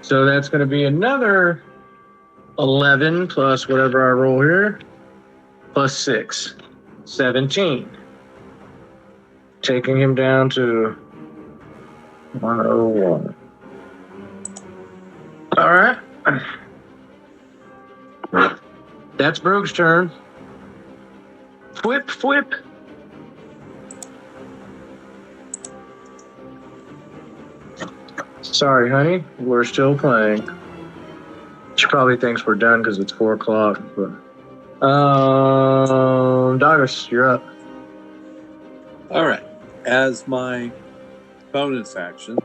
[SPEAKER 1] So that's going to be another 11 plus whatever I roll here, plus 6. 17. Taking him down to 101. All right. That's Brug's turn. Whip. Sorry, honey. We're still playing. She probably thinks we're done because it's 4 o'clock. But Douglas, you're up.
[SPEAKER 3] All right. As my bonus action,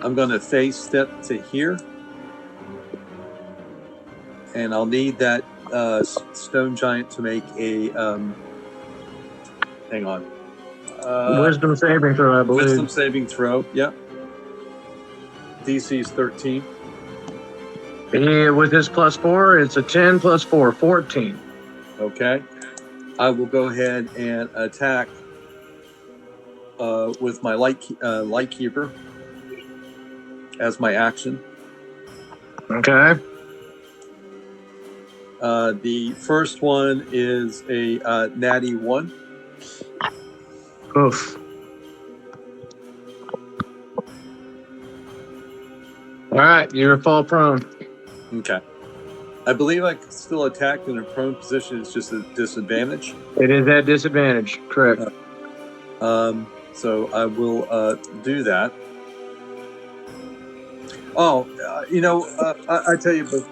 [SPEAKER 3] I'm going to phase step to here. And I'll need that stone giant to make a hang on.
[SPEAKER 1] Wisdom saving throw, I believe.
[SPEAKER 3] Wisdom saving throw, yep. DC is 13.
[SPEAKER 1] Yeah, with his plus 4, it's a 10 plus 4, 14.
[SPEAKER 3] Okay. I will go ahead and attack with my light keeper as my action.
[SPEAKER 1] Okay.
[SPEAKER 3] The first one is a natty 1.
[SPEAKER 1] Oof. All right, you're fall prone.
[SPEAKER 3] Okay. I believe I can still attack in a prone position. It's just a disadvantage.
[SPEAKER 1] It is at disadvantage, correct.
[SPEAKER 3] So I will do that. Oh, I tell you, but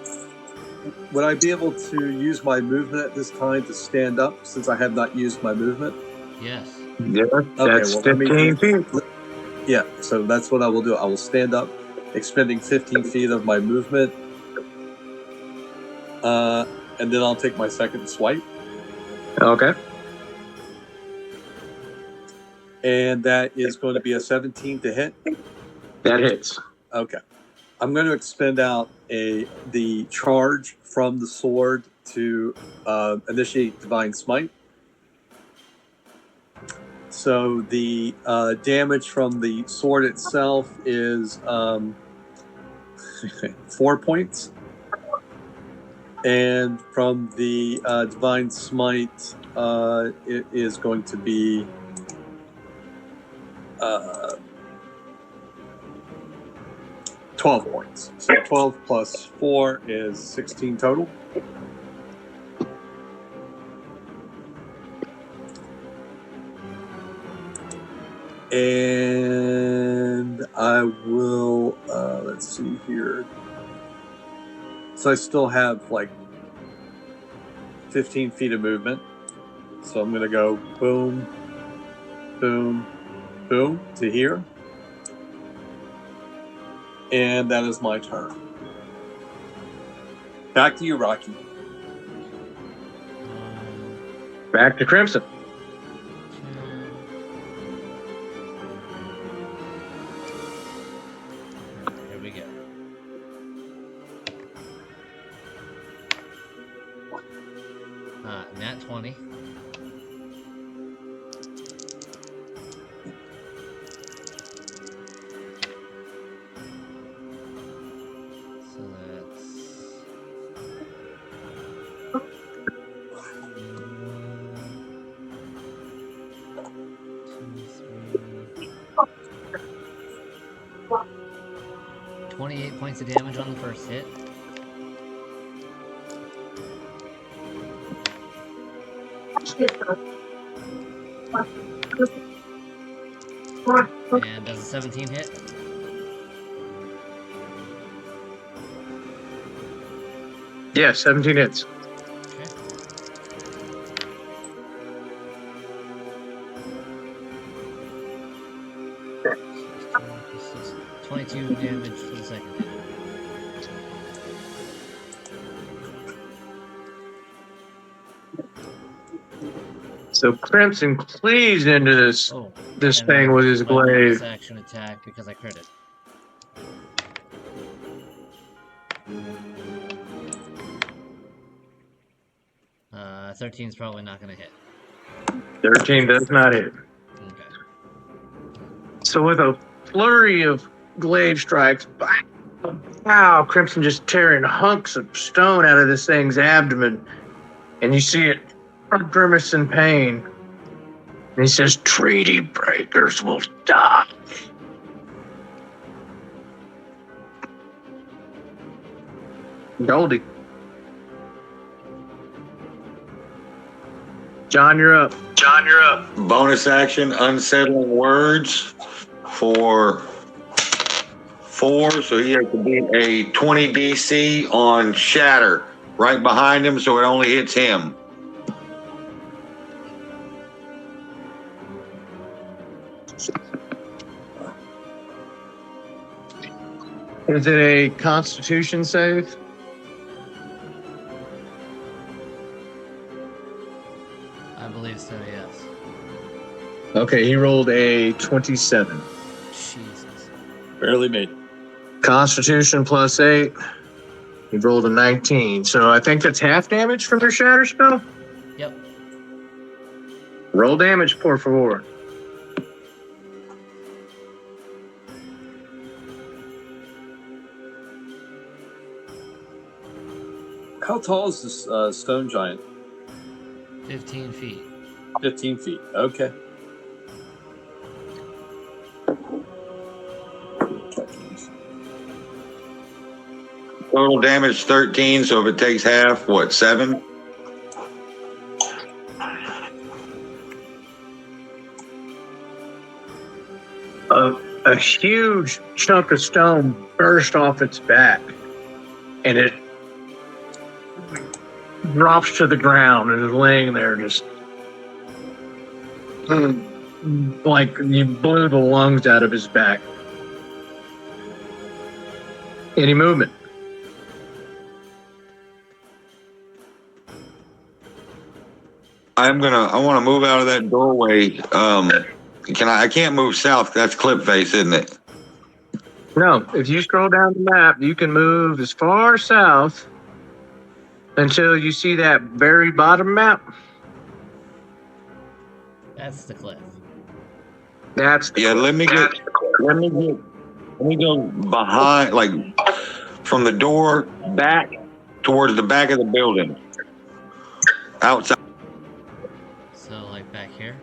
[SPEAKER 3] would I be able to use my movement at this time to stand up since I have not used my movement?
[SPEAKER 2] Yes.
[SPEAKER 1] Yeah, that's
[SPEAKER 3] well, let me
[SPEAKER 1] 15 feet.
[SPEAKER 3] Yeah, so that's what I will do. I will stand up, expending 15 feet of my movement. And then I'll take my second swipe.
[SPEAKER 1] Okay.
[SPEAKER 3] And that is going to be a 17 to hit.
[SPEAKER 1] That hits.
[SPEAKER 3] Okay. I'm going to expend out the charge from the sword to initiate Divine Smite. So the damage from the sword itself is 4 points. And from the Divine Smite, it is going to be 12 points. So 12 plus 4 is 16 total. And I will, let's see here. So I still have like 15 feet of movement. So I'm going to go boom, boom, boom to here. And that is my turn. Back to you, Rocky.
[SPEAKER 1] Back to Crimson.
[SPEAKER 2] Here we go. Nat 20. So that's 28 points of damage on the first hit. And does a 17 hit?
[SPEAKER 1] Yeah, 17 hits.
[SPEAKER 2] Okay. This is 22 damage for the second hit.
[SPEAKER 1] So Crimson cleaves into this
[SPEAKER 2] Oh,
[SPEAKER 1] this
[SPEAKER 2] and
[SPEAKER 1] thing
[SPEAKER 2] my-
[SPEAKER 1] with his
[SPEAKER 2] my bonus
[SPEAKER 1] glaive.
[SPEAKER 2] action attack because I crit it. Uh, 13 is probably not going to hit.
[SPEAKER 1] 13 does not hit.
[SPEAKER 2] Okay.
[SPEAKER 1] So with a flurry of glaive strikes, wow, Crimson just tearing hunks of stone out of this thing's abdomen. And you see it grimace in pain. And he says, treaty breakers will die. Goldie. John, you're up. John, you're up.
[SPEAKER 6] Bonus action, unsettling words for 4. So he has to beat a 20 DC on shatter right behind him, so it only hits him.
[SPEAKER 1] Is it a Constitution save?
[SPEAKER 2] I believe so, yes.
[SPEAKER 1] Okay, he rolled a 27.
[SPEAKER 2] Jesus.
[SPEAKER 3] Barely made it.
[SPEAKER 1] Constitution plus 8. He rolled a 19. So I think that's half damage from your shatter spell.
[SPEAKER 2] Yep.
[SPEAKER 1] Roll damage, por favor.
[SPEAKER 3] How tall is this stone giant?
[SPEAKER 2] 15 feet.
[SPEAKER 3] 15 feet. Okay.
[SPEAKER 6] Total damage 13, so if it takes half, what, 7?
[SPEAKER 1] A huge chunk of stone burst off its back, and it drops to the ground and is laying there just like you blew the lungs out of his back. Any movement?
[SPEAKER 6] I want to move out of that doorway. I can't move south. That's clip face, isn't it?
[SPEAKER 1] No. If you scroll down the map, you can move as far south until you see that very bottom map.
[SPEAKER 2] That's the cliff.
[SPEAKER 1] That's the
[SPEAKER 6] Yeah, let me go behind, like from the door back towards the back of the building. Outside.
[SPEAKER 2] So, like back here?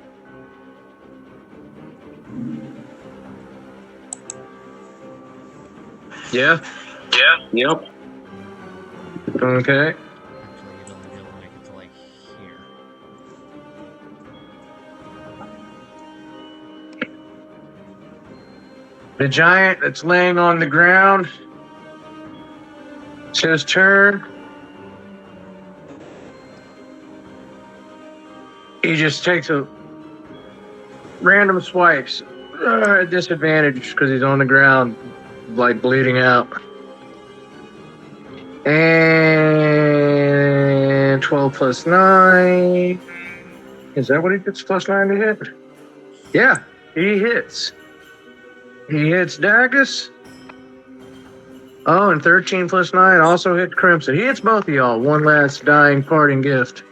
[SPEAKER 1] Yeah.
[SPEAKER 6] Yep.
[SPEAKER 1] Okay.
[SPEAKER 2] Actually, you'd only be able to make it to like here.
[SPEAKER 1] The giant that's laying on the ground says turn. He just takes a random swipes at disadvantage because he's on the ground, like bleeding out. And 12 plus 9. Is that what he gets plus 9 to hit? Yeah, he hits. He hits Dagus. Oh, and 13 plus 9 also hits Crimson. He hits both of y'all. One last dying parting gift.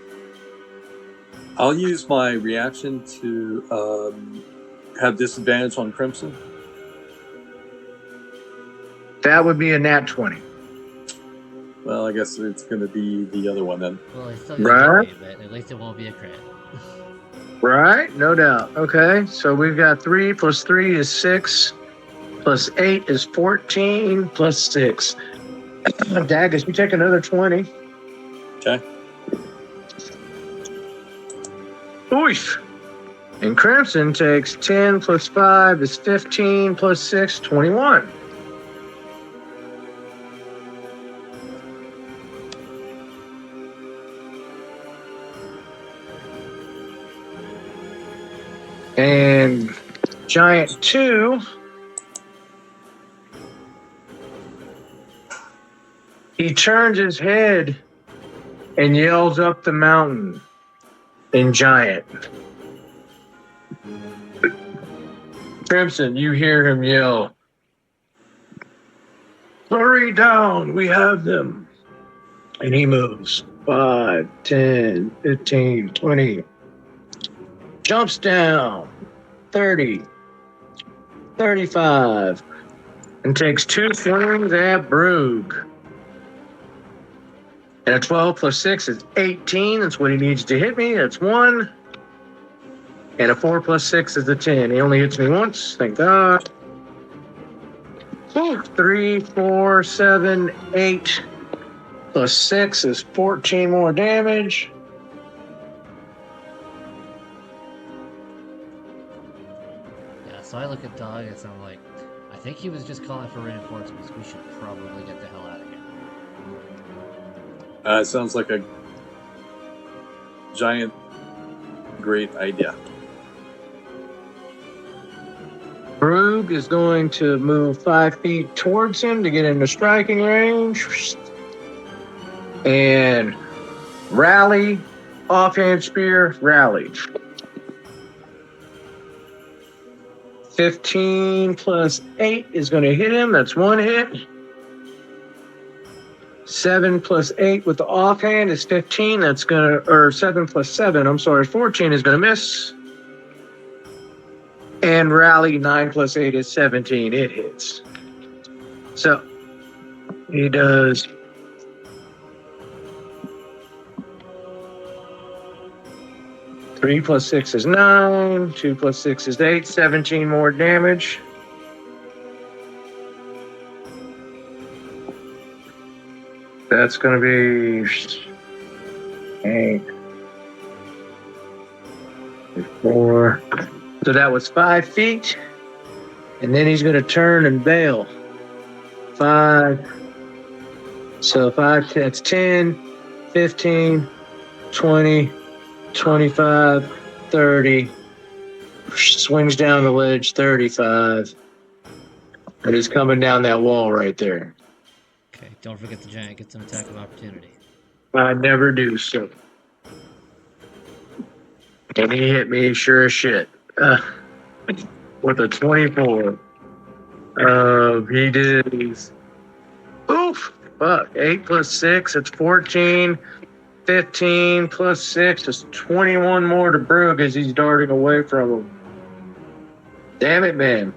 [SPEAKER 3] I'll use my reaction to have disadvantage on Crimson.
[SPEAKER 1] That would be a nat 20.
[SPEAKER 3] Well, I guess it's going to be the other one then.
[SPEAKER 2] Well, it's still
[SPEAKER 1] Right.
[SPEAKER 2] gonna be, but at least it won't be a crit.
[SPEAKER 1] Right? No doubt. Okay, so we've got 3 plus 3 is 6. Plus 8 is 14. Plus 6. Dagus, you take another 20.
[SPEAKER 3] Okay.
[SPEAKER 1] Oof. And Crimson takes 10 plus 5 is 15 plus 6, 21. And Giant 2 he turns his head and yells up the mountain in Giant. Crimson, you hear him yell, "Hurry down, we have them." And he moves 5, 10, 15, 20. Jumps down 30, 35, and takes 2 swings at Brug. And a 12 plus 6 is 18. That's what he needs to hit me. That's 1. And a 4 plus 6 is a 10. He only hits me once. Thank God. 3, 4, 7, 8 plus 6 is 14 more damage.
[SPEAKER 2] Yeah, so I look at Doggett and I'm like, I think he was just calling for reinforcements. We should probably get the hell out of here.
[SPEAKER 3] Sounds like a giant great idea.
[SPEAKER 1] Brug is going to move 5 feet towards him to get into striking range. And rally, offhand spear, rally. 15 plus 8 is going to hit him. That's 1 hit. 7 plus 8 with the offhand is 15. That's going to, or 7 plus 7, I'm sorry, 14 is going to miss. And rally 9 plus 8 is 17. It hits. So he does 3 plus 6 is 9. 2 plus 6 is 8. 17 more damage. That's going to be 8, 4. So that was 5 feet. And then he's going to turn and bail. 5. So 5, that's 10, 15, 20, 25, 30. Swings down the ledge, 35. And he's coming down that wall right there.
[SPEAKER 2] Okay, don't forget the giant gets an attack of opportunity.
[SPEAKER 1] I never do, so. And he hit me sure as shit. With a 24. He did. Oof! Fuck. 8 plus 6, it's 14. 15 plus 6 is 21 more to Brug as he's darting away from him. Damn it, man.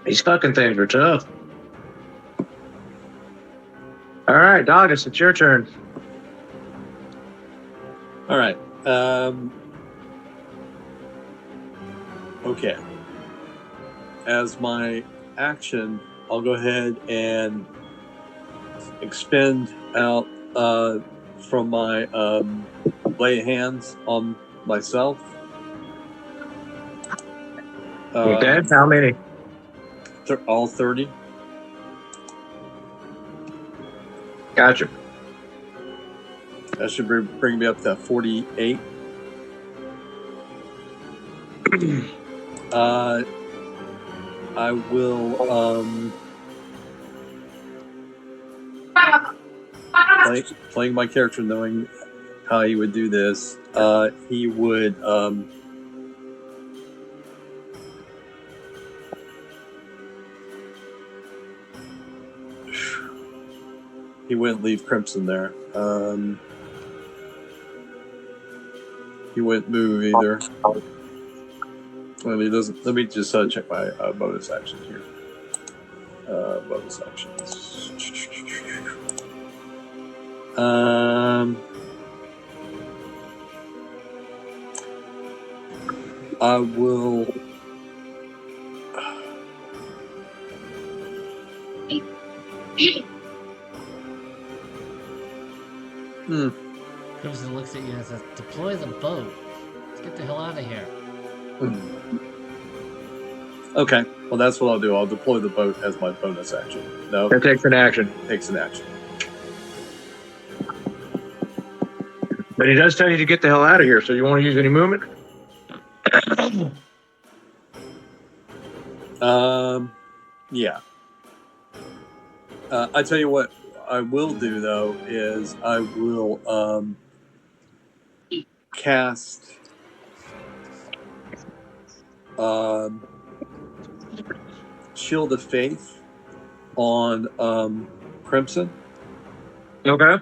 [SPEAKER 1] These fucking things are tough. All right, Doggett, it's your turn.
[SPEAKER 3] All right. Okay. As my action, I'll go ahead and expend out from my lay hands on myself.
[SPEAKER 1] Okay, how many?
[SPEAKER 3] All 30.
[SPEAKER 1] Gotcha.
[SPEAKER 3] That should bring me up to 48. I will playing my character, knowing how he would do this. He would he wouldn't leave Crimson there. He wouldn't move either. Well, he doesn't. Let me just check my bonus actions here. Bonus actions. I will.
[SPEAKER 2] Crimson looks at you and says, "Deploy the boat." Let's get the hell out of here.
[SPEAKER 3] Okay, well that's what I'll do. I'll deploy the boat as my bonus action. No,
[SPEAKER 1] That takes an action.
[SPEAKER 3] takes an action.
[SPEAKER 1] But he does tell you to get the hell out of here, so you want to use any movement?
[SPEAKER 3] Yeah. I tell you what I will do though is I will cast Shield of Faith on Crimson,
[SPEAKER 1] Okay.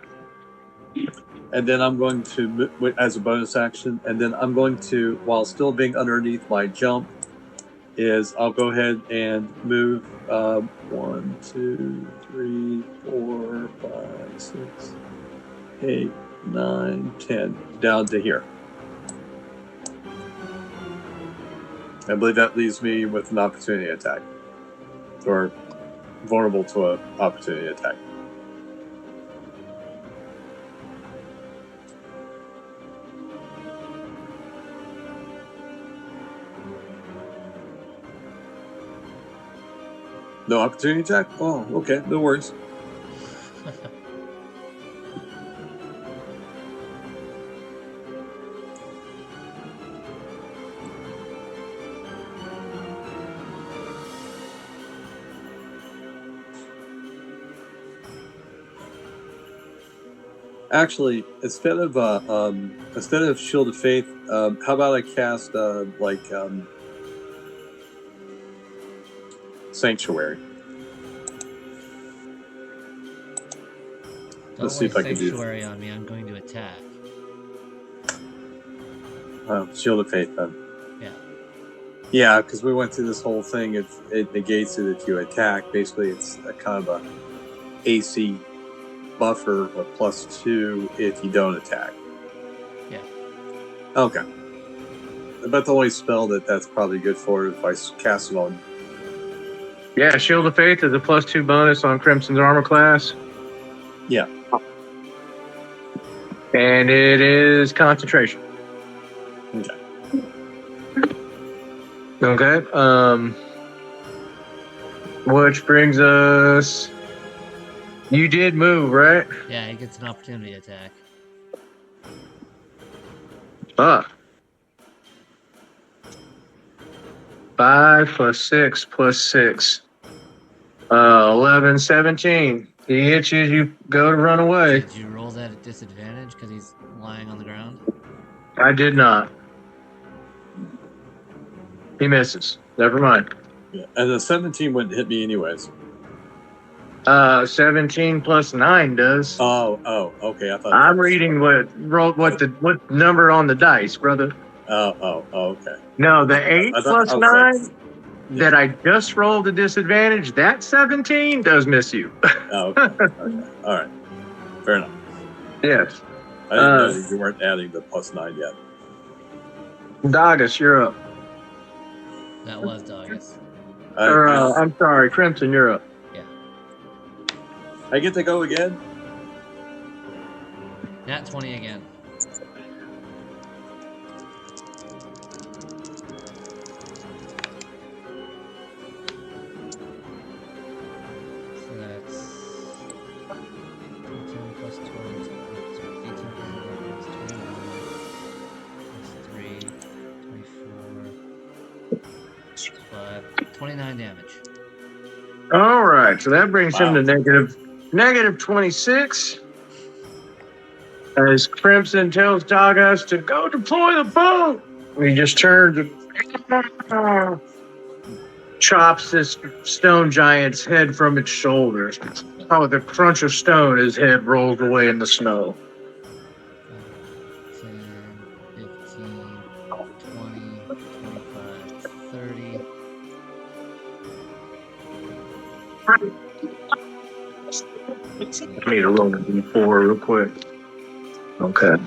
[SPEAKER 3] and then I'm going to as a bonus action, and then I'm going to, while still being underneath my jump, is I'll go ahead and move 1, 2, 3, 4, 5, 6, 8, 9, 10 down to here. I believe that leaves me with an opportunity attack, or vulnerable to an opportunity attack. No opportunity attack? Oh, okay, no worries. Actually, instead of Shield of Faith, how about I cast Sanctuary?
[SPEAKER 2] Don't
[SPEAKER 3] Let's see if I can do that.
[SPEAKER 2] Sanctuary on me. I'm going to attack.
[SPEAKER 3] Shield of Faith then.
[SPEAKER 2] Yeah.
[SPEAKER 3] Yeah, because we went through this whole thing. It negates it if you attack. Basically, it's a kind of a AC buffer with +2 if you don't attack.
[SPEAKER 2] Yeah.
[SPEAKER 3] Okay. But the only spell that's probably good for it if I cast it on.
[SPEAKER 1] Yeah, Shield of Faith is a +2 bonus on Crimson's armor class.
[SPEAKER 3] Yeah.
[SPEAKER 1] And it is concentration.
[SPEAKER 3] Okay.
[SPEAKER 1] Okay. Which brings us. You did move, right?
[SPEAKER 2] Yeah, he gets an opportunity attack.
[SPEAKER 1] Ah. 5 + 6 + 6. 11, 17. He hits you as you go to run away.
[SPEAKER 2] Did you roll that at disadvantage because he's lying on the ground?
[SPEAKER 1] I did not. He misses. Never mind.
[SPEAKER 3] Yeah. And the 17 wouldn't hit me anyways.
[SPEAKER 1] 17 + 9 does.
[SPEAKER 3] Oh, okay. I thought
[SPEAKER 1] I'm reading what number on the dice, brother.
[SPEAKER 3] Oh, okay.
[SPEAKER 1] No, the 8
[SPEAKER 3] I thought-
[SPEAKER 1] +
[SPEAKER 3] I was
[SPEAKER 1] 9 that I just rolled a disadvantage, that 17 does miss you.
[SPEAKER 3] Oh, okay. Okay. All right. Fair enough.
[SPEAKER 1] Yes.
[SPEAKER 3] I didn't know you weren't adding the +9 yet.
[SPEAKER 1] Dogus, you're up.
[SPEAKER 2] That was Dogus.
[SPEAKER 1] I'm sorry, Crimson, you're up.
[SPEAKER 3] I get to go again?
[SPEAKER 2] Nat 20 again. So that's 18 plus 12 is 18 plus 11 is 21 plus 3, 24 plus 5, 29 damage.
[SPEAKER 1] All right, so that brings him
[SPEAKER 3] Wow.
[SPEAKER 1] to negative 26. As Crimson tells Dogus to go deploy the boat. He just turns and chops this stone giant's head from its shoulders. Oh, with the crunch of stone, his head rolls away in the snow.
[SPEAKER 2] 10, 15, 20, 25, 30.
[SPEAKER 1] I need to roll a d4 real quick. Okay.
[SPEAKER 2] I'm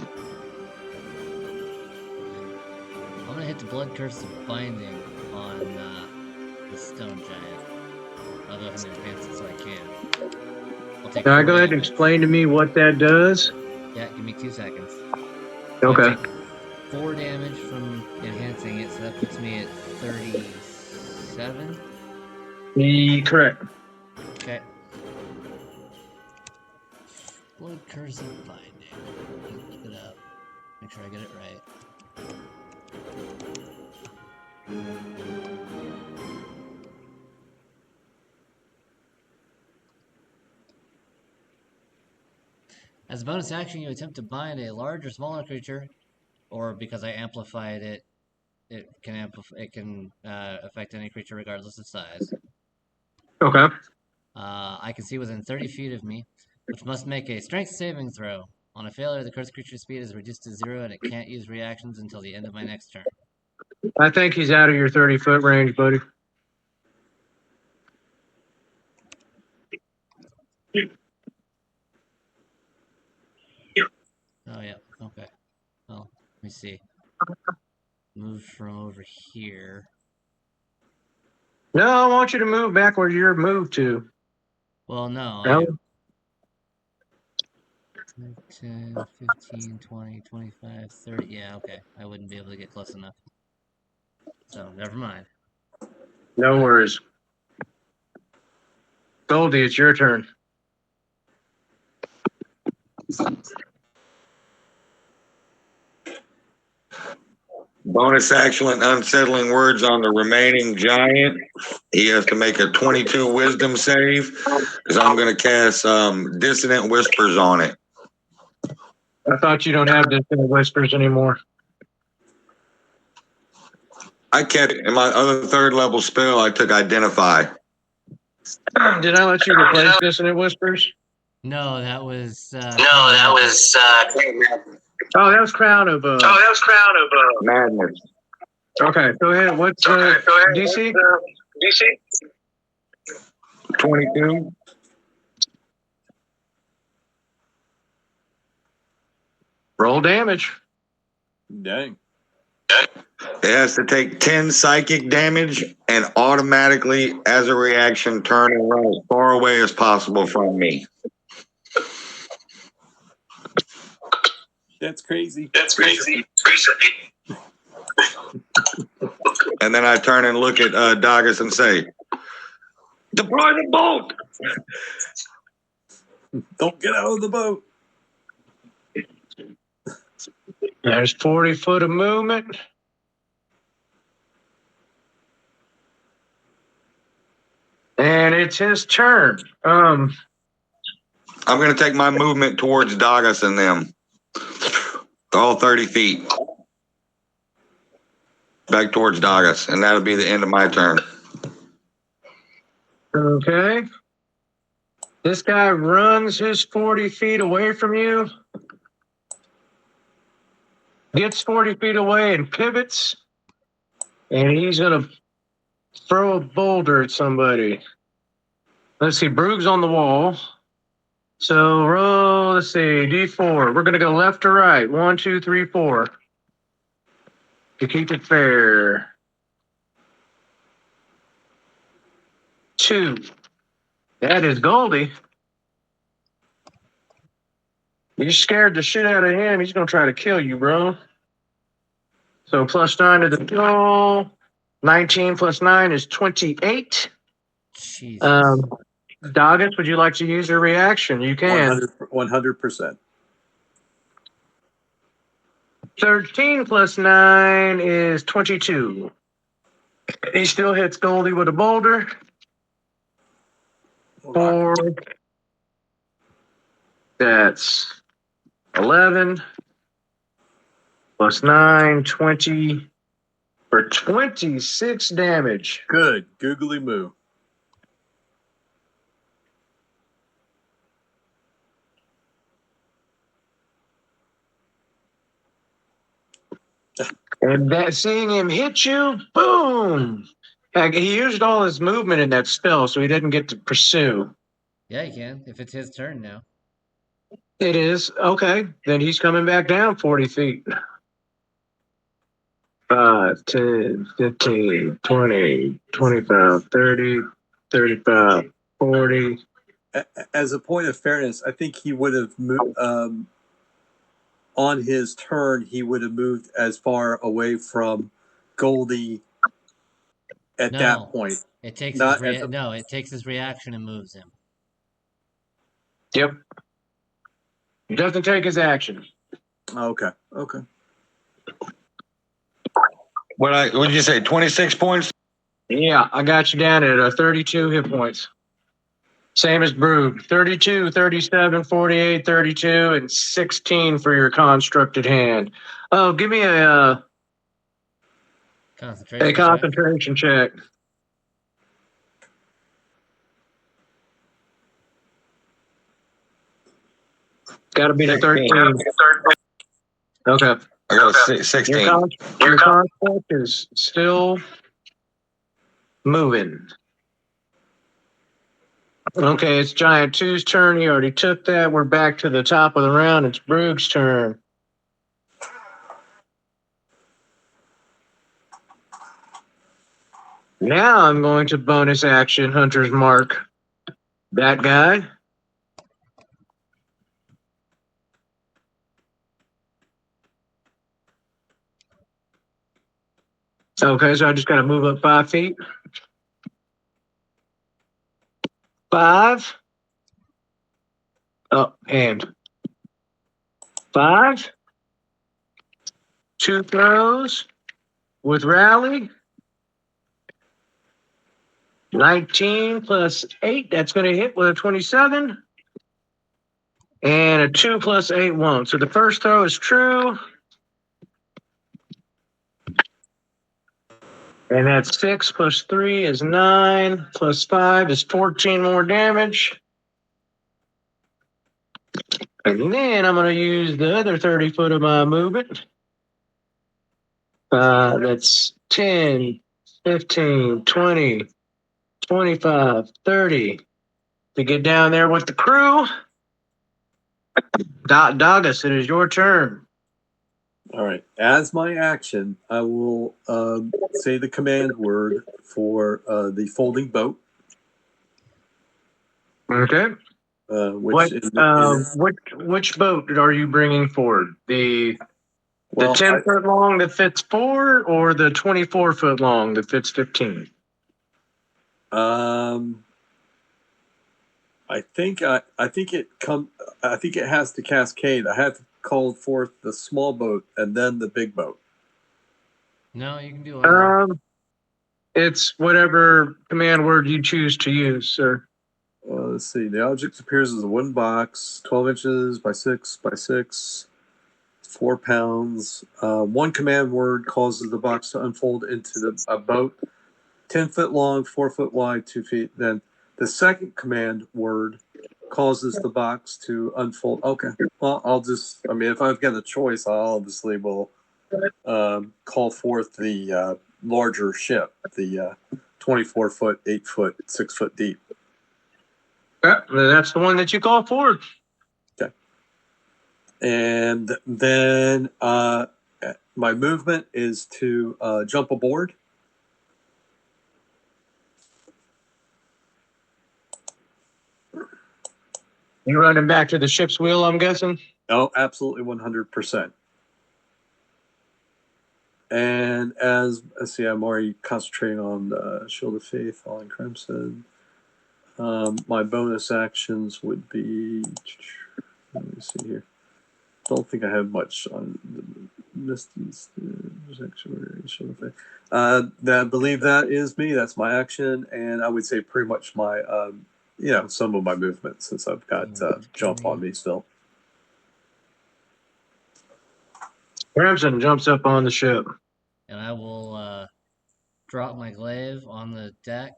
[SPEAKER 2] gonna hit the blood curse of binding on the stone giant. I'll go ahead and advance it so I can. I'll take
[SPEAKER 1] Can I
[SPEAKER 2] 4
[SPEAKER 1] go ahead and
[SPEAKER 2] damage.
[SPEAKER 1] explain to me what that does?
[SPEAKER 2] Yeah, give me 2 seconds.
[SPEAKER 1] Okay.
[SPEAKER 2] 4 damage from enhancing it, so that puts me at 37.
[SPEAKER 1] Correct.
[SPEAKER 2] Okay. Blood curse of binding. Look it up. Make sure I get it right. As a bonus action, you attempt to bind a large or smaller creature, or because I amplified it, it can affect any creature regardless of size.
[SPEAKER 1] Okay.
[SPEAKER 2] I can see within 30 feet of me, which must make a strength saving throw. On a failure, the cursed creature's speed is reduced to 0, and it can't use reactions until the end of my next turn.
[SPEAKER 1] I think he's out of your 30-foot range, buddy.
[SPEAKER 2] Oh, yeah. Okay. Well, let me see. Move from over here.
[SPEAKER 1] No, I want you to move back where you're moved to.
[SPEAKER 2] Well, no.
[SPEAKER 1] No?
[SPEAKER 2] 10, 15, 20, 25, 30. Yeah, okay. I wouldn't be able to get close enough. So, never mind.
[SPEAKER 1] No worries. Goldie, it's your turn.
[SPEAKER 6] Bonus action and unsettling words on the remaining giant. He has to make a 22 wisdom save because I'm going to cast Dissonant Whispers on it.
[SPEAKER 1] I thought you don't have Dissonant Whispers anymore.
[SPEAKER 6] I kept in my other third level spell, I took Identify.
[SPEAKER 1] Did I let you replace Dissonant Whispers?
[SPEAKER 2] No, that was.
[SPEAKER 8] No, that was.
[SPEAKER 1] Oh, that was Crown of.
[SPEAKER 6] Madness.
[SPEAKER 1] Okay, go ahead. What's DC?
[SPEAKER 8] DC?
[SPEAKER 6] 22.
[SPEAKER 1] Roll damage.
[SPEAKER 3] Dang.
[SPEAKER 6] It has to take 10 psychic damage and automatically, as a reaction, turn and run as far away as possible from me.
[SPEAKER 3] That's crazy.
[SPEAKER 8] That's crazy.
[SPEAKER 6] And then I turn and look at Dagas and say, deploy the bolt.
[SPEAKER 3] Don't get out of the boat.
[SPEAKER 1] There's 40 foot of movement. And it's his turn.
[SPEAKER 6] I'm going to take my movement towards Dagas and them. All 30 feet. Back towards Dagas. And that'll be the end of my turn.
[SPEAKER 1] Okay. This guy runs his 40 feet away from you. Gets 40 feet away and pivots. And he's going to throw a boulder at somebody. Let's see. Broog's on the wall. So roll, let's see, D4. We're going to go left to right. 1, 2, 3, 4. To keep it fair. 2. That is Goldie. You scared the shit out of him. He's going to try to kill you, bro. So +9 to the roll. 19 plus 9 is 28.
[SPEAKER 2] Jesus.
[SPEAKER 1] Dagas, would you like to use your reaction? You can.
[SPEAKER 3] 100%.
[SPEAKER 1] 13 plus 9 is 22. He still hits Goldie with a boulder. 4. That's 11. Plus 9, 20. For 26 damage.
[SPEAKER 3] Good. Googly moo.
[SPEAKER 1] And that seeing him hit you, boom! Like, he used all his movement in that spell, so he didn't get to pursue.
[SPEAKER 2] Yeah, he can, if it's his turn now.
[SPEAKER 1] It is. Okay. Then he's coming back down 40 feet. 5, 10, 15, 20, 25, 30, 35, 40.
[SPEAKER 3] As a point of fairness, I think he would have moved. on his turn, he would have moved as far away from Goldie at that
[SPEAKER 2] No.
[SPEAKER 3] point.
[SPEAKER 2] It takes
[SPEAKER 3] Not
[SPEAKER 2] his
[SPEAKER 3] as a-
[SPEAKER 2] no. It takes his reaction and moves him.
[SPEAKER 1] Yep. He doesn't take his action.
[SPEAKER 3] Okay. Okay.
[SPEAKER 6] What did you say? 26 points?
[SPEAKER 1] Yeah, I got you down at 32 hit points. Same as Brood. 32, 37, 48, 32, and 16 for your constructed hand. Oh, give me a
[SPEAKER 2] Concentration check.
[SPEAKER 1] concentration check. Got to be the 13. Okay.
[SPEAKER 6] I got a 16.
[SPEAKER 1] Your construct is still moving. Okay, it's Giant 2's turn. He already took that. We're back to the top of the round. It's Broog's turn. Now I'm going to bonus action Hunter's Mark. That guy. Okay, so I just got to move up 5 feet. 5. Oh, and 5. 2 throws with rally. 19 plus 8. That's going to hit with a 27. And a 2 plus 8 won't. So the first throw is true. And that's 6 plus 3 is 9 plus 5 is 14 more damage. And then I'm going to use the other 30 foot of my movement. That's 10, 15, 20, 25, 30 to get down there with the crew. Doggis, it is your turn.
[SPEAKER 3] All right. As my action, I will say the command word for the folding boat.
[SPEAKER 1] Okay.
[SPEAKER 3] Which
[SPEAKER 1] Which boat are you bringing forward? The 10 foot long that fits 4, or the 24 foot long that fits 15?
[SPEAKER 3] I think it has to cascade. I have to call forth the small boat and then the big boat.
[SPEAKER 2] No, you can do whatever.
[SPEAKER 1] It's whatever command word you choose to use, sir.
[SPEAKER 3] Let's see. The object appears as a wooden box, 12 inches by 6 by 6, 4 pounds. One command word causes the box to unfold into a boat, 10 foot long, 4 foot wide, 2 feet. Then the second command word causes the box to unfold. Okay. Well, if I've got a choice, I'll obviously will call forth the larger ship, the 24 foot, 8 foot, 6 foot deep.
[SPEAKER 1] Yeah, that's the one that you call forward.
[SPEAKER 3] Okay. And then my movement is to jump aboard.
[SPEAKER 1] You running back to the ship's wheel, I'm guessing?
[SPEAKER 3] Oh, absolutely 100%. And I'm already concentrating on Shield of Faith, Falling Crimson. My bonus actions would be, let me see here. Don't think I have much on the distance. Shield of Faith. I believe that is me. That's my action, and I would say pretty much my, some of my movement since I've got jump on me still.
[SPEAKER 1] Crimson jumps up on the ship.
[SPEAKER 2] And I will drop my glaive on the deck,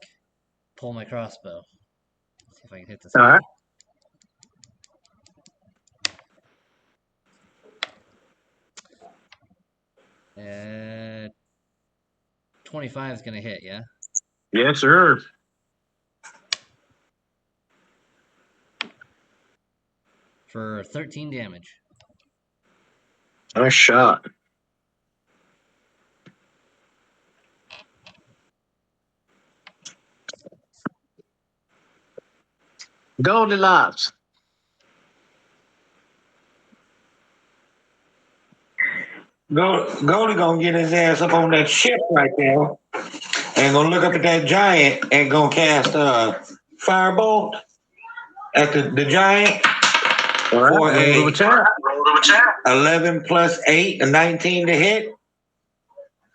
[SPEAKER 2] pull my crossbow. See if I can hit this.
[SPEAKER 1] All right.
[SPEAKER 2] guy. 25 is going to hit, yeah?
[SPEAKER 1] Yes, sir.
[SPEAKER 2] For 13 damage.
[SPEAKER 1] Nice shot. Goldilocks.
[SPEAKER 6] Goldie gonna get his ass up on that ship right there and gonna look up at that giant and gonna cast a firebolt at the giant
[SPEAKER 1] All right,
[SPEAKER 6] for
[SPEAKER 1] roll to attack.
[SPEAKER 8] Roll to attack.
[SPEAKER 6] 11 plus 8, a 19 to hit.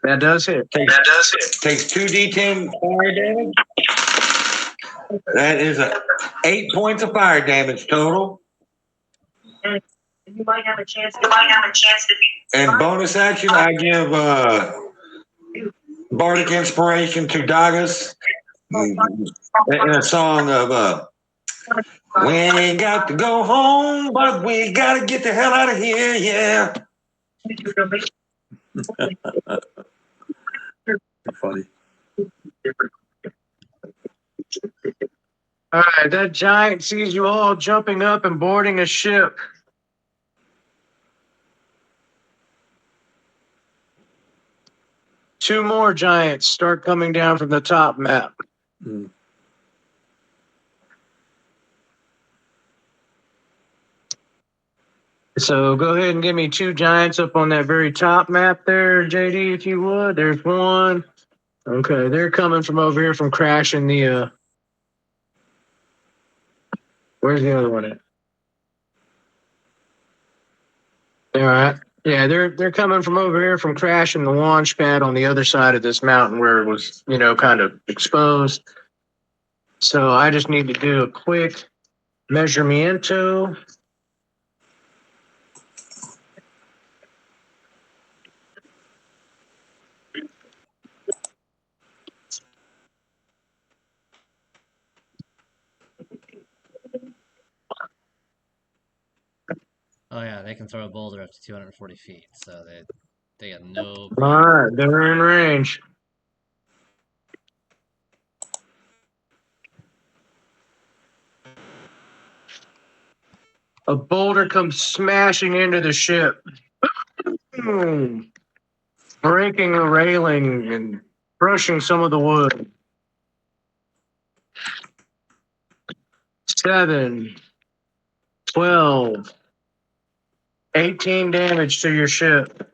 [SPEAKER 1] That does hit.
[SPEAKER 6] Takes,
[SPEAKER 8] That does hit.
[SPEAKER 6] takes 2d10 fire damage. That is 8 points of fire damage total.
[SPEAKER 5] You might have a chance
[SPEAKER 8] You might have a chance to.
[SPEAKER 6] And bonus action, I give Bardic Inspiration to Dagas in a song of we ain't got to go home, but we gotta get the hell out of here, yeah.
[SPEAKER 3] Funny.
[SPEAKER 1] All right, that giant sees you all jumping up and boarding a ship. Two more giants start coming down from the top map.
[SPEAKER 3] Mm.
[SPEAKER 1] So go ahead and give me two giants up on that very top map there, JD, if you would. There's one. Okay, they're coming from over here from crashing the where's the other one at? All right. Yeah, they're coming from over here from crashing the launch pad on the other side of this mountain where it was, kind of exposed. So I just need to do a quick measuremento.
[SPEAKER 2] Oh yeah, they can throw a boulder up to 240 feet, so they got no
[SPEAKER 1] All
[SPEAKER 2] problem.
[SPEAKER 1] right, they're in range. A boulder comes smashing into the ship. Boom. Breaking the railing and crushing some of the wood. 7, 12, 18 damage to your ship.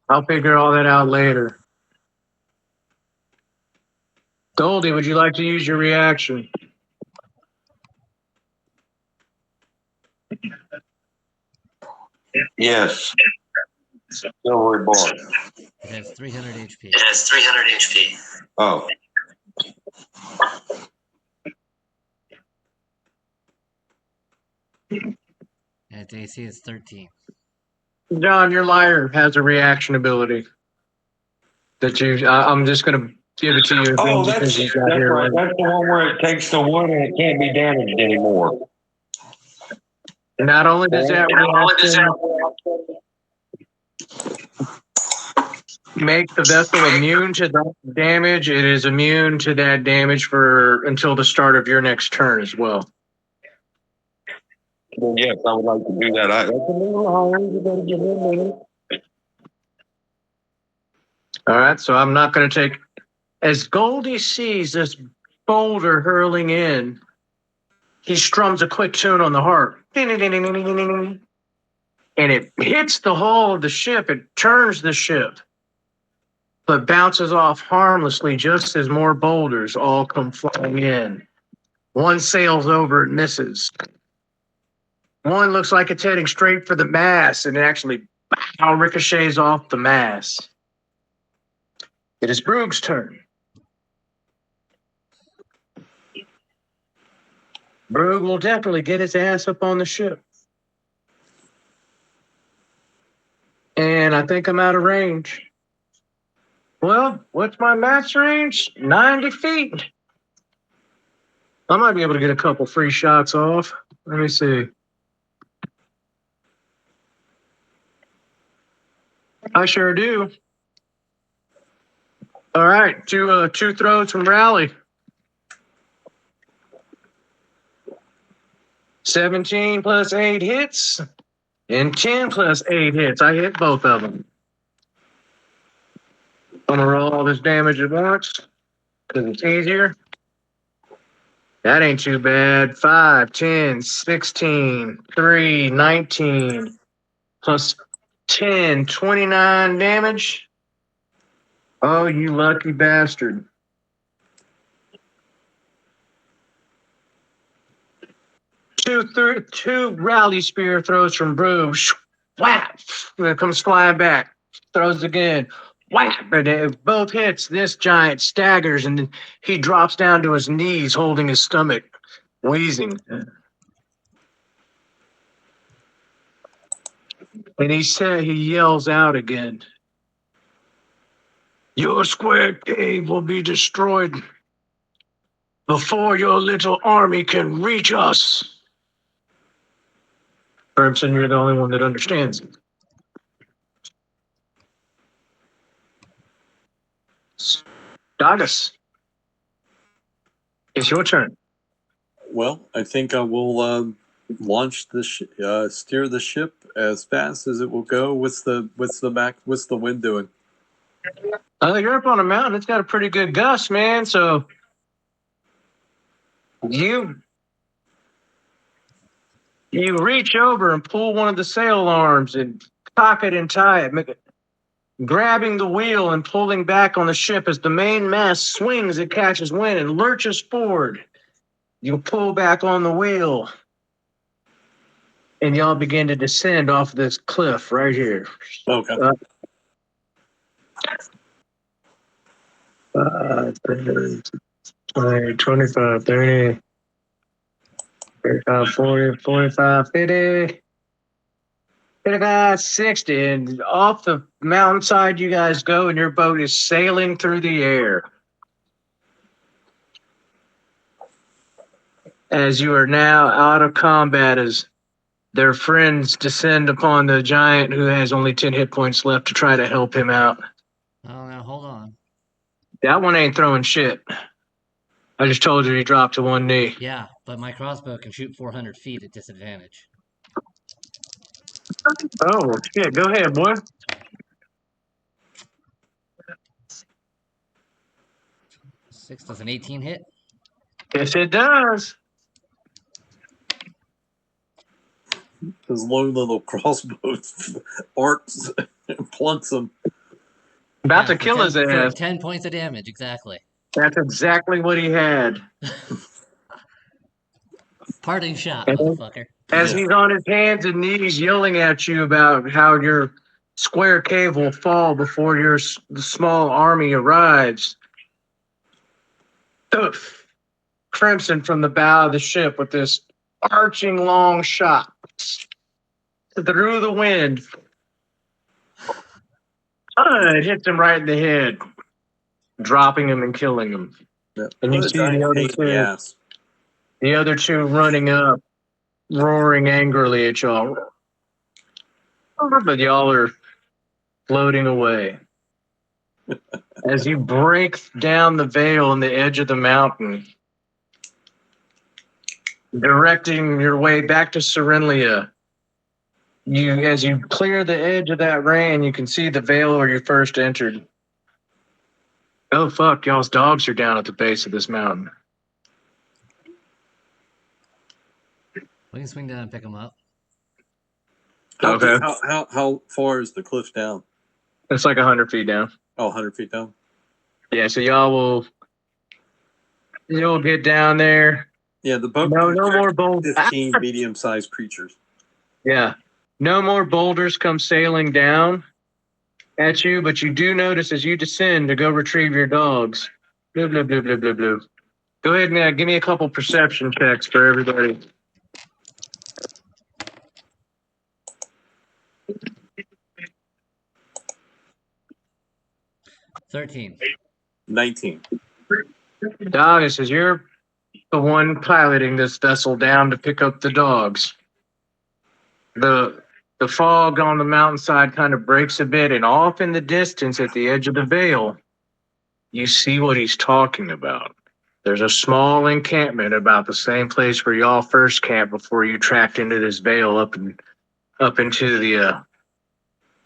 [SPEAKER 1] I'll figure all that out later. Goldie, would you like to use your reaction?
[SPEAKER 6] Yes. Silvery boy.
[SPEAKER 2] It has 300 HP.
[SPEAKER 8] It has 300 HP.
[SPEAKER 6] Oh.
[SPEAKER 2] And its AC is 13.
[SPEAKER 1] John, your liar has a reaction ability that I'm just going to give it to you.
[SPEAKER 6] Oh, that's right. That's the one where it takes the wood and it can't be damaged anymore.
[SPEAKER 1] Not only does that make the vessel immune to that damage, it is immune to that damage for until the start of your next turn as well.
[SPEAKER 6] Well, yes, I would like to do that. That's a little hard. You better get in there.
[SPEAKER 1] All right, so I'm not going to take. As Goldie sees this boulder hurling in, he strums a quick tune on the harp. And it hits the hull of the ship. It turns the ship, but bounces off harmlessly just as more boulders all come flying in. One sails over and misses. One looks like it's heading straight for the mast and it actually ricochets off the mast. It is Brug's turn. Brug will definitely get his ass up on the ship. And I think I'm out of range. Well, what's my max range? 90 feet. I might be able to get a couple free shots off. Let me see. I sure do. All right, two throws from Rally. 17 plus 8 hits, and 10 plus 8 hits. I hit both of them. I'm gonna roll all this damage at once because it's easier. That ain't too bad. 5, 10, 16, 3, 19, plus 10, 29 damage. Oh, you lucky bastard. Two rally spear throws from Brew. Whap! And it comes flying back. Throws again. Whap! And it both hits. This giant staggers and then he drops down to his knees, holding his stomach, wheezing. And he yells out again. Your square cave will be destroyed before your little army can reach us. Crimson, you're the only one that understands. Dogus, it's your turn.
[SPEAKER 3] Well, I think I will launch steer the ship as fast as it will go. What's the wind doing?
[SPEAKER 1] You're up on a mountain. It's got a pretty good gust, man. So you reach over and pull one of the sail arms and cock it and tie it, grabbing the wheel and pulling back on the ship as the main mast swings, it catches wind and lurches forward. You pull back on the wheel, and y'all begin to descend off this cliff right here.
[SPEAKER 3] Okay.
[SPEAKER 1] 20, 25, 30, 35, 40, 45, 50, 55, 60. And off the mountainside you guys go, and your boat is sailing through the air. As you are now out of combat, as their friends descend upon the giant who has only 10 hit points left to try to help him out.
[SPEAKER 2] Oh, now hold on.
[SPEAKER 1] That one ain't throwing shit. I just told you he dropped to one knee.
[SPEAKER 2] Yeah, but my crossbow can shoot 400 feet at disadvantage.
[SPEAKER 1] Oh, shit. Go ahead, boy.
[SPEAKER 2] Six does an 18 hit?
[SPEAKER 1] Yes, it does.
[SPEAKER 3] His low little crossbow arcs and plunks him.
[SPEAKER 1] About to
[SPEAKER 2] for
[SPEAKER 1] kill
[SPEAKER 2] 10
[SPEAKER 1] his
[SPEAKER 2] for
[SPEAKER 1] ass.
[SPEAKER 2] 10 points of damage, exactly.
[SPEAKER 1] That's exactly what he had.
[SPEAKER 2] Parting shot,
[SPEAKER 1] And
[SPEAKER 2] motherfucker.
[SPEAKER 1] as he's on his hands and knees yelling at you about how your square cave will fall before your small army arrives, Oof. Crimson from the bow of the ship with this arching long shot through the wind. It hits him right in the head, dropping him and killing him.
[SPEAKER 3] Yeah.
[SPEAKER 1] And you
[SPEAKER 3] What a
[SPEAKER 1] see
[SPEAKER 3] giant
[SPEAKER 1] the other
[SPEAKER 3] pain in the
[SPEAKER 1] two.
[SPEAKER 3] ass.
[SPEAKER 1] The other two running up, roaring angrily at y'all. But y'all are floating away. As you break down the veil on the edge of the mountain, directing your way back to Serenlia, as you clear the edge of that rain, you can see the veil where you first entered. Oh, fuck, y'all's dogs are down at the base of this mountain.
[SPEAKER 2] We can swing down and pick them up.
[SPEAKER 1] Okay.
[SPEAKER 3] How far is the cliff down?
[SPEAKER 1] It's like 100 feet down.
[SPEAKER 3] Oh, 100 feet down.
[SPEAKER 1] Yeah, so you'll get down there.
[SPEAKER 3] Yeah, the boat.
[SPEAKER 1] No more boulders.
[SPEAKER 3] 15 medium-sized creatures.
[SPEAKER 1] Yeah. No more boulders come sailing down at you, but you do notice as you descend to go retrieve your dogs. Blah, blah, blah, blah, blah, blah. Go ahead and give me a couple perception checks for everybody.
[SPEAKER 2] $13.
[SPEAKER 3] 19.
[SPEAKER 1] Dogus, as you're the one piloting this vessel down to pick up the dogs, the fog on the mountainside kind of breaks a bit, and off in the distance at the edge of the veil, you see what he's talking about. There's a small encampment about the same place where y'all first camped before you tracked into this veil up into the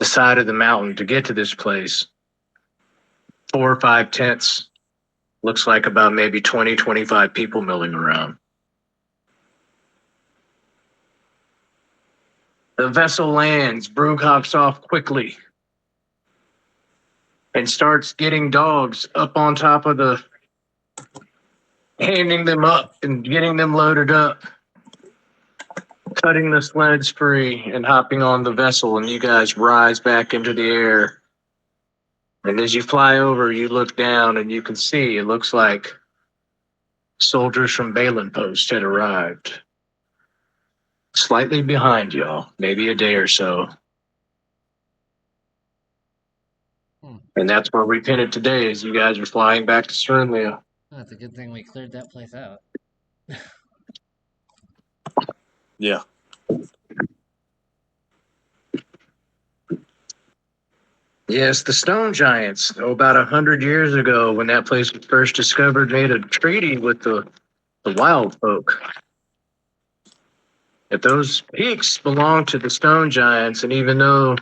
[SPEAKER 1] side of the mountain to get to this place. 4 or 5 tents. Looks like about maybe 20, 25 people milling around. The vessel lands. Brug hops off quickly and starts getting dogs up on top of the, handing them up and getting them loaded up, cutting the sleds free and hopping on the vessel. And you guys rise back into the air. And as you fly over, you look down and you can see it looks like soldiers from Balin Post had arrived. Slightly behind y'all, maybe a day or so. And that's where we pin it today as you guys are flying back to Cernlia.
[SPEAKER 2] Oh, it's a good thing we cleared that place out.
[SPEAKER 3] Yeah.
[SPEAKER 1] Yes, the Stone Giants, about 100 years ago when that place was first discovered, made a treaty with the wild folk. That those peaks belonged to the Stone Giants, and even though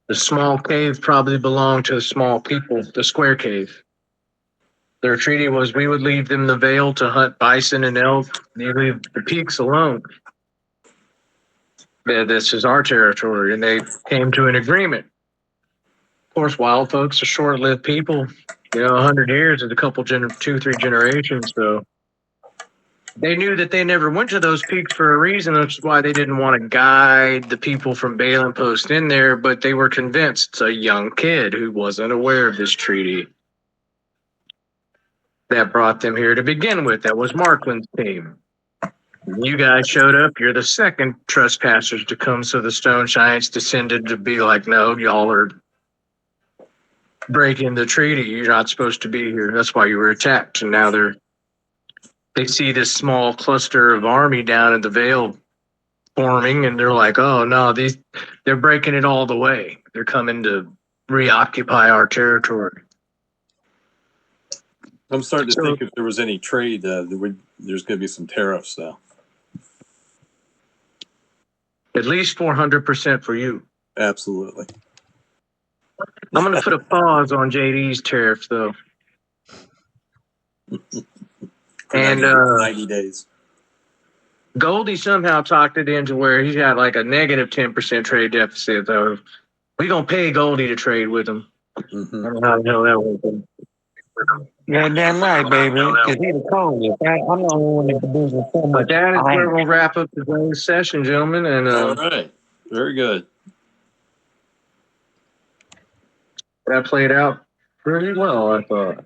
[SPEAKER 1] the small cave probably belonged to the small people, the Square Cave, their treaty was we would leave them the Vale to hunt bison and elk, and you leave the peaks alone. Yeah, this is our territory, and they came to an agreement. Of course, wild folks are short-lived people. 100 years is a couple, 2-3 generations. So they knew that they never went to those peaks for a reason. That's why they didn't want to guide the people from Balin Post in there. But they were convinced it's a young kid who wasn't aware of this treaty that brought them here to begin with. That was Markland's team. You guys showed up. You're the second trespassers to come. So the Stone Giants descended to be like, no, y'all are breaking the treaty. You're not supposed to be here. That's why you were attacked. And now they see this small cluster of army down in the Vale forming, and they're like, oh no, they're breaking it all the way. They're coming to reoccupy our territory.
[SPEAKER 3] I'm starting to think if there was any trade, there's going to be some tariffs though.
[SPEAKER 1] At least 400% for you.
[SPEAKER 3] Absolutely.
[SPEAKER 1] I'm going to put a pause on JD's tariffs, though. And
[SPEAKER 3] 90 days.
[SPEAKER 1] Goldie somehow talked it into where he's got like a negative 10% trade deficit, though. We're going to pay Goldie to trade with him.
[SPEAKER 3] Mm-hmm.
[SPEAKER 1] I don't know how the hell that works.
[SPEAKER 9] Yeah, damn right, baby. Because he's the coldest. I'm the only one that can do this so much.
[SPEAKER 1] But that is where we'll wrap up today's session, gentlemen. And
[SPEAKER 3] All right. Very good.
[SPEAKER 1] that played out pretty well, I thought.